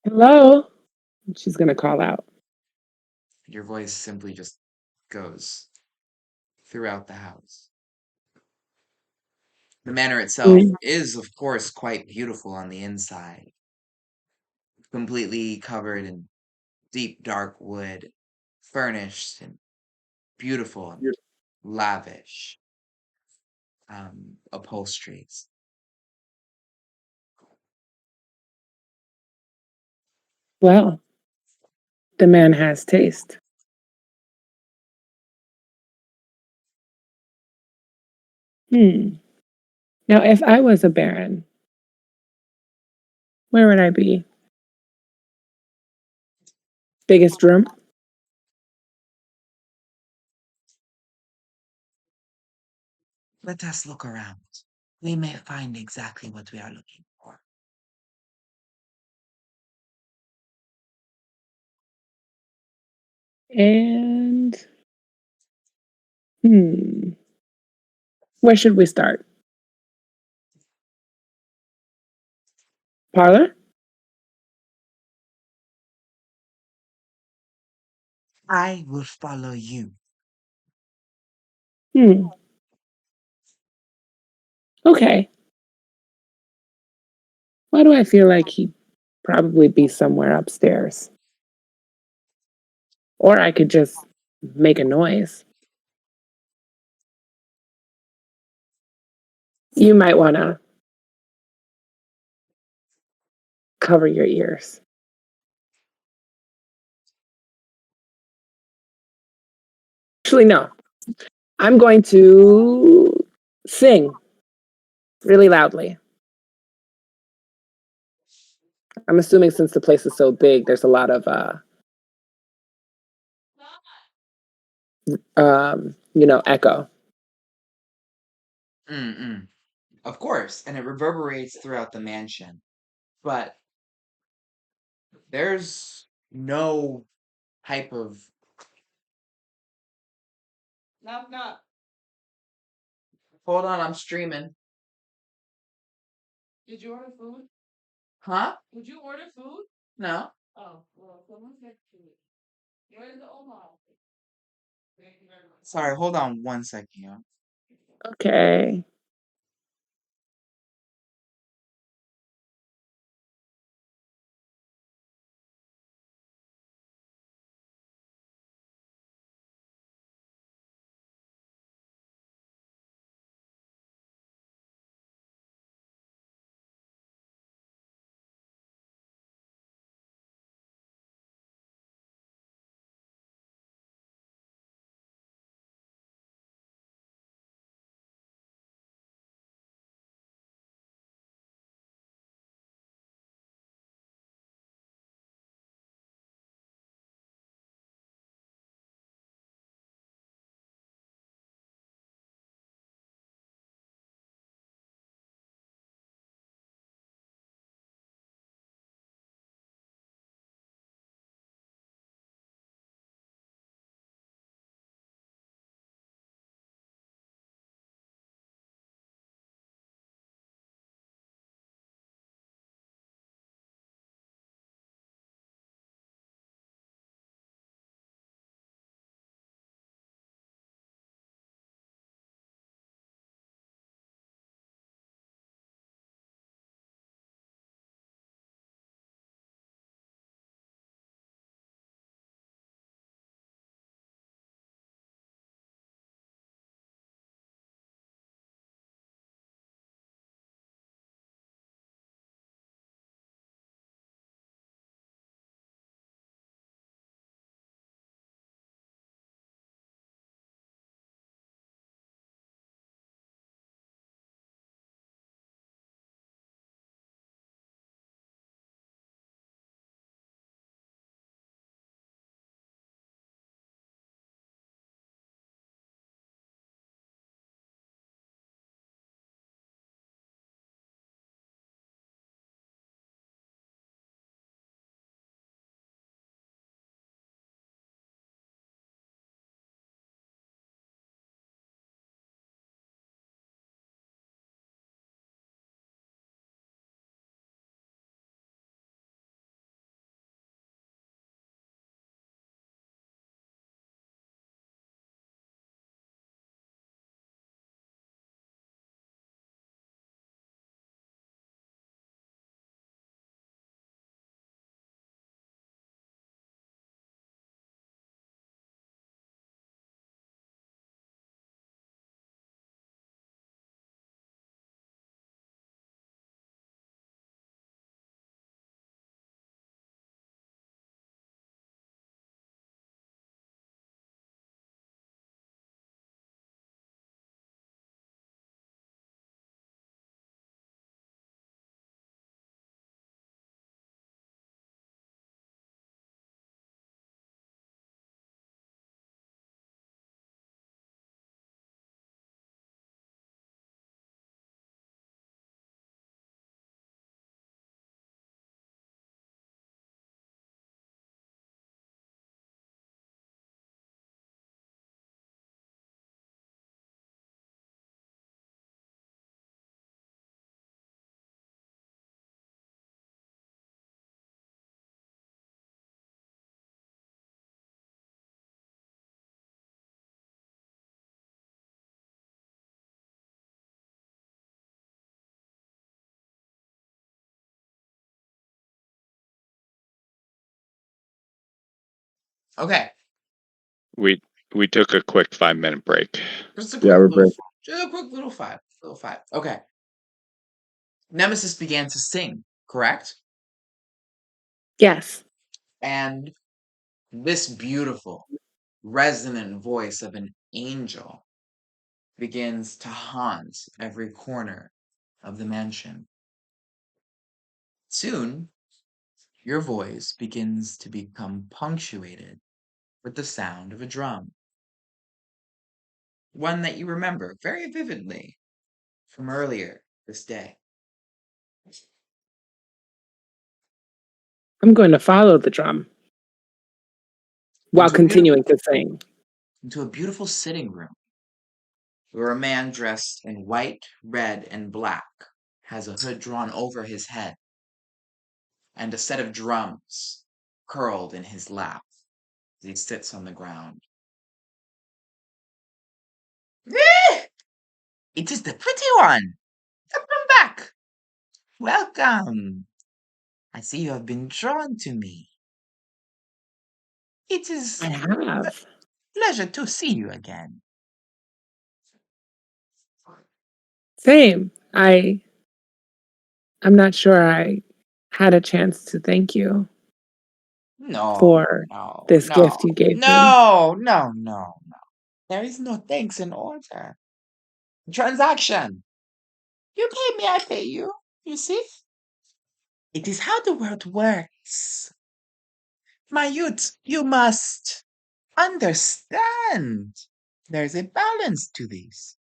Hello? She's going to call out. Your voice simply just goes throughout the house. The manor itself is, of course, quite beautiful on the inside. Completely covered in deep dark wood, furnished and beautiful and lavish upholsteries. Well, the man has taste. Hmm. Now, if I was a baron, where would I be? Biggest room? Let us look around. We may find exactly what we are looking for. And hmm, where should we start? Parlor? I will follow you. Hmm. Okay. Why do I feel like he'd probably be somewhere upstairs? Or I could just make a noise. You might want to cover your ears. Actually, no. I'm going to sing really loudly. I'm assuming since the place is so big, there's a lot of, echo. Mm-mm. Of course, and it reverberates throughout the mansion. But there's no type of. Knock, knock. Hold on, I'm streaming. Did you order food? Huh? Did you order food? No. Oh, well, someone said food. Where's the Omaha? Sorry, hold on one second. Okay. Okay. We took a quick 5-minute break. Just a Yeah, quick we're little break. just a quick little five. Little five. Okay. Nemesis began to sing, correct? Yes. And this beautiful, resonant voice of an angel begins to haunt every corner of the mansion. Soon, your voice begins to become punctuated with the sound of a drum, one that you remember very vividly from earlier this day. I'm going to follow the drum while Into a beautiful, continuing to sing. into a beautiful sitting room where a man dressed in white, red, and black has a hood drawn over his head and a set of drums curled in his lap as he sits on the ground. Eh, it is the pretty one! Come back! Welcome! I see you have been drawn to me. It is I a have. pleasure to see you again. Same. I'm not sure I had a chance to thank you No, for no, this no, gift you gave me. no. There is no thanks in order. Transaction. You pay me, I pay you. You see? It is how the world works. My youth, you must understand. There's a balance to this.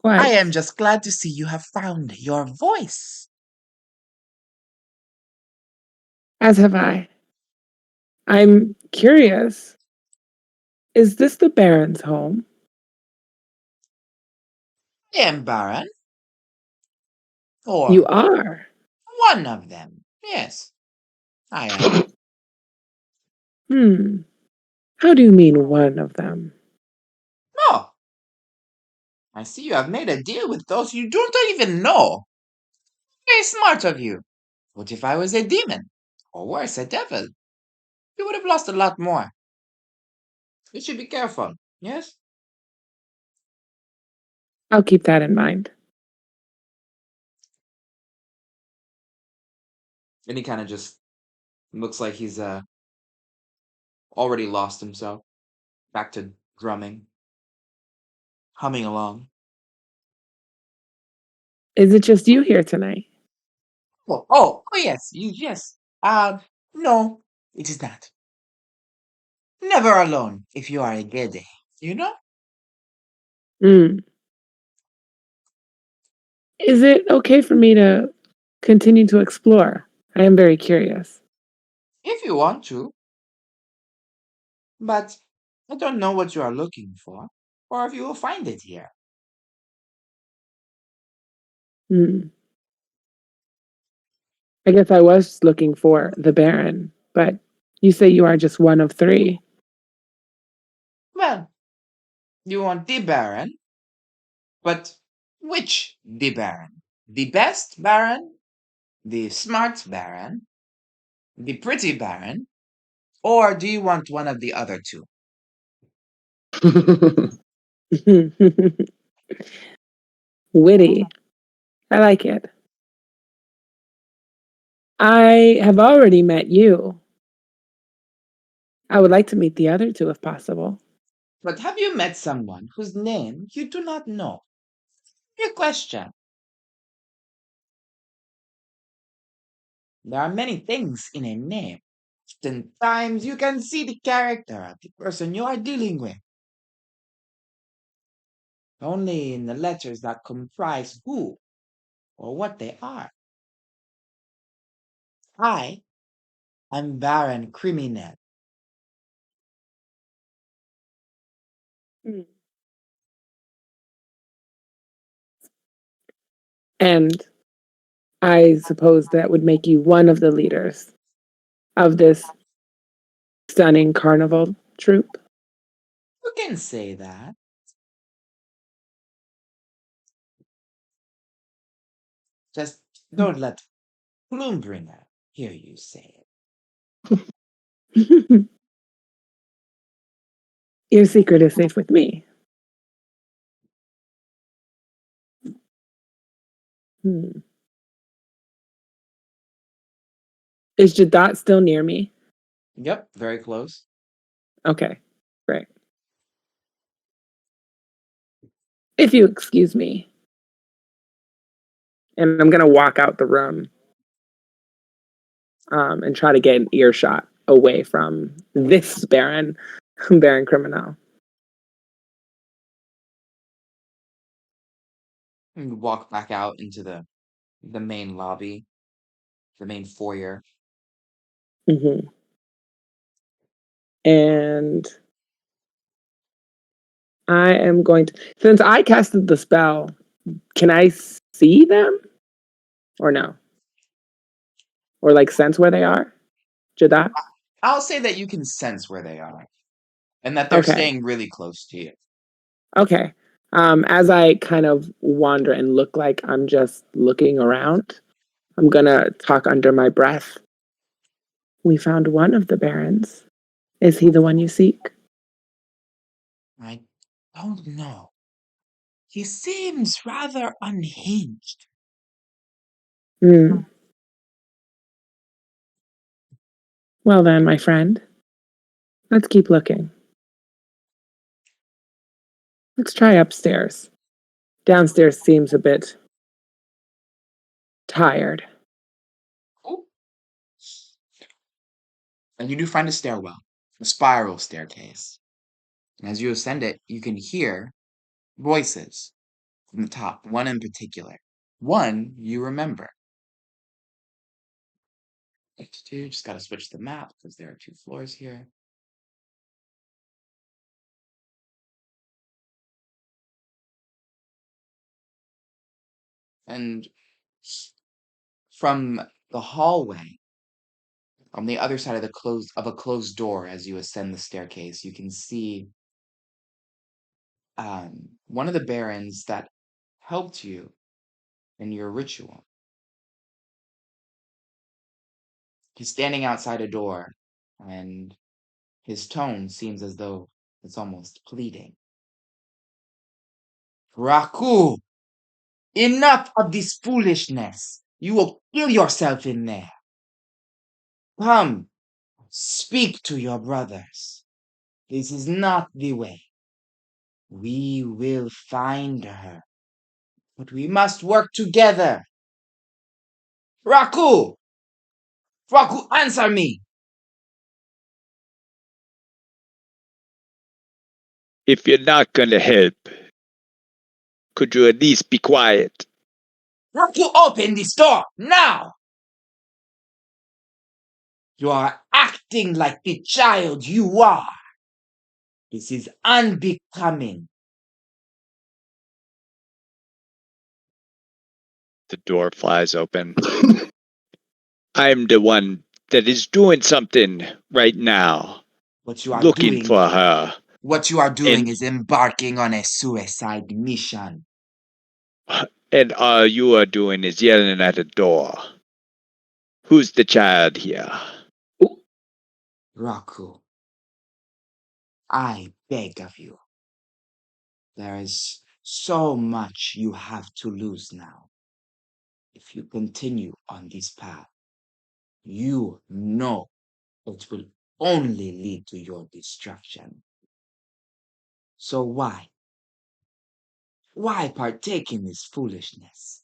I Quite. am just glad to see you have found your voice. As have I. I'm curious. Is this the Baron's home? I am Baron, You or are. one of them. Yes, I am. Hmm. How do you mean one of them? Oh, I see you have made a deal with those you don't even know. Very smart of you. What if I was a demon? Or worse, a devil? You would have lost a lot more. You should be careful, yes? I'll keep that in mind. And he kind of just looks like he's already lost himself. Back to drumming, humming along. Is it just you here tonight? Oh, yes, yes. No, it is not. Never alone if you are a gede, you know? Hmm. Is it okay for me to continue to explore? I am very curious. If you want to, but I don't know what you are looking for, or if you will find it here. Hmm. I guess I was looking for the Baron, but you say you are just one of three. Well, you want the Baron, but which the Baron? The best Baron? The smart Baron? The pretty Baron? Or do you want one of the other two? Witty. I like it. I have already met you. I would like to meet the other two if possible. But have you met someone whose name you do not know? Your question. There are many things in a name. Oftentimes you can see the character of the person you are dealing with. Only in the letters that comprise who or what they are. I am Baron Criminel. Hmm. And I suppose that would make you one of the leaders of this stunning carnival troupe. You can say that. Just don't let Bloombringer hear you say it. Your secret is safe with me. Hmm. Is Jadot still near me? Yep, very close. Okay, great. If you excuse me. And I'm gonna walk out the room and try to get an earshot away from this Baron Criminal. You walk back out into the main lobby, the main foyer. Mm-hmm. And I am going to, since I casted the spell, can I see them? Or no? Or like sense where they are? Jadot? I'll say that you can sense where they are, and that they're Okay. staying really close to you. Okay. As I kind of wander and look like I'm just looking around, I'm gonna talk under my breath. We found one of the barons. Is he the one you seek? I don't know. He seems rather unhinged. Hmm. Well then, my friend, let's keep looking. Let's try upstairs. Downstairs seems a bit tired. Oh. And you do find a stairwell, a spiral staircase. And as you ascend it, you can hear voices from the top, one in particular. One you remember. Just gotta switch the map because there are 2 floors here. And from the hallway, on the other side of a closed door, as you ascend the staircase, you can see one of the barons that helped you in your ritual. He's standing outside a door, and his tone seems as though it's almost pleading. Raku, enough of this foolishness. You will kill yourself in there. Come, speak to your brothers. This is not the way. We will find her, but we must work together. Raku! Raku, answer me! If you're not gonna help, could you at least be quiet? Raku, open this door, now! You are acting like the child you are. This is unbecoming. The door flies open. I'm the one that is doing something right now. What you are Looking doing, for her. And is embarking on a suicide mission. and all you are doing is yelling at the door. Who's the child here? Raku, I beg of you. There is so much you have to lose now. If you continue on this path, you know it will only lead to your destruction. So why? Why partake in this foolishness?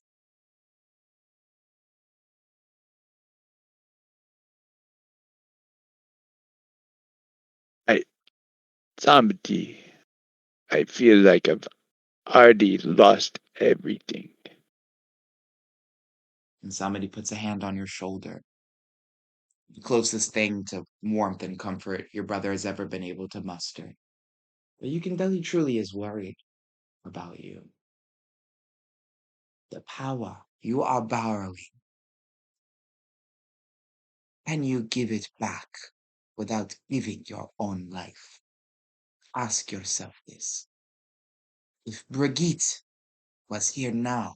Somebody. I feel like I've already lost everything. And somebody puts a hand on your shoulder. The closest thing to warmth and comfort your brother has ever been able to muster. But you can tell he truly is worried about you. The power you are borrowing. Can you give it back without giving your own life? Ask yourself this. If Brigitte was here now,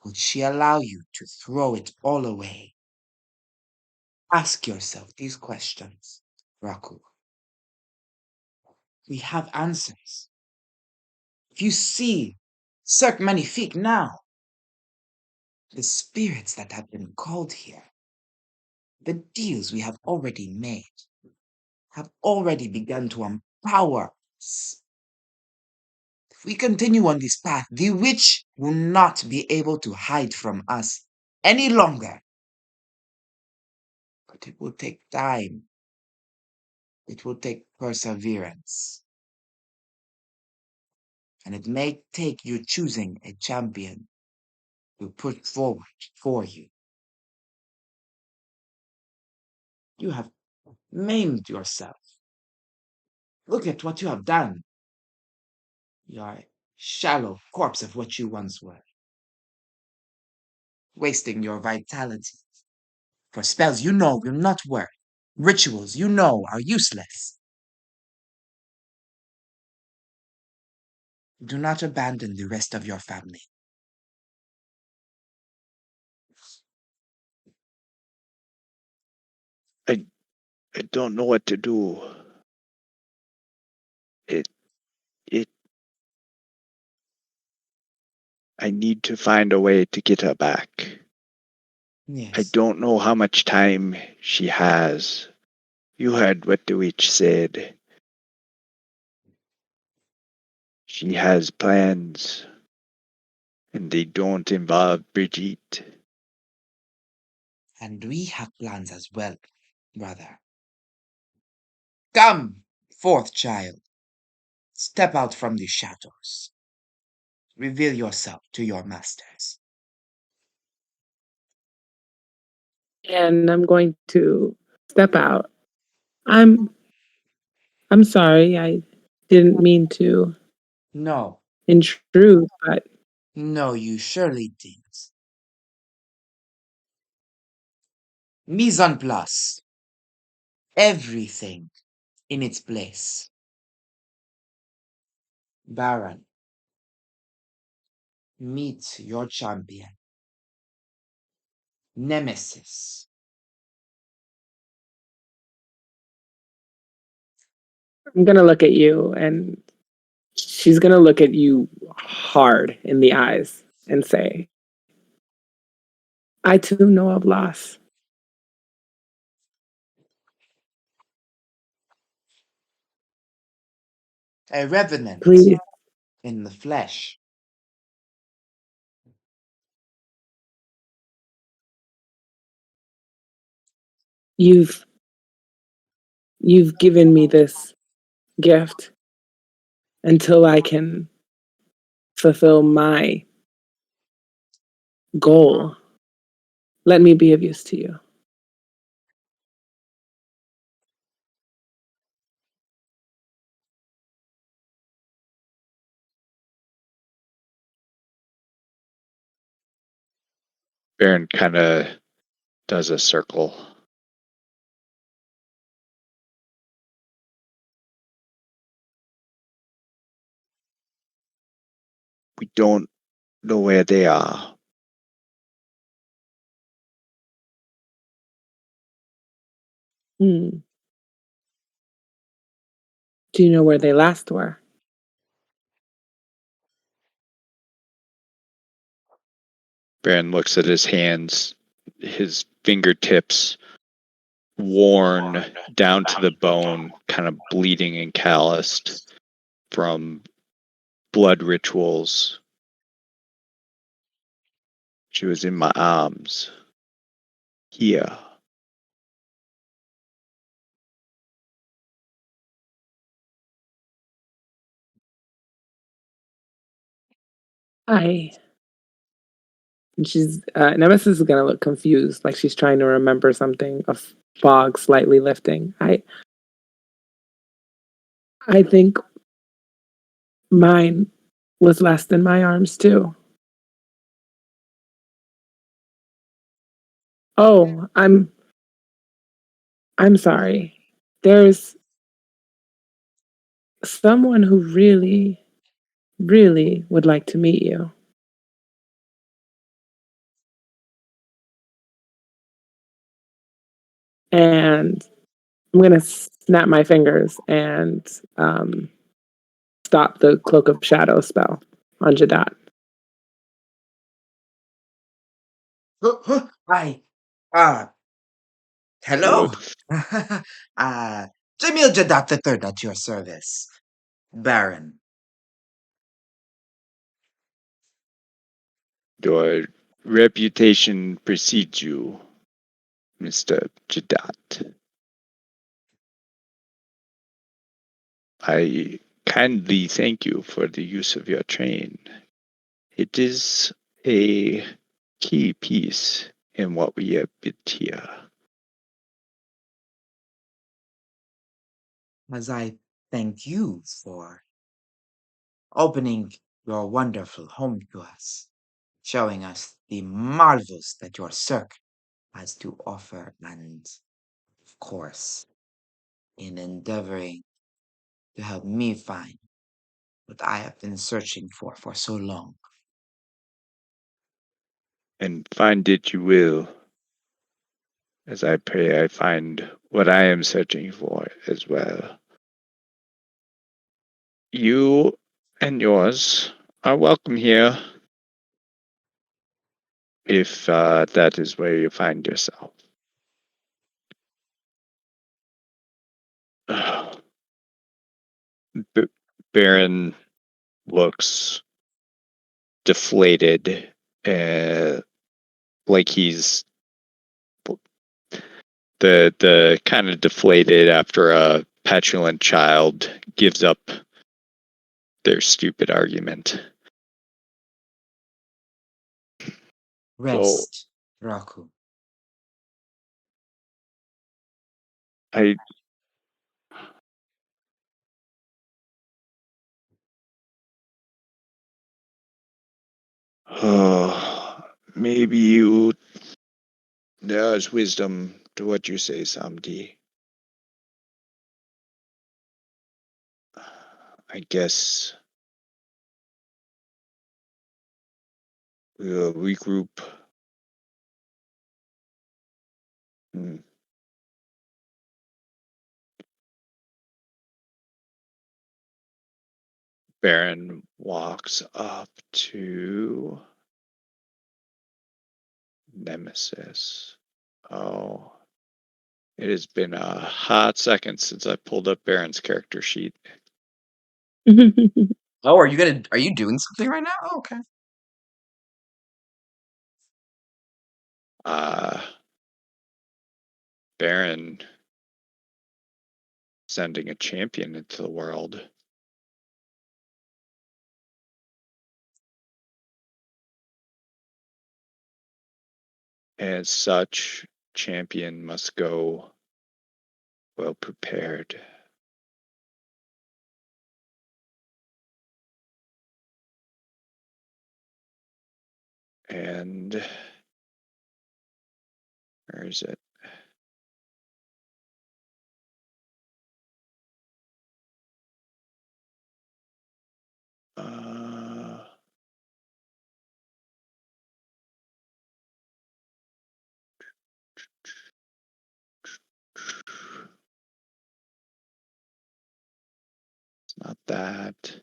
would she allow you to throw it all away? Ask yourself these questions, Raku. We have answers. If you see Cirque Magnifique now, the spirits that have been called here, the deals we have already made, have already begun to empower us. If we continue on this path, the witch will not be able to hide from us any longer. But it will take time. It will take perseverance. And it may take you choosing a champion to put forward for you. You have maimed yourself. Look at what you have done. You are a shallow corpse of what you once were. Wasting your vitality for spells you know will not work, rituals you know are useless. Do not abandon the rest of your family. I don't know what to do. It it I need to find a way to get her back. I Yes, don't know how much time she has. You heard what the witch said. She has plans, and they don't involve Brigitte. and we have plans as well, brother. Come forth, child. Step out from the shadows. Reveal yourself to your masters. And I'm going to step out. I'm I'm sorry. I didn't mean to No, intrude, but no, you surely didn't. Mise en place. Everything in its place. Baron, meet your champion. Nemesis. I'm gonna look at you, and she's gonna look at you hard in the eyes and say, I too know of loss. A revenant Please, in the flesh. you've you've given me this gift until I can fulfill my goal. Let me be of use to you. Baron kind of does a circle. We don't know where they are. Hmm. Do you know where they last were? Baron looks at his hands, his fingertips worn down to the bone, kind of bleeding and calloused from blood rituals. She was in my arms. Here. I. And she's Nemesis is gonna look confused, like she's trying to remember something. A fog slightly lifting. I think mine was less than my arms too. Oh, I'm sorry. There's someone who really, really would like to meet you. And I'm going to snap my fingers and stop the Cloak of Shadow spell on Jadot. Hi. Hello. Good. Jamil Jadot III at your service, Baron. Your reputation precedes you, Mr. Jadot. I kindly thank you for the use of your train. It is a key piece in what we have built here. As I thank you for opening your wonderful home to us, showing us the marvels that your cirque has to offer, and, of course, in endeavoring to help me find what I have been searching for so long. And find it you will, as I pray I find what I am searching for as well. You and yours are welcome here, if that is where you find yourself. Baron looks deflated, like he's the kind of deflated after a petulant child gives up their stupid argument. So Rest, Raku. I maybe there's wisdom to what you say, Samdi. I guess we'll regroup. Hmm. Baron walks up to Nemesis. Oh, it has been a hot second since I pulled up Baron's character sheet. Oh, are you doing something right now? Oh, okay. Baron sending a champion into the world. As such, champion must go well prepared. And where is it? It's not that.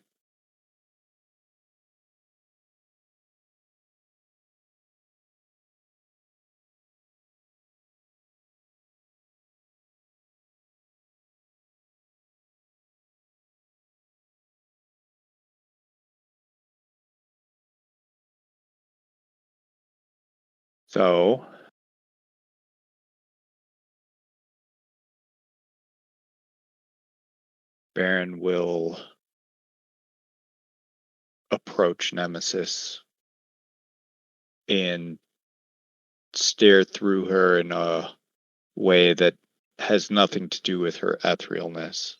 So Baron will approach Nemesis and stare through her in a way that has nothing to do with her etherealness.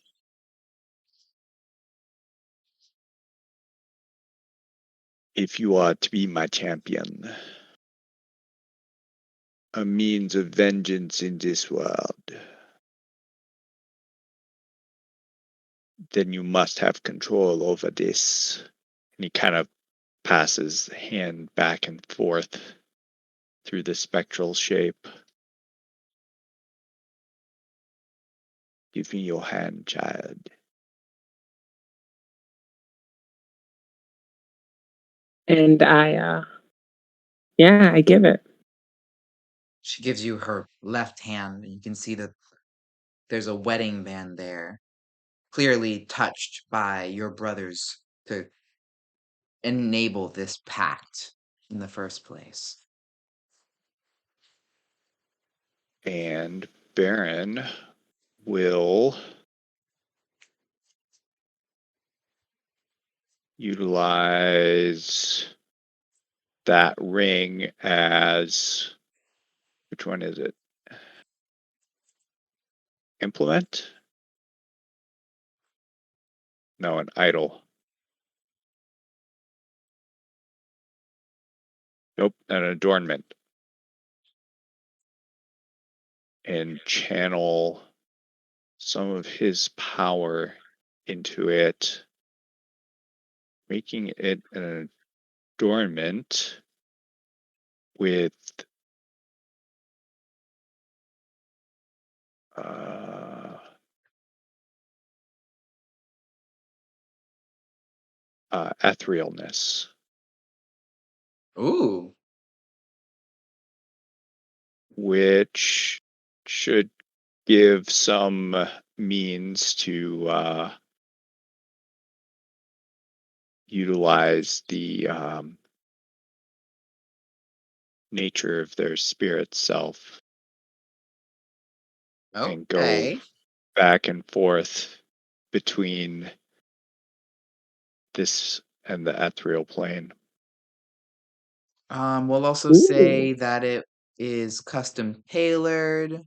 If you are to be my champion, a means of vengeance in this world, then you must have control over this. And he kind of passes the hand back and forth through the spectral shape. Give me your hand, child. And I give it. She gives you her left hand, and you can see that there's a wedding band there, clearly touched by your brothers to enable this pact in the first place. And Baron will utilize that ring as, which one is it? Implement? No, an idol. Nope, an adornment. And channel some of his power into it, making it an adornment with etherealness, Ooh. which should give some means to utilize the nature of their spirit self and go Okay. back and forth between this and the ethereal plane. We'll also Ooh. say that it is custom tailored.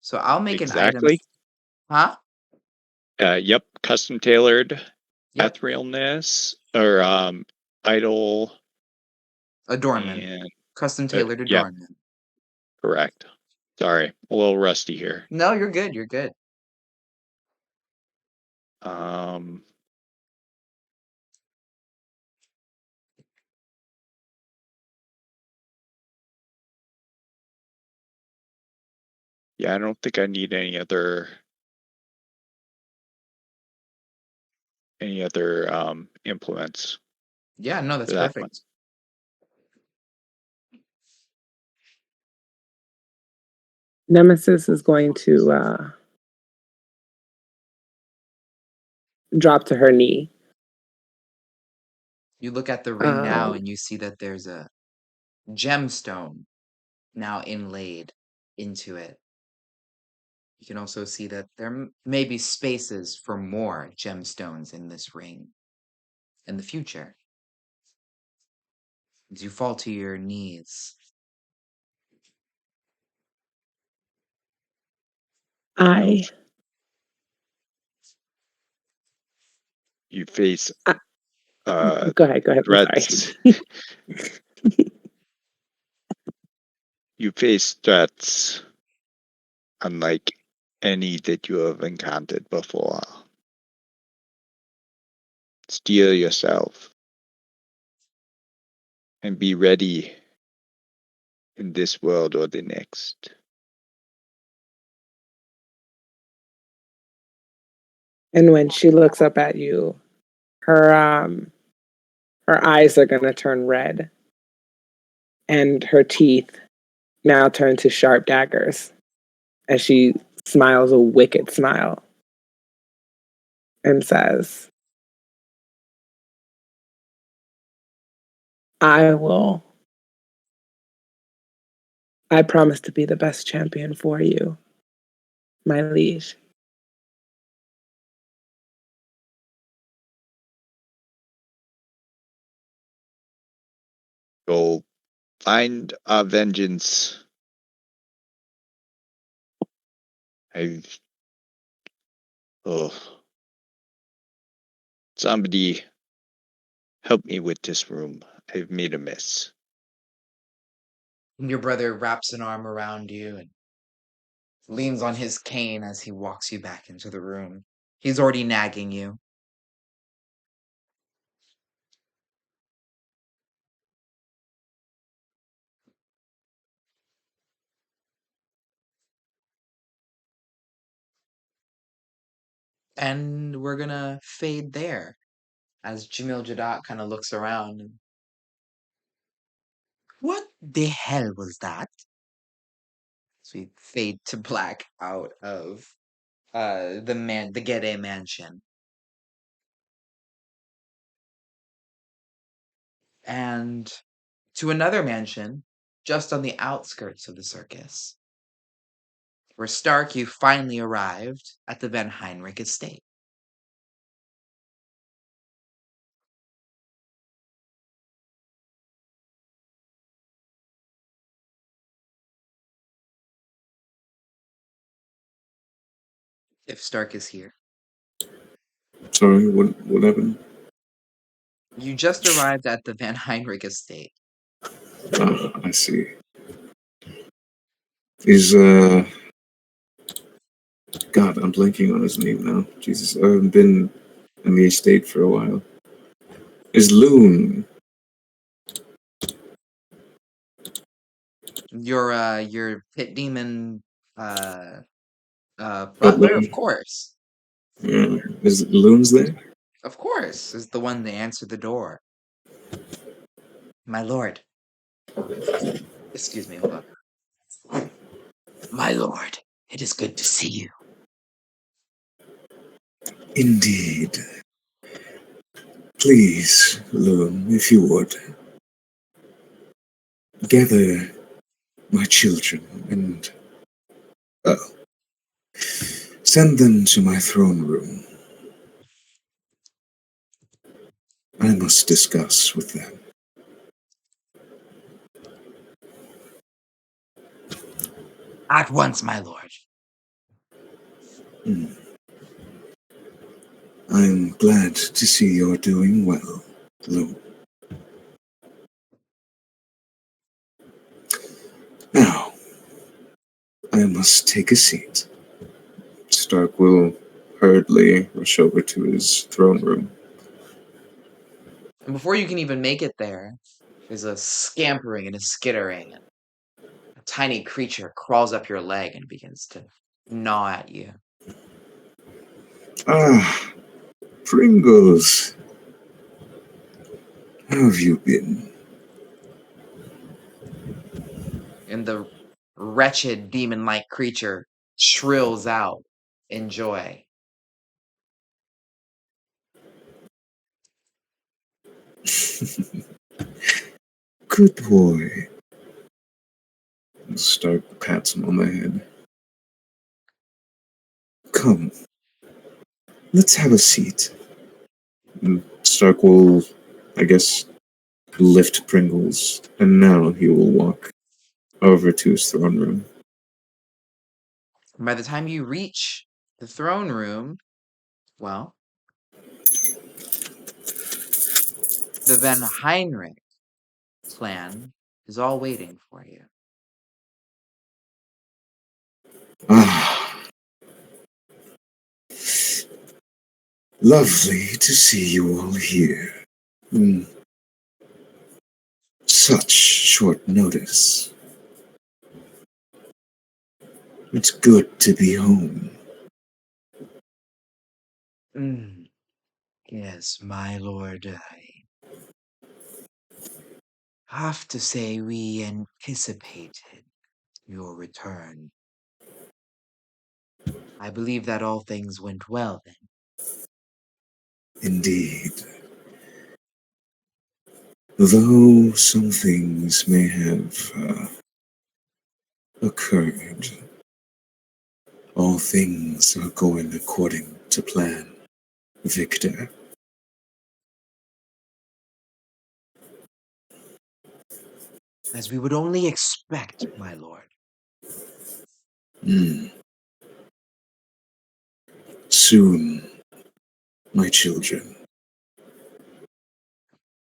So I'll make an item. Exactly. Huh? Yep, custom tailored Yep. etherealness or idol Adornment. and Custom tailored yeah, adornment. correct. Sorry, a little rusty here. No, you're good. You're good. Um, yeah, I don't think I need any other implements Yeah, no, that's for that one. perfect. Nemesis is going to drop to her knee. You look at the ring now and you see that there's a gemstone now inlaid into it. You can also see that there may be spaces for more gemstones in this ring in the future. As you fall to your knees, You face Go ahead. I'm threats. sorry. You face threats unlike any that you have encountered before. Steel yourself and be ready in this world or the next. And when she looks up at you, her eyes are gonna turn red, and her teeth now turn to sharp daggers as she smiles a wicked smile and says, I promise to be the best champion for you, my liege. Go find our vengeance. I've somebody help me with this room. I've made a mess. and your brother wraps an arm around you and leans on his cane as he walks you back into the room. He's already nagging you. And we're gonna fade there as Jamil Jadot kind of looks around. What the hell was that? So we fade to black out of the Gede mansion. And to another mansion just on the outskirts of the circus, where Stark, you finally arrived at the Van Heinrich estate. If Stark is here. Sorry, what happened? You just arrived at the Van Heinrich estate. Ah, I see. Is God, I'm blanking on his name now. Jesus, I haven't been in the estate for a while. Is Loon? Your pit demon butler, Butler? of course. Yeah. Is Loon's there? Of course, is the one that answered the door. My lord. Excuse me, hold on. My lord, it is good to see you. Indeed. Please, Loon, if you would, gather my children and send them to my throne room. I must discuss with them. At once, my lord. I'm glad to see you're doing well, Loon. Now, I must take a seat. Stark will hurriedly rush over to his throne room. And before you can even make it there's a scampering and a skittering. And a tiny creature crawls up your leg and begins to gnaw at you. Ah, Pringles. How have you been? And the wretched demon-like creature shrills out in joy. Good boy. Stark pats him on the head. Come, let's have a seat. And Stark will, I guess, lift Pringles, and now he will walk over to his throne room. And by the time you reach the throne room, well, the Van Heinrich clan is all waiting for you. Ah, lovely to see you all here. Such short notice. It's good to be home. Yes, my lord, I have to say we anticipated your return. I believe that all things went well then. Indeed. Though some things may have occurred, all things are going according to plan, Victor. As we would only expect, my lord. Soon, my children.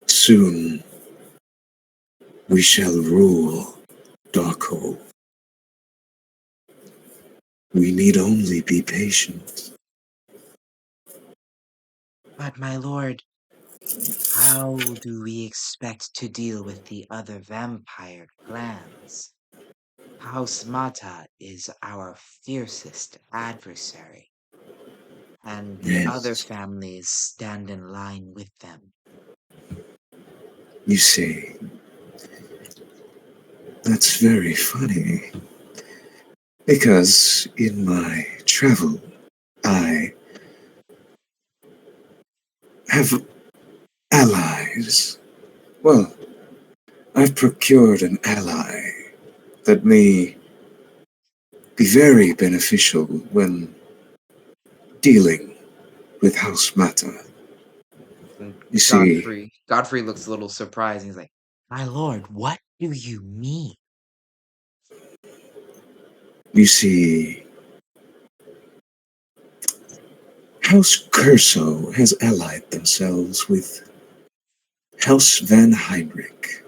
Soon, we shall rule Darkhold. We need only be patient. But my lord, how do we expect to deal with the other vampire clans? House Mata is our fiercest adversary. and the other Yes. families stand in line with them. You see, that's very funny. Because in my travel, I have allies. Well, I've procured an ally that may be very beneficial when dealing with house matter. And You see, Godfrey looks a little surprised. He's like, "My lord, what do you mean?" you see, House Curso has allied themselves with House Van Heinrich.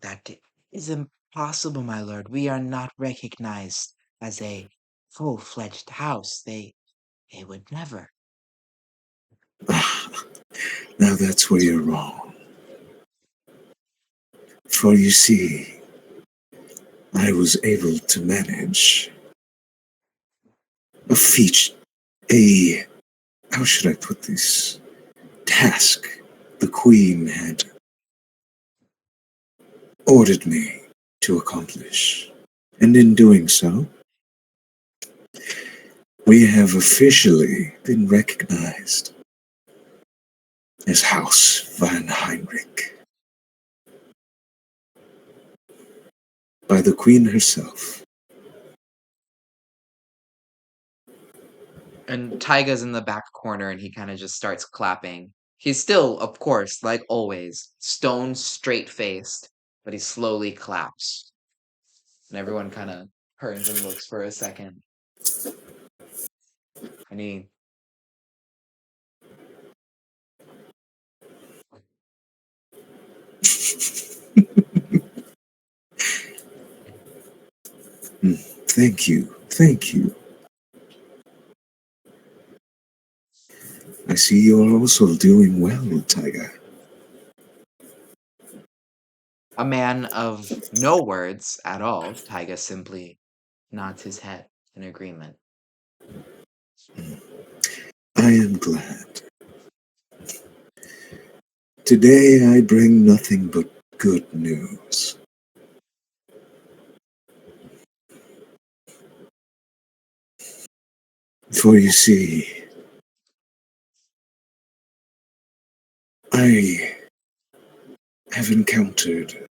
That is impossible, my lord. We are not recognized as a full-fledged house. They would never. Ah, now that's where you're wrong. For you see, I was able to manage a feat, a, how should I put this, task the Queen had ordered me to accomplish. And in doing so, we have officially been recognized as House Van Heinrich by the Queen herself. And Taiga's in the back corner and he kind of just starts clapping. He's still, of course, like always, stone straight faced, but he slowly claps. And everyone kind of turns and looks for a second. And he Thank you, thank you. I see you're also doing well, Tiger. a man of no words at all, Taiga simply nods his head in agreement. I am glad. Today I bring nothing but good news. For you see, I have encountered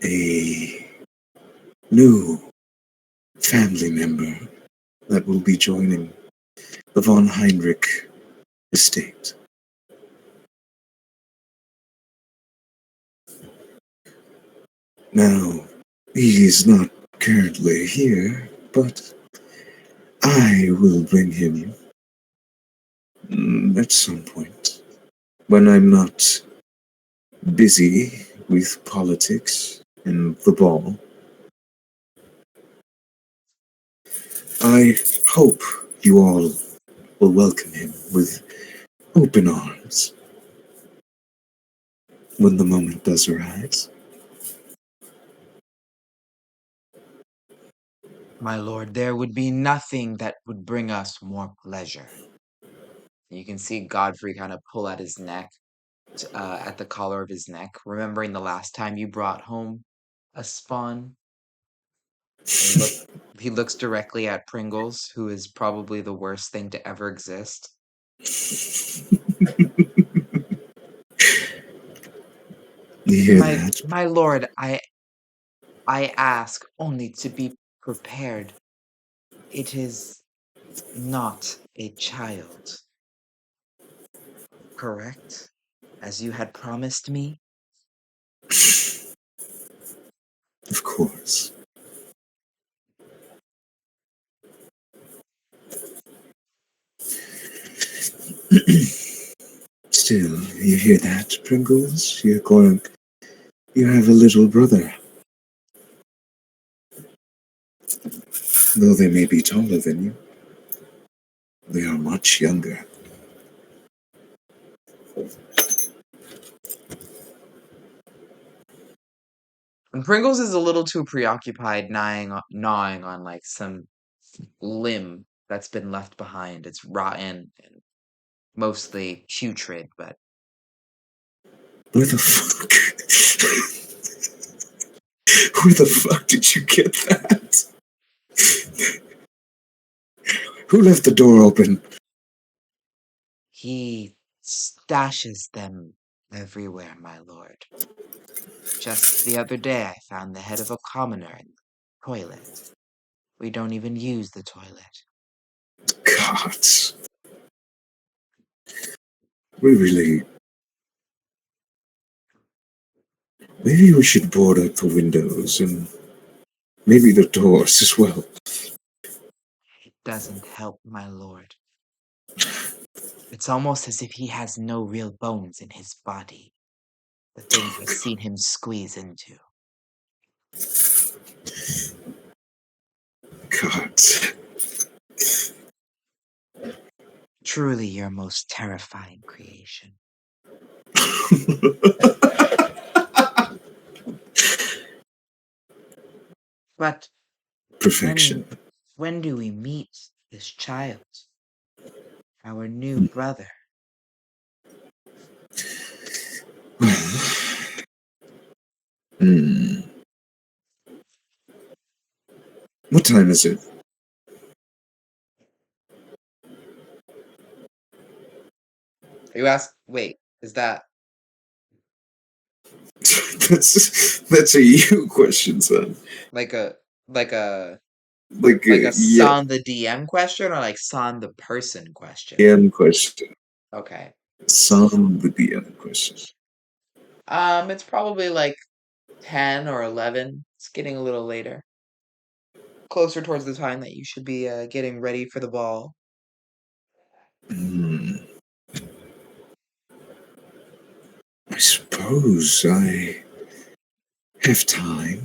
a new family member that will be joining the von Heinrich estate. Now, he is not currently here, but I will bring him at some point when I'm not busy with politics and the ball. I hope you all will welcome him with open arms when the moment does arise. My lord, there would be nothing that would bring us more pleasure. You can see Godfrey kind of pull at his neck, at the collar of his neck, remembering the last time you brought home a spawn. And he looks directly at Pringles, who is probably the worst thing to ever exist. You hear that? My lord, I ask only to be prepared. It is not a child, correct? As you had promised me? Of course. Still, you hear that, Pringles? You have a little brother. Though they may be taller than you, they are much younger. And Pringles is a little too preoccupied gnawing on like some limb that's been left behind. It's rotten and mostly putrid, but Where the fuck? Where the fuck did you get that? Who left the door open? he stashes them everywhere, my lord. Just the other day, I found the head of a commoner in the toilet. We don't even use the toilet. God. We really. Maybe we should board up the windows and maybe the doors as well. It doesn't help, my lord. It's almost as if he has no real bones in his body. The things I've seen him squeeze into. God. Truly your most terrifying creation. But Perfection. when do we meet this child? Our new brother. Hmm. What time is it? You ask, wait, is that That's a you question, son. like a Like yeah, San the DM question or like San the person question? DM question. Okay. Some the DM question. It's probably like 10 or 11. It's getting a little later. Closer towards the time that you should be getting ready for the ball. Hmm. I suppose I have time.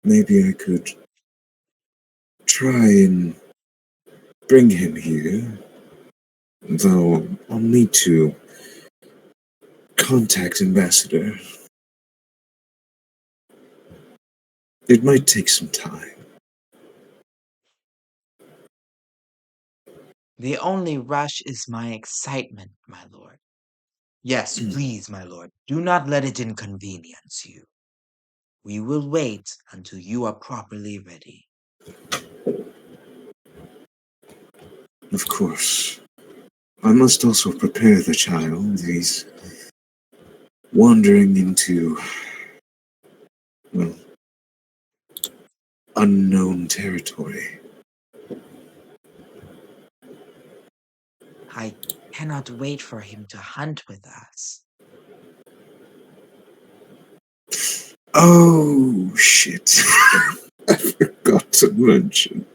Maybe I could try and bring him here. Though I'll need to contact Ambassador. It might take some time. The only rush is my excitement, my lord. Yes, Hmm. please, my lord. Do not let it inconvenience you. We will wait until you are properly ready. Of course. I must also prepare the child. He's wandering into, well, unknown territory. I cannot wait for him to hunt with us. Oh, shit. I forgot to mention.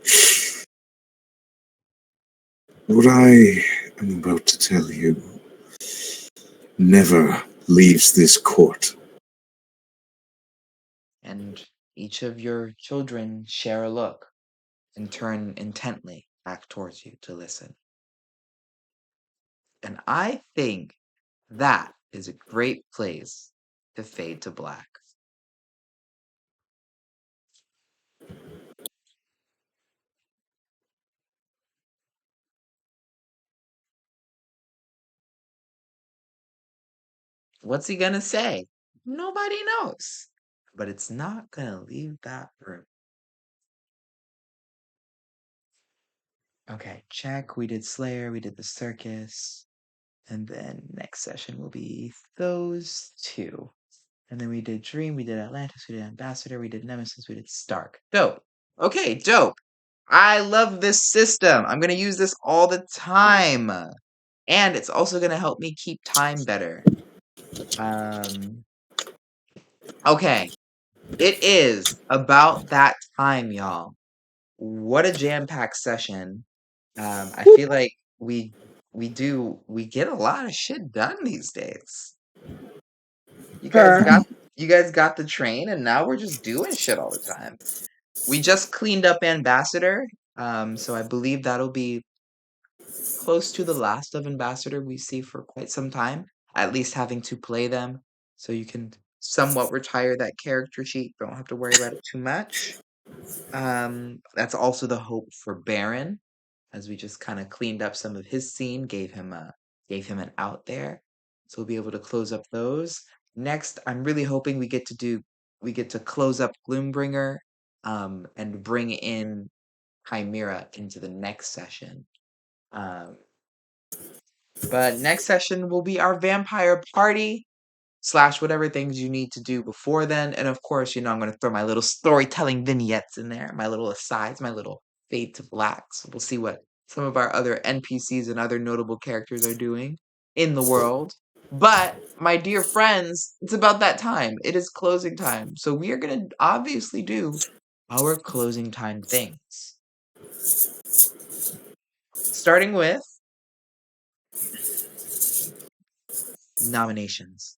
What I am about to tell you never leaves this court. And each of your children share a look and turn intently back towards you to listen. And I think that is a great place to fade to black. What's he gonna say? Nobody knows. But it's not gonna leave that room. Okay, check. We did Slayer, we did the circus. And then next session will be those two. And then we did Dream, we did Atlantis, we did Ambassador, we did Nemesis, we did Stark. Dope. Okay, dope. I love this system. I'm gonna use this all the time. And it's also gonna help me keep time better. Okay. It is about that time, y'all. What a jam-packed session. I feel like we get a lot of shit done these days. You guys Her. got you guys got the train and now we're just doing shit all the time. We just cleaned up Ambassador. So I believe that'll be close to the last of Ambassador we see for quite some time. At least having to play them so you can somewhat retire that character sheet. Don't have to worry about it too much. That's also the hope for Baron, as we just kind of cleaned up some of his scene, gave him an out there. So we'll be able to close up those. Next, I'm really hoping we get to close up Gloombringer, and bring in Chimera into the next session. But next session will be our vampire party / whatever things you need to do before then. And of course, I'm going to throw my little storytelling vignettes in there, my little asides, my little fade to blacks. We'll see what some of our other NPCs and other notable characters are doing in the world. But, my dear friends, it's about that time. It is closing time. So we are going to obviously do our closing time things. Starting with nominations.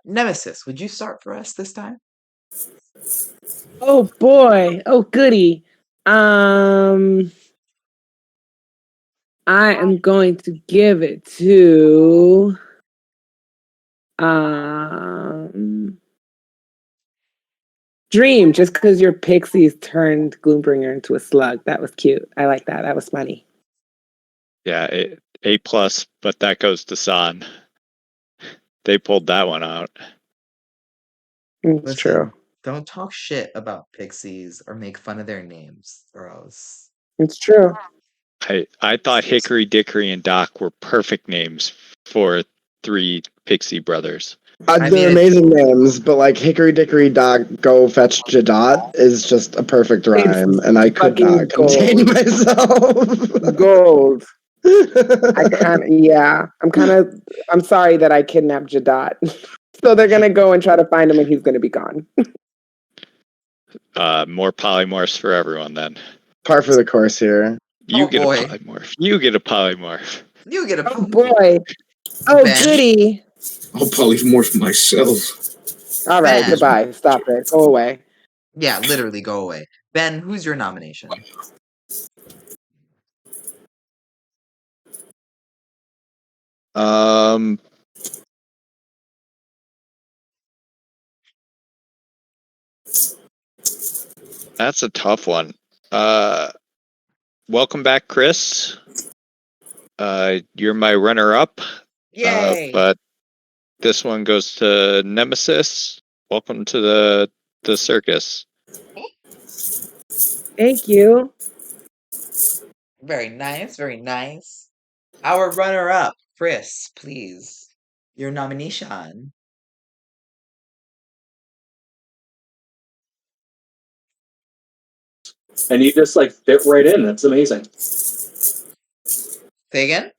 Nemesis, would you start for us this time? Oh boy. Oh goody. I am going to give it to Dream, just because your pixies turned Gloombringer into a slug. That was cute. I like that. That was funny. Yeah, A+, but that goes to San. They pulled that one out. It's Listen, true. don't talk shit about pixies or make fun of their names, or else. It's true. I thought Hickory, Dickory, and Doc were perfect names for 3 pixie brothers. They're amazing names, but like Hickory Dickory Doc Go Fetch Jadot is just a perfect rhyme, and I could not contain myself. Gold. I'm sorry that I kidnapped Jadot. So they're gonna go and try to find him, and he's gonna be gone. More polymorphs for everyone then. Par for the course here. You get a polymorph. You get a polymorph. You get a Oh boy. Oh Ben. goody. I'll polymorph myself. All right, Ben. goodbye. Stop it. Go away. Yeah, literally go away. Ben, who's your nomination? That's a tough one. Welcome back, Chris. You're my runner-up. Yay! But this one goes to Nemesis. Welcome to the circus. Thank you. Very nice, very nice. Our runner-up, Chris, please. Your nomination. And you just fit right in. That's amazing. Say again?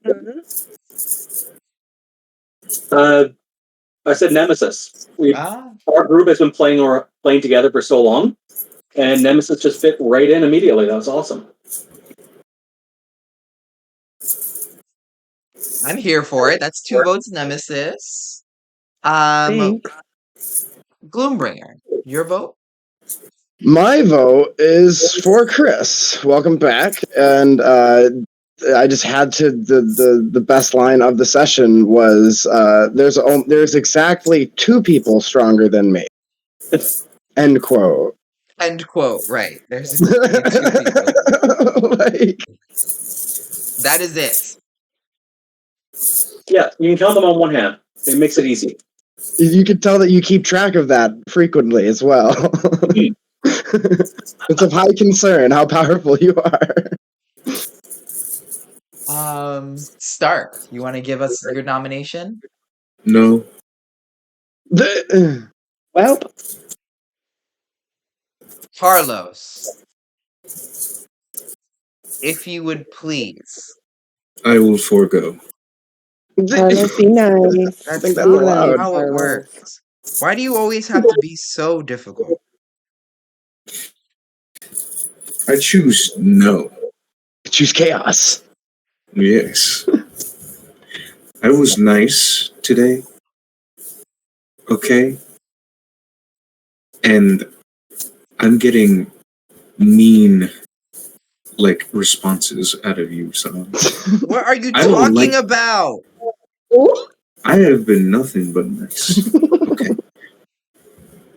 I said Nemesis. Our group has been playing together for so long, and Nemesis just fit right in immediately. That was awesome. I'm here for it. That's 2 votes, Nemesis. Thanks. Gloombringer, your vote? My vote is for Chris. Welcome back, and I just had to. The best line of the session was, "There's exactly 2 people stronger than me." End quote. End quote. Right. There's 2 people. That is it. Yeah, you can count them on one hand. It makes it easy. You can tell that you keep track of that frequently as well. It's of high concern how powerful you are. Stark, you want to give us your nomination? No. Well, Carlos, if you would please. I will forego. Carlos, be nice. That's not how it works. Why do you always have to be so difficult? I choose no. I choose chaos. Yes. I was nice today. Okay. And I'm getting mean responses out of you, son. What are you talking about? I have been nothing but nice. Okay.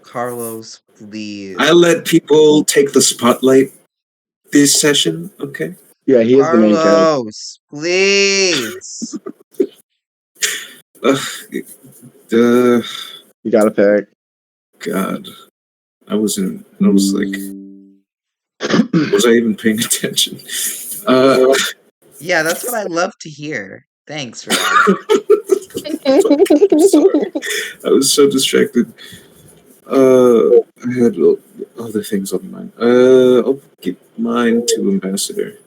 Carlos, please. I let people take the spotlight this session. Okay. Yeah, he is the main character. Carlos, please. Uh, You gotta pick. God. I was like, was I even paying attention? Yeah, that's what I love to hear. Thanks, Rad. I'm sorry. I was so distracted. I had other things on mind. I'll give mine to Ambassador.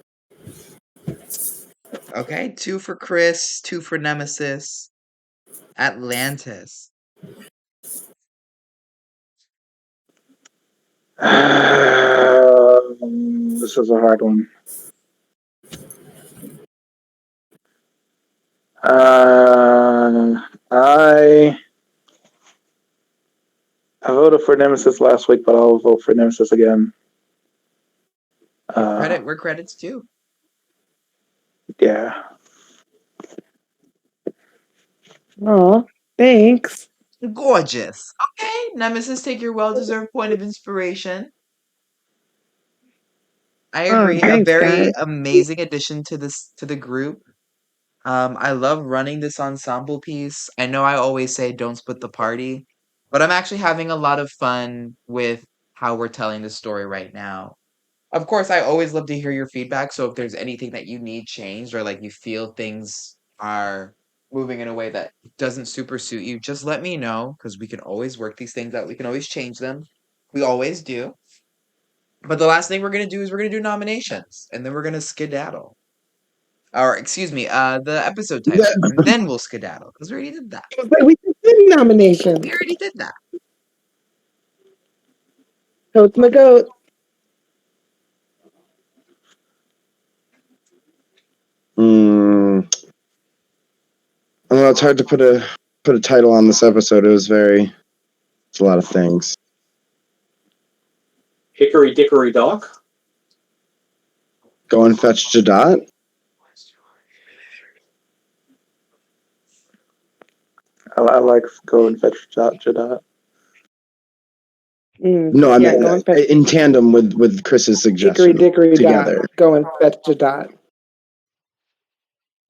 Okay, 2 for Chris, 2 for Nemesis. Atlantis. This is a hard one. I voted for Nemesis last week, but I'll vote for Nemesis again. Credit where credit's due. Yeah. Oh, thanks. Gorgeous. Okay, Nemesis, take your well-deserved point of inspiration. I agree. A Thanks, very guys. amazing addition to the group. I love running this ensemble piece. I know I always say don't split the party, but I'm actually having a lot of fun with how we're telling the story right now. Of course, I always love to hear your feedback. So if there's anything that you need changed or like you feel things are moving in a way that doesn't super suit you, just let me know because we can always work these things out. We can always change them. We always do. But the last thing we're gonna do is we're gonna do nominations and then we're gonna skedaddle. Or excuse me, the episode title. And then we'll skedaddle. Because we already did that. But we did nomination. We already did that. Totes my goat. I don't know. It's hard to put a title on this episode. It's a lot of things. Hickory Dickory Dock. Go and fetch Jadot. I like Go and Fetch Jadot. No, I mean go and fetch in tandem with Chris's suggestion. Hickory Dickory together. Dock. Go and fetch Jadot.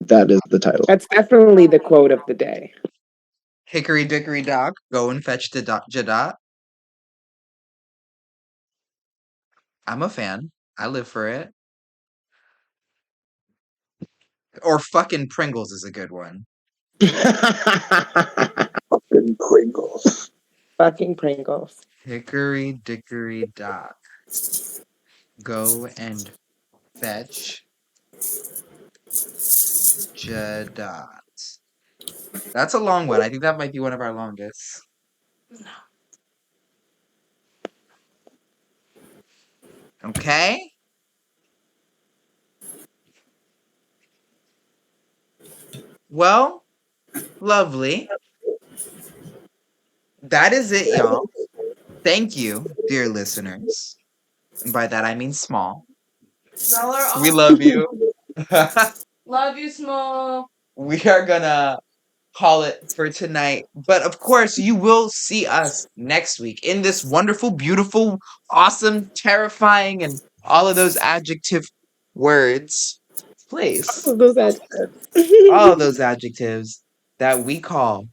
That is the title. That's definitely the quote of the day. Hickory Dickory Dock. Go and fetch the Jadot. I'm a fan. I live for it. Or fucking Pringles is a good one. Fucking Pringles. Fucking Pringles. Hickory Dickory Dock. Go and fetch Jadot. That's a long one. I think that might be one of our longest. Okay. Well, lovely. That is it, y'all. Thank you, dear listeners. And by that I mean small. We love you. Love you, Small. We are gonna call it for tonight. But of course, you will see us next week in this wonderful, beautiful, awesome, terrifying, and all of those adjective words place. All of those adjectives. All of those adjectives that we call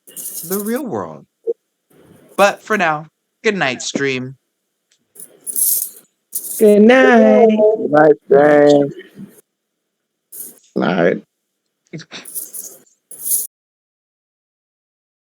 the real world. But for now, good night, stream. Good night. Good night, James. All right.